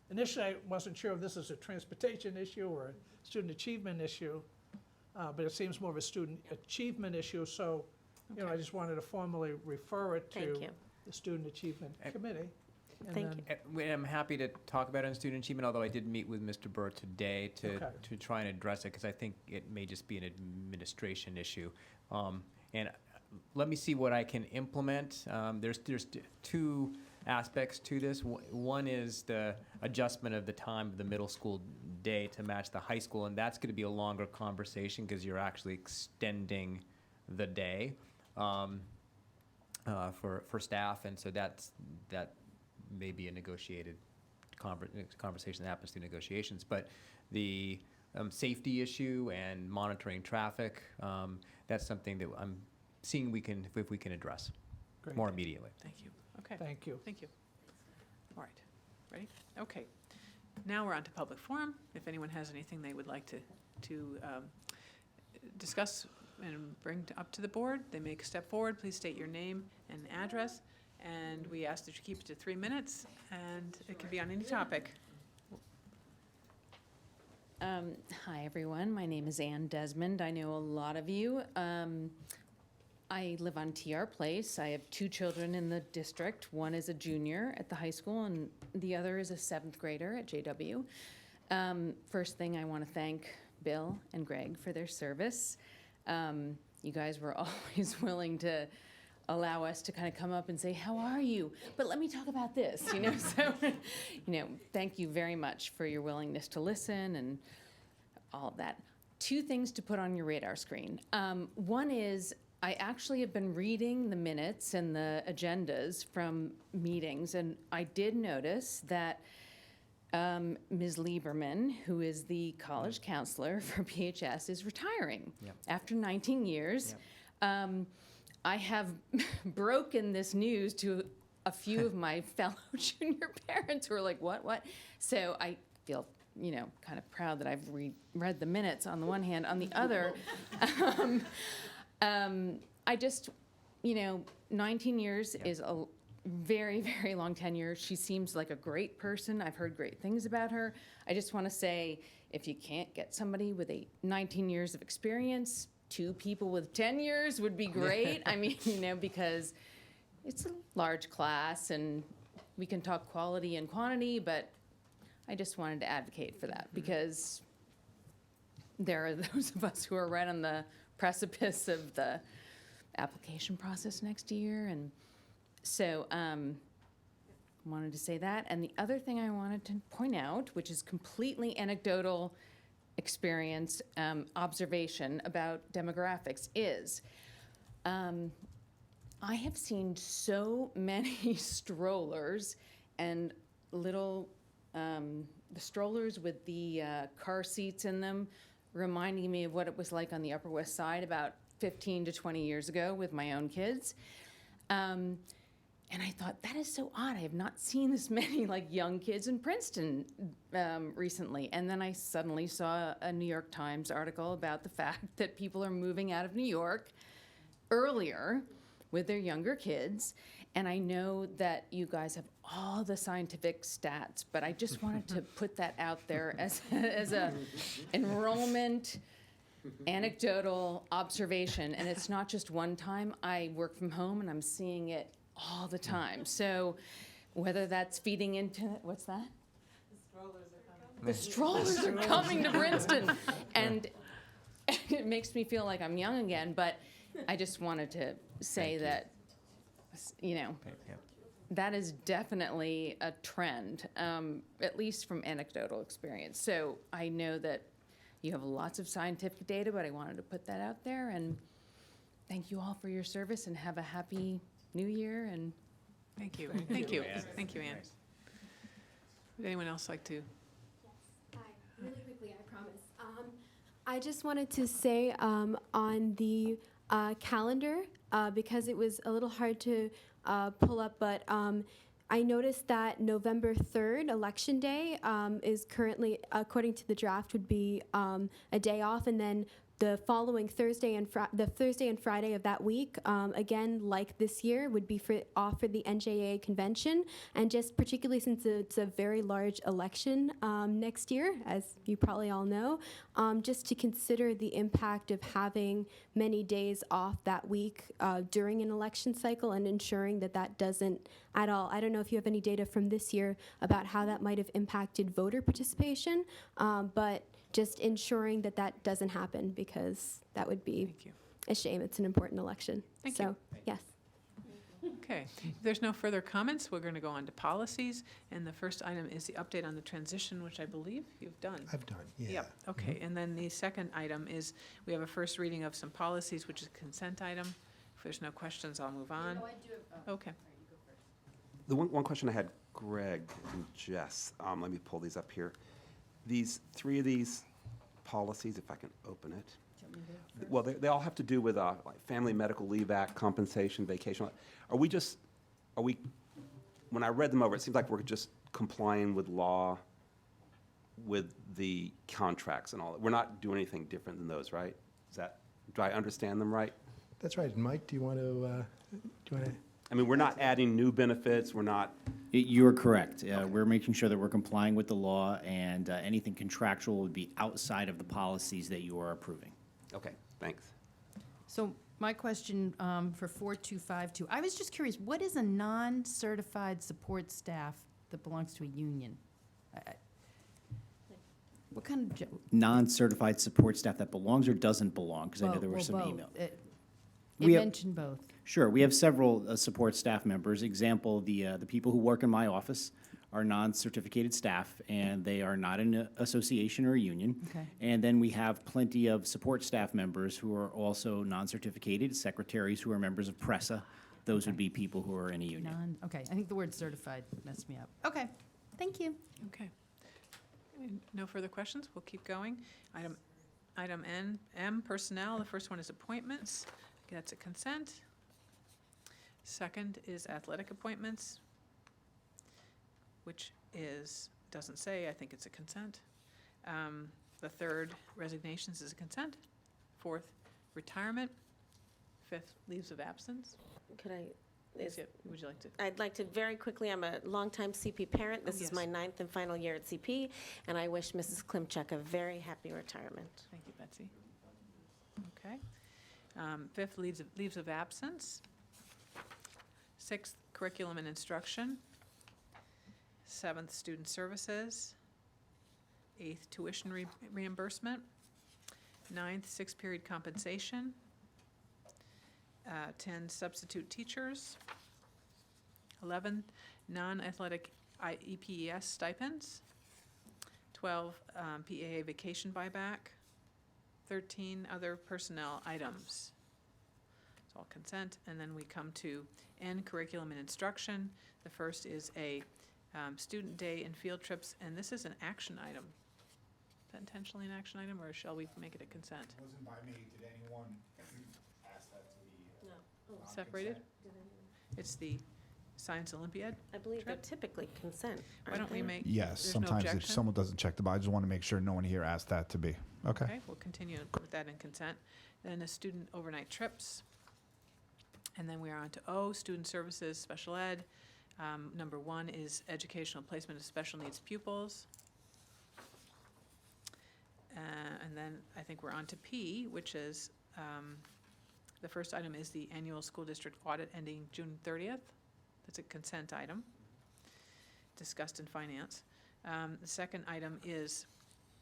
initially I wasn't sure if this is a transportation issue or a student achievement issue, but it seems more of a student achievement issue. So, I just wanted to formally refer it to the Student Achievement Committee. Thank you. I'm happy to talk about it on student achievement, although I did meet with Mr. Burr today to try and address it, because I think it may just be an administration issue. And let me see what I can implement. There's 2 aspects to this. One is the adjustment of the time of the middle school day to match the high school, and that's going to be a longer conversation because you're actually extending the day for staff, and so that may be a negotiated conversation that happens through negotiations. But the safety issue and monitoring traffic, that's something that I'm seeing if we can address more immediately. Thank you. Okay. Thank you. Thank you. All right. Ready? Okay. Now we're on to public forum. If anyone has anything they would like to discuss and bring up to the board, they may step forward. Please state your name and address. And we ask that you keep it to 3 minutes, and it can be on any topic. Hi, everyone. My name is Ann Desmond. I know a lot of you. I live on TR Place. I have 2 children in the district. One is a junior at the high school, and the other is a 7th grader at JW. First thing, I want to thank Bill and Greg for their service. You guys were always willing to allow us to kind of come up and say, how are you? But let me talk about this, so, thank you very much for your willingness to listen and all of that. 2 things to put on your radar screen. One is, I actually have been reading the minutes and the agendas from meetings, and I did notice that Ms. Lieberman, who is the college counselor for PHS, is retiring after 19 years. I have broken this news to a few of my fellow junior parents who are like, what? So I feel, kind of proud that I've read the minutes on the one hand. On the other, I just, 19 years is a very, very long tenure. She seems like a great person. I've heard great things about her. I just want to say, if you can't get somebody with 19 years of experience, 2 people with 10 years would be great. I mean, because it's a large class and we can talk quality and quantity, but I just wanted to advocate for that because there are those of us who are right on the precipice of the application process next year. And so wanted to say that. And the other thing I wanted to point out, which is completely anecdotal experience, observation about demographics, is I have seen so many strollers and little, the strollers with the car seats in them, reminding me of what it was like on the Upper West Side about 15 to 20 years ago with my own kids. And I thought, that is so odd. I have not seen this many young kids in Princeton recently. And then I suddenly saw a New York Times article about the fact that people are moving out of New York earlier with their younger kids. And I know that you guys have all the scientific stats, but I just wanted to put that out there as a enrollment anecdotal observation. And it's not just one time. I work from home and I'm seeing it all the time. So whether that's feeding into, what's that? The strollers are coming to Princeton. And it makes me feel like I'm young again, but I just wanted to say that, that is definitely a trend, at least from anecdotal experience. So I know that you have lots of scientific data, but I wanted to put that out there. And thank you all for your service and have a happy New Year. And thank you. Thank you. Thank you, Anne. Would anyone else like to? Hi, really quickly, I promise. I just wanted to say on the calendar, because it was a little hard to pull up, but I noticed that November 3rd, Election Day, is currently, according to the draft, would be a day off, and then the following Thursday and Friday of that week, again, like this year, would be off for the NJA convention. And just particularly since it's a very large election next year, as you probably all know, just to consider the impact of having many days off that week during an election cycle and ensuring that that doesn't at all. I don't know if you have any data from this year about how that might have impacted voter participation, but just ensuring that that doesn't happen, because that would be a shame. It's an important election. Thank you. Yes. Okay. If there's no further comments, we're going to go on to policies. And the first item is the update on the transition, which I believe you've done. I've done, yeah. Yep. Okay. And then the second item is we have a first reading of some policies, which is a consent item. If there's no questions, I'll move on. No, I do. Okay. The one question I had, Greg and Jess, let me pull these up here. Three of these policies, if I can open it. Well, they all have to do with like Family Medical Leave Act, compensation, vacation. When I read them over, it seems like we're just complying with law with the contracts and all that. We're not doing anything different than those, right? Do I understand them right? That's right. Mike, do you want to? I mean, we're not adding new benefits. We're not. You're correct. We're making sure that we're complying with the law, and anything contractual would be outside of the policies that you are approving. Okay, thanks. So My question for 4252, I was just curious, what is a non-certified support staff that belongs to a union? What kind of, Non-certified support staff that belongs or doesn't belong, because I know there were some email. It We have- mentioned both. Sure, we have several support staff members. Example, the people who work in my office are non-certificated staff, and they are not in an association or a union. Okay. And then we have plenty of support staff members who are also non-certificated, secretaries who are members of PRESA. Those would be people who are in a union. Okay, I think the word certified messed me up. Okay, thank you. Okay. No further questions? We'll keep going. Item M, personnel. The first one is appointments. That's a consent. Second is athletic appointments, which doesn't say, I think it's a consent. The third, resignations, is a consent. Fourth, retirement. Fifth, leaves of absence. Could I, Would you like to? I'd like to very quickly, I'm a longtime CP parent. This is yes. my 9th and final year at CP, and I wish Mrs. Klimchuk a very happy retirement. Thank you, Betsy. Okay. Fifth, leaves of absence. Sixth, curriculum and instruction. Seventh, student services. Eighth, tuition reimbursement. Ninth, 6-period compensation. 10, substitute teachers. 11, non-athletic EPES stipends. 12, PAA vacation buyback. 13, other personnel items. It's all consent. And then we come to N, curriculum and instruction. The first is a student day and field trips, and this is an action item. Is that intentionally an action item, or shall we make it a consent? It wasn't by me. Did anyone ask that to be Separated? It's the Science Olympiad. I believe they're trip? typically consent. Why don't we make? Yes, there's no sometimes if objection? someone doesn't check the box, I just want to make sure no one here asked that to be. Okay. Okay, we'll continue with that in consent. Then the student overnight trips. And then we are on to O, student services, special ed. Number 1 is educational placement of special needs pupils. And then I think we're on to P, which is, the first item is the annual school district audit ending June 30th. That's a consent item, discussed in finance. The second item is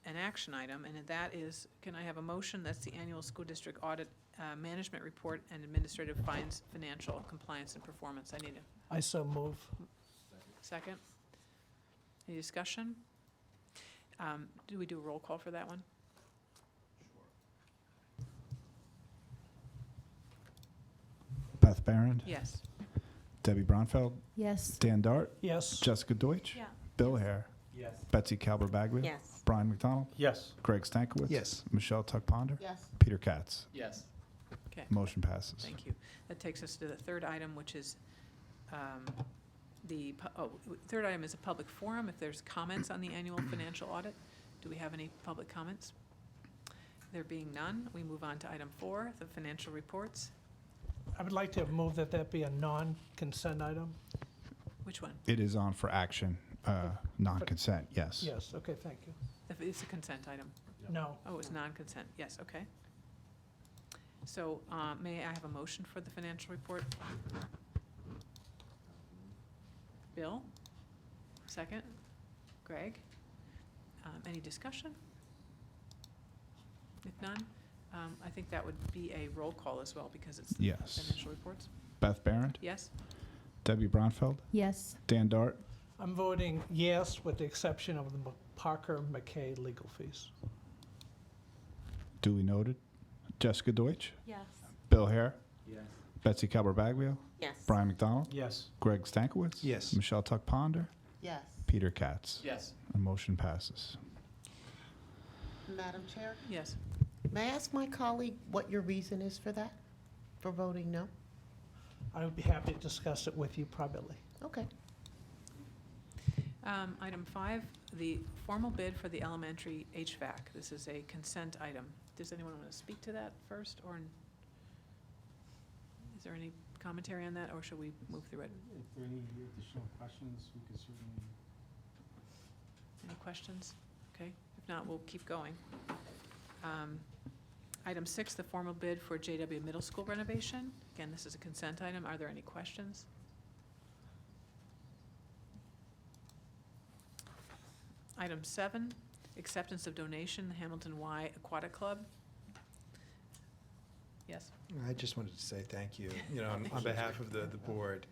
an action item, and that is, can I have a motion? That's the annual school district audit management report and administrative fines, financial compliance and performance. I need a I so move. second. Any discussion? Do we do a roll call for that one? Beth Barron, Yes. Debbie Bronfeld, Yes. Dan Dart, Yes. Jessica Deutsch, Yeah. Bill Hare, Yes. Betsy Calber-Bagley, Yes. Brian McDonald, Yes. Greg Stankiewicz, Yes. Michelle Tuck Ponder, Yes. Peter Katz. Yes. Okay. Motion passes. Thank you. That takes us to the third item, which is third item is a public forum. If there's comments on the annual financial audit, do we have any public comments? There being none, we move on to item 4, the financial reports. I would like to move that be a non-consent item. Which one? It is on for action, non-consent, yes. Yes, okay, thank you. If it's a consent item. No. Oh, it's non-consent. Yes, okay. So may I have a motion for the financial report? Bill? Second? Greg? Any discussion? If none, I think that would be a roll call as well, because it's the Yes. financial reports. Beth Barron, Yes? Debbie Bronfeld, Yes. Dan Dart, I'm voting yes with the exception of the Parker McKay legal fees. duly noted. Jessica Deutsch, Yes. Bill Hare, Yes. Betsy Calber-Baglio, Yes. Brian McDonald, Yes. Greg Stankiewicz, Yes. Michelle Tuck Ponder, Yes. Peter Katz. Yes. And motion passes. Madam Chair, Yes. may I ask my colleague what your reason is for that, for voting no? I would be happy to discuss it with you privately. Okay. Item 5, the formal bid for the elementary HVAC. This is a consent item. Does anyone want to speak to that first, or is there any commentary on that, or should we move through it? If there are any additional questions, we can certainly. Any questions? Okay, if not, we'll keep going. Item 6, the formal bid for JW Middle School renovation. Again, this is a consent item. Are there any questions? Item 7, acceptance of donation, the Hamilton Y Aquatic Club. Yes? I just wanted to say thank you, on behalf of the board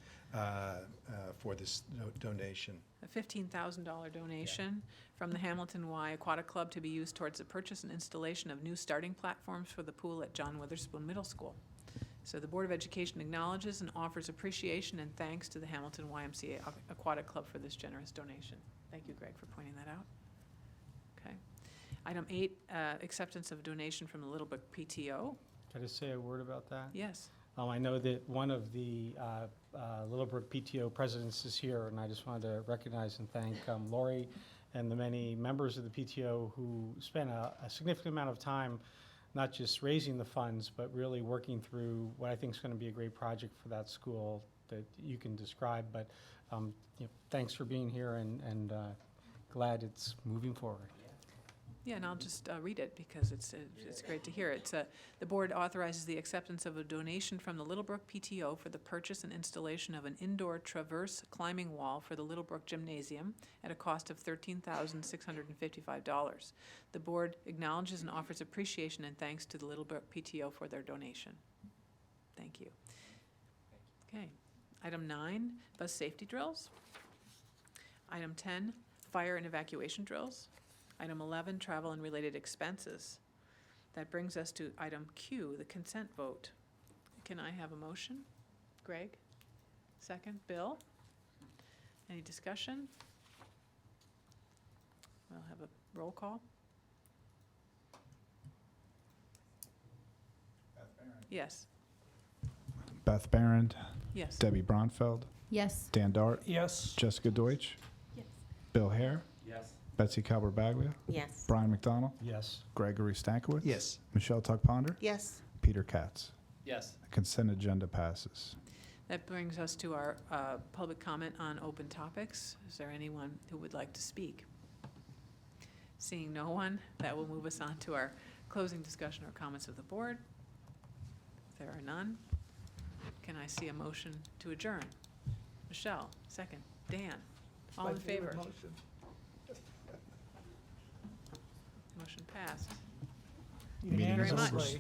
for this donation. A $15,000 donation from the Hamilton Y Aquatic Club to be used towards the purchase and installation of new starting platforms for the pool at John Witherspoon Middle School. So the Board of Education acknowledges and offers appreciation and thanks to the Hamilton YMCA Aquatic Club for this generous donation. Thank you, Greg, for pointing that out. Okay. Item 8, acceptance of donation from the Littlebrook PTO. Can I just say a word about that? Yes. I know that one of the Littlebrook PTO presidents is here, and I just wanted to recognize and thank Lori and the many members of the PTO who spent a significant amount of time not just raising the funds, but really working through what I think is going to be a great project for that school that you can describe. But thanks for being here, and glad it's moving forward. Yeah, and I'll just read it because it's great to hear. It's the board authorizes the acceptance of a donation from the Littlebrook PTO for the purchase and installation of an indoor traverse climbing wall for the Littlebrook Gymnasium at a cost of $13,655. The board acknowledges and offers appreciation and thanks to the Littlebrook PTO for their donation. Thank you. Okay. Item 9, bus safety drills. Item 10, fire and evacuation drills. Item 11, travel and related expenses. That brings us to item Q, the consent vote. Can I have a motion? Greg? Second. Bill? Any discussion? We'll have a roll call. Yes. Beth Barron. Yes. Debbie Bronfeld. Yes. Dan Dart. Yes. Jessica Deutsch. Yes. Bill Hare. Yes. Betsy Calvert-Baglia. Yes. Brian McDonald. Yes. Gregory Stankiewicz. Yes. Michelle Tuck-Ponder. Yes. Peter Katz. Yes. Consent agenda passes. That brings us to our public comment on open topics. Is there anyone who would like to speak? Seeing no one, that will move us on to our closing discussion or comments of the board. If there are none, can I see a motion to adjourn? Michelle, second. Dan, all in favor? Motion passed. Meeting is Very over. much.